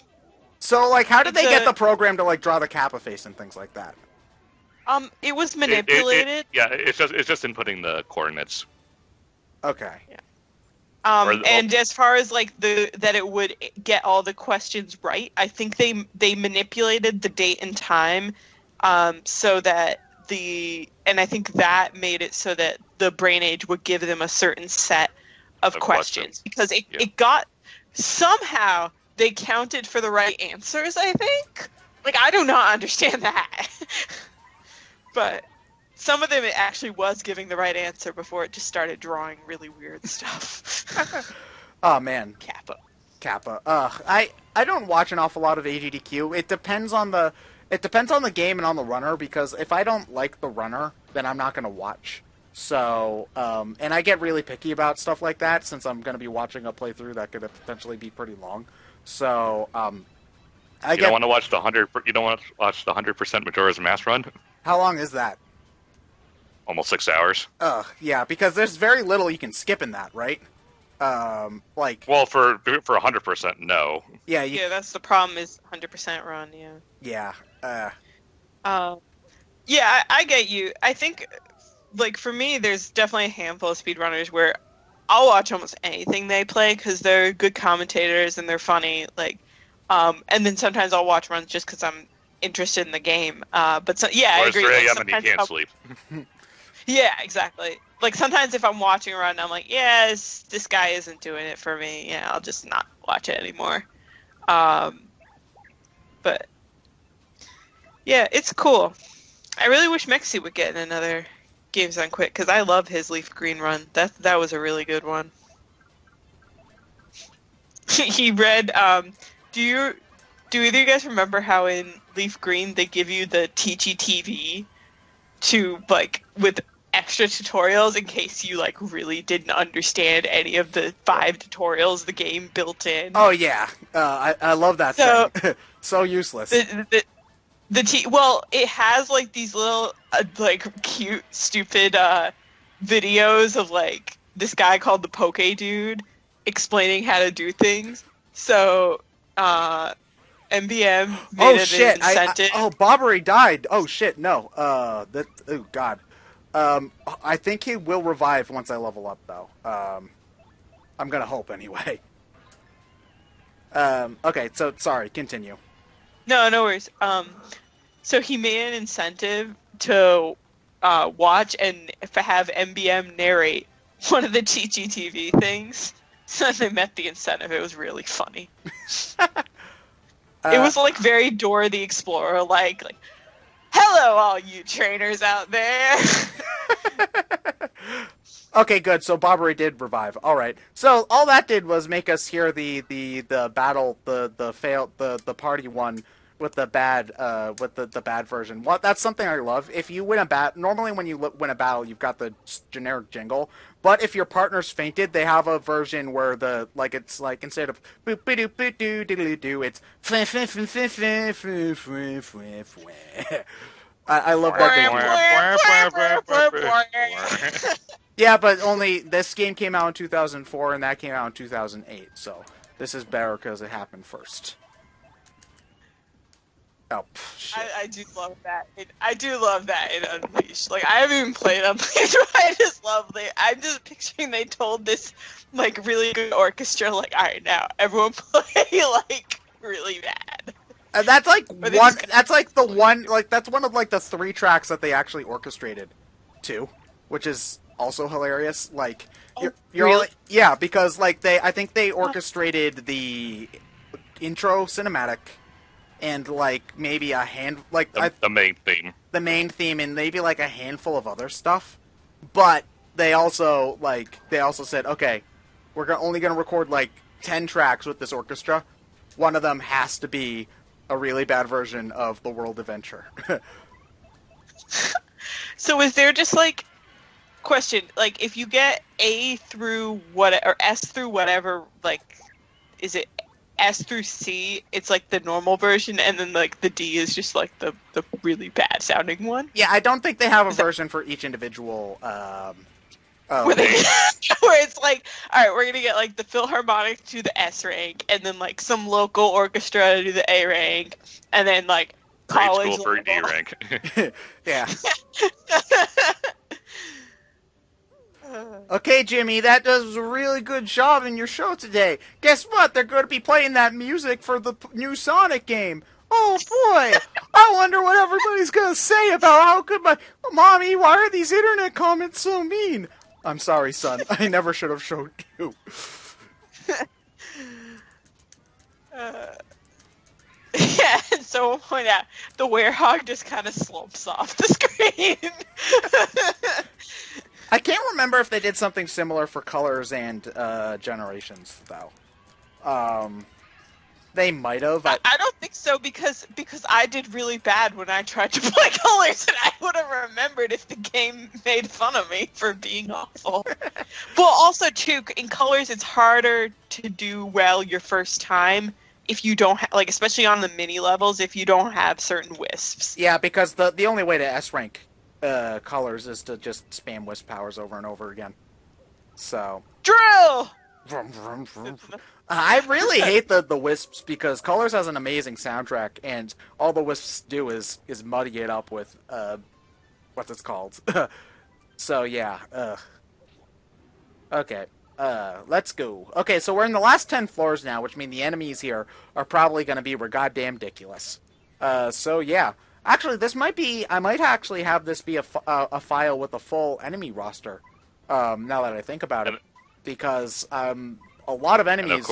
So like, how did they get a- the program to like draw the Kappa face and things like that? It was manipulated. It's just inputting the coordinates. Okay. And as far as like that it would get all the questions right, I think they manipulated the date and time, so that and I think that made it so that the Brain Age would give them a certain set of questions because it got somehow they counted for the right answers. I think, like, I do not understand that, but. Some of them it actually was giving the right answer before it just started drawing really weird stuff. Oh man, Kappa. I don't watch an awful lot of AGDQ. It depends on the game and on the runner, because if I don't like the runner, then I'm not gonna watch. So and I get really picky about stuff like that since I'm gonna be watching a playthrough that could potentially be pretty long. So You don't want to watch the 100% Majora's Mask run. How long is that? Almost 6 hours. Yeah, because there's very little you can skip in that, right? Like. Well, for 100%, no. Yeah. Yeah, that's the problem. Is 100% run. Yeah. Yeah. Yeah, I get you. I think, like, for me, there's definitely a handful of speedrunners where I'll watch almost anything they play because they're good commentators and they're funny. Like, and then sometimes I'll watch runs just because I'm interested in the game. But so, yeah, I agree. 3 Like, a.m. and you can't sleep. Yeah, exactly. Like, sometimes if I'm watching a run, I'm like, yeah, this guy isn't doing it for me. Yeah, I'll just not watch it anymore. But, yeah, it's cool. I really wish Mexi would get in another Games Done Quick, because I love his Leaf Green run. That was a really good one. He read, do either of you guys remember how in Leaf Green they give you the Teachy TV to, like, with extra tutorials in case you, like, really didn't understand any of the 5 tutorials the game built in? Oh yeah, I love that thing. So useless. Well, it has, like, these little, like, cute, stupid videos of, like, this guy called the Poke Dude explaining how to do things. So, MBM made an incentive. Bobbery died. Oh shit, no. Oh god. I think he will revive once I level up, though. I'm gonna hope anyway. Okay, so sorry, continue. No worries. So he made an incentive to watch and have MBM narrate one of the TGTV things. So they met the incentive. It was really funny. It was like very Dora the Explorer, like, hello, all you trainers out there. Okay, good. So Bobbery did revive. All right. So all that did was make us hear the battle, the party one with the bad the bad version. What that's something I love. If you win a normally when you win a battle, you've got the generic jingle. But if your partner's fainted, they have a version where it's like instead of boop doo boop doo diddly doo, it's I love that. Yeah, but only this game came out in 2004 and that came out in 2008. So this is better because it happened first. Oh, shit. I do love that. I do love that in Unleashed. Like, I haven't even played Unleashed, but I just love it. I'm just picturing they told this, like, really good orchestra, like, alright, now, everyone play, like, really bad. That's like one. That's like the one. Like that's one of like the 3 tracks that they actually orchestrated, too, which is also hilarious. Like, you're really? Yeah, because like I think they orchestrated the intro cinematic, and like maybe a the main theme. The main theme, and maybe like a handful of other stuff, but they also said, okay, we're only gonna record like 10 tracks with this orchestra. One of them has to be a really bad version of the World Adventure. So is there just like question, like if you get A through what or S through whatever, like is it S through C, it's like the normal version, and then like the D is just like the really bad sounding one? Yeah, I don't think they have a version for each individual where it's like, all right, we're gonna get like the Philharmonic to the S rank, and then like some local orchestra to the A rank, and then like college school for D rank. Yeah. Okay, Jimmy, that does a really good job in your show today. Guess what? They're going to be playing that music for the new Sonic game. Oh boy, I wonder what everybody's going to say about how good Mommy, why are these internet comments so mean? I'm sorry, son. I never should have showed you. Yeah, and someone point out the werehog just kind of slumps off the screen. I can't remember if they did something similar for Colors and Generations, though. They might have. I don't think so because I did really bad when I tried to play Colors, and I would have remembered if the game made fun of me for being awful. Well, also too, in Colors, it's harder to do well your first time if you don't like, especially on the mini levels, if you don't have certain wisps. Yeah, because the only way to S rank Colors is to just spam wisp powers over and over again. So drill. Vroom, vroom, vroom. I really hate the wisps because Colors has an amazing soundtrack, and all the wisps do is muddy it up with what's it called. So yeah. Okay. Let's go. Okay, so we're in the last 10 floors now, which means the enemies here are probably going to be goddamn ridiculous. So yeah. Actually, this might be... I might actually have this be a file with a full enemy roster, now that I think about it. Because a lot of enemies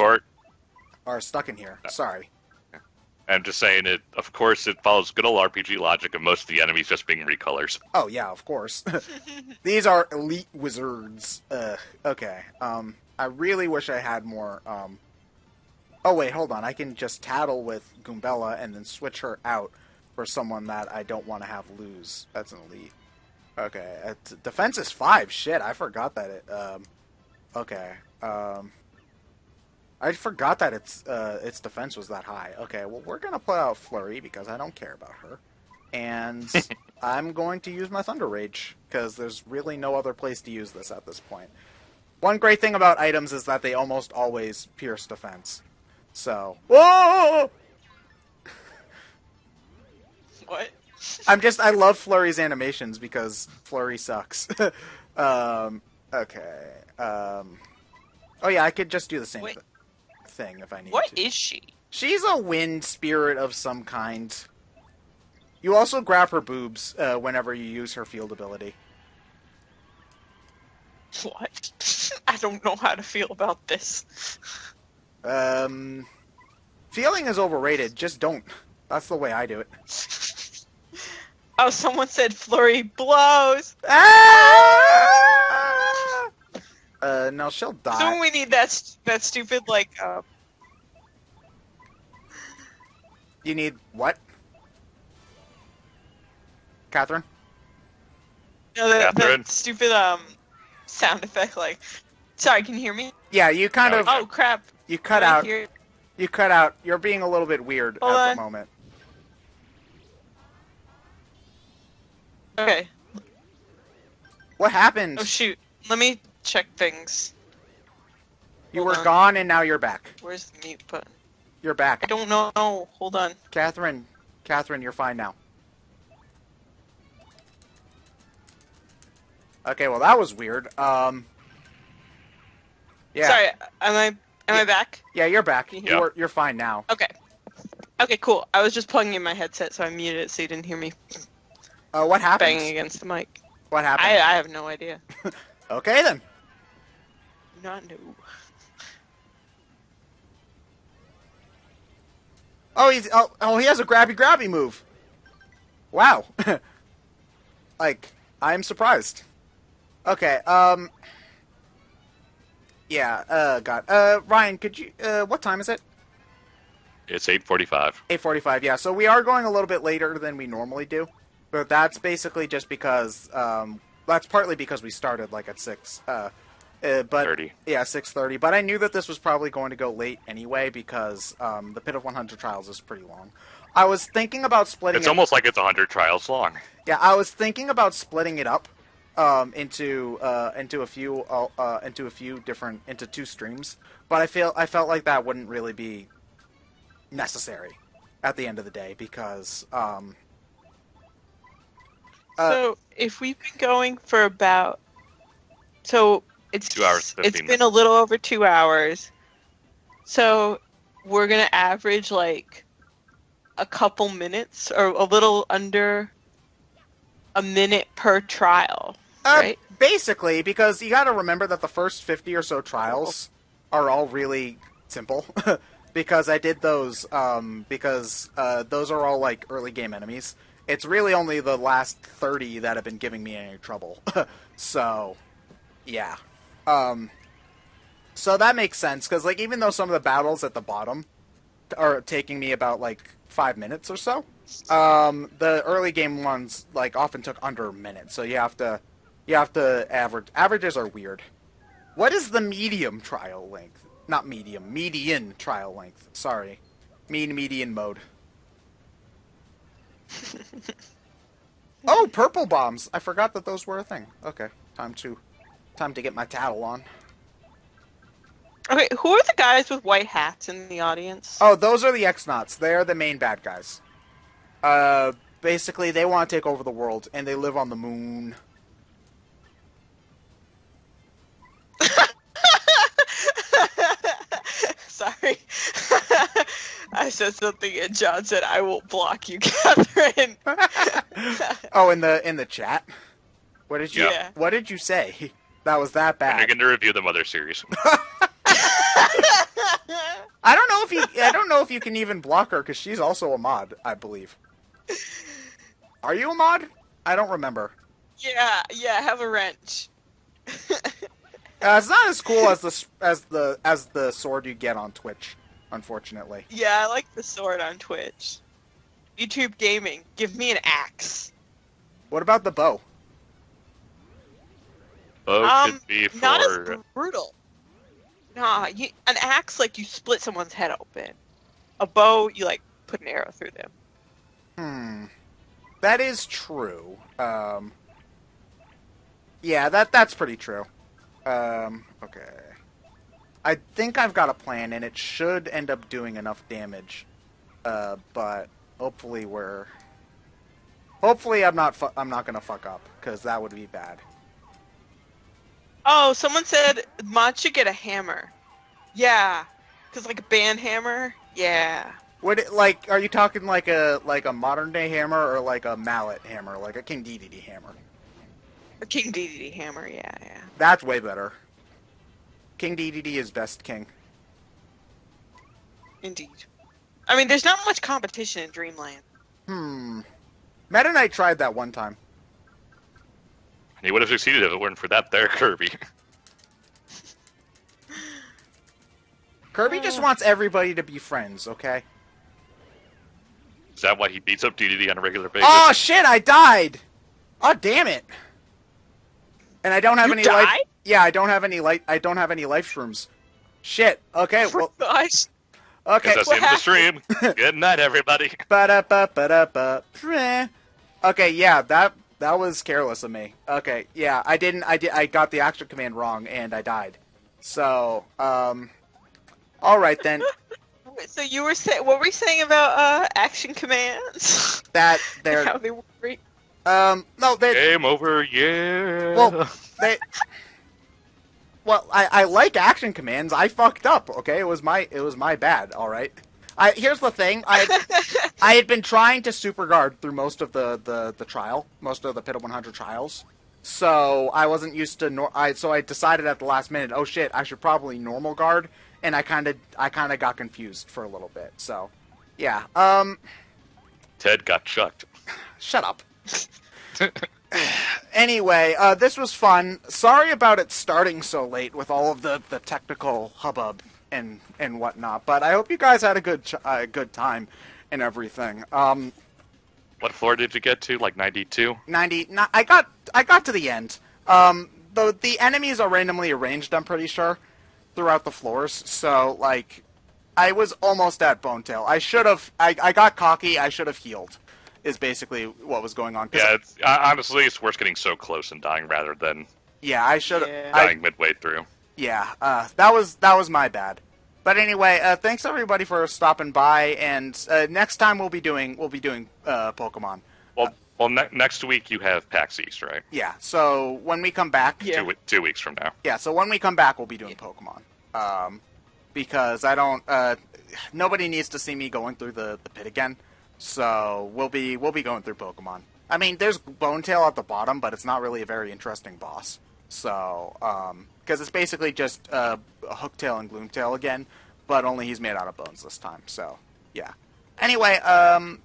are stuck in here. Sorry. I'm just saying it. Of course, it follows good old RPG logic of most of the enemies just being recolors. Oh yeah, of course. These are elite wizards. Okay. I really wish I had more. Oh wait, hold on. I can just tattle with Goombella and then switch her out for someone that I don't want to have lose. That's an elite. Okay. Defense is 5. Shit, I forgot that it. Okay. I forgot that its defense was that high. Okay, well, we're going to put out Flurry because I don't care about her. And I'm going to use my Thunder Rage because there's really no other place to use this at this point. One great thing about items is that they almost always pierce defense. So... Whoa! What? I love Flurry's animations because Flurry sucks. Okay. Oh yeah, I could just do the same thing if I need to. What is she? She's a wind spirit of some kind. You also grab her boobs whenever you use her field ability. What? I don't know how to feel about this. Feeling is overrated. Just don't. That's the way I do it. Oh, someone said Flurry blows. Ah! No, she'll die. So we need that stupid like. You need what? Catherine? No, that stupid sound effect. Like, sorry, can you hear me? Yeah, you kind of. Oh crap! You cut out. You cut out. You're being a little bit weird at the moment. Okay. What happened? Oh shoot! Let me check things. You were gone and now you're back. Where's the mute button? You're back. I don't know. No, hold on. Catherine, you're fine now. Okay, well that was weird. Yeah. Sorry, am I back? Yeah, you're back. Yeah. You're fine now. Okay. Okay, cool. I was just plugging in my headset, so I muted it so you didn't hear me What happened? banging against the mic. What happened? I have no idea. Okay then. Not no. Oh, he has a grabby move. Wow. Like, I'm surprised. Okay, yeah, God. Ryan, could you, what time is it? It's 8:45. 8:45, yeah. So we are going a little bit later than we normally do. But that's basically just because, that's partly because we started, like, at 6. But 30. Yeah, 6:30. But I knew that this was probably going to go late anyway because, the Pit of 100 Trials is pretty long. I was thinking about splitting It's almost like it's 100 trials long. Yeah, I was thinking about splitting it up into two streams, but I felt like that wouldn't really be necessary at the end of the day because so if we've been going for about it's 2 hours, 15 it's been a little over 2 hours, so we're gonna average like a couple minutes or a little under a minute per trial, right? Basically, because you got to remember that the first 50 or so trials are all really simple. Because I did those, because those are all like early game enemies. It's really only the last 30 that have been giving me any trouble. So, yeah. So that makes sense, because like even though some of the battles at the bottom are taking me about like 5 minutes or so, the early game ones like often took under a minute. So you have to average. Averages are weird. What is the medium trial length? Not medium, median trial length. Sorry. Median mode. Oh, purple bombs. I forgot that those were a thing. Okay, time to get my tattle on. Okay, who are the guys with white hats in the audience? Oh, those are the X-Nauts. They are the main bad guys. Basically, they want to take over the world, and they live on the moon. Sorry. I said something and John said, I will block you, Catherine. Oh, in the chat? What did you Yeah. What did you say? That was that bad. And you're going to review the Mother series. I don't know if you can even block her because she's also a mod, I believe. Are you a mod? I don't remember. Yeah, have a wrench. It's not as cool as the sword you get on Twitch, unfortunately. Yeah, I like the sword on Twitch. YouTube gaming, give me an axe. What about the bow? Bow could be for... Not as brutal. Nah, an axe, like, you split someone's head open. A bow, you, like, put an arrow through them. That is true. Yeah, that's pretty true. Okay. I think I've got a plan, and it should end up doing enough damage. But hopefully I'm not gonna fuck up, because that would be bad. Oh, someone said mod should get a hammer. Yeah, because like a band hammer. Yeah. Would it, like, are you talking like a modern day hammer or like a mallet hammer, like a King Dedede hammer? A King Dedede hammer. Yeah. That's way better. King Dedede is best king. Indeed. I mean, there's not much competition in Dreamland. Meta Knight tried that one time. He would have succeeded if it weren't for that there, Kirby. Kirby just wants everybody to be friends, okay? Is that why he beats up DDD on a regular basis? Oh shit! I died. Oh damn it! And I don't have any life. Yeah, I don't have any light. I don't have any life shrooms. Shit. Okay. Well. Gosh. Okay. That's the end of the stream. Good night, everybody. Ba-da-ba-ba-da-ba. Okay. Yeah. That was careless of me. Okay. Yeah. I didn't. I got the action command wrong and I died. So. All right then. So you were saying, what were you saying about action commands? That they're. How they work. No, they. Game over, yeah. Well, they. Well, I like action commands. I fucked up. Okay, it was my bad. All right. Here's the thing. I had been trying to super guard through most of the trial, most of the Pit of 100 trials. So I wasn't used to so I decided at the last minute, oh shit, I should probably normal guard, and I kind of got confused for a little bit. So, yeah. Ted got chucked. Shut up. Anyway, this was fun. Sorry about it starting so late with all of the technical hubbub and whatnot, but I hope you guys had a good time and everything. What floor did you get to? Like 92? 90. I got to the end. The enemies are randomly arranged, I'm pretty sure, throughout the floors. So like, I was almost at Bonetail. I got cocky. I should have healed. Is basically what was going on. Yeah, honestly, it's worse getting so close and dying rather than I should have dying midway through. Yeah, that was my bad. But anyway, thanks everybody for stopping by, and next time we'll be doing Pokemon. Well, next week you have PAX East, right? Yeah. So when we come back, 2 weeks from now. Yeah. So when we come back, we'll be doing Pokemon. Because I don't. Nobody needs to see me going through the pit again. So we'll be going through Pokemon. I mean, there's Bonetail at the bottom, but it's not really a very interesting boss. So, because it's basically just Hooktail and Gloomtail again, but only he's made out of bones this time. So, yeah. Anyway,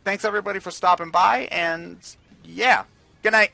thanks everybody for stopping by, and yeah, good night.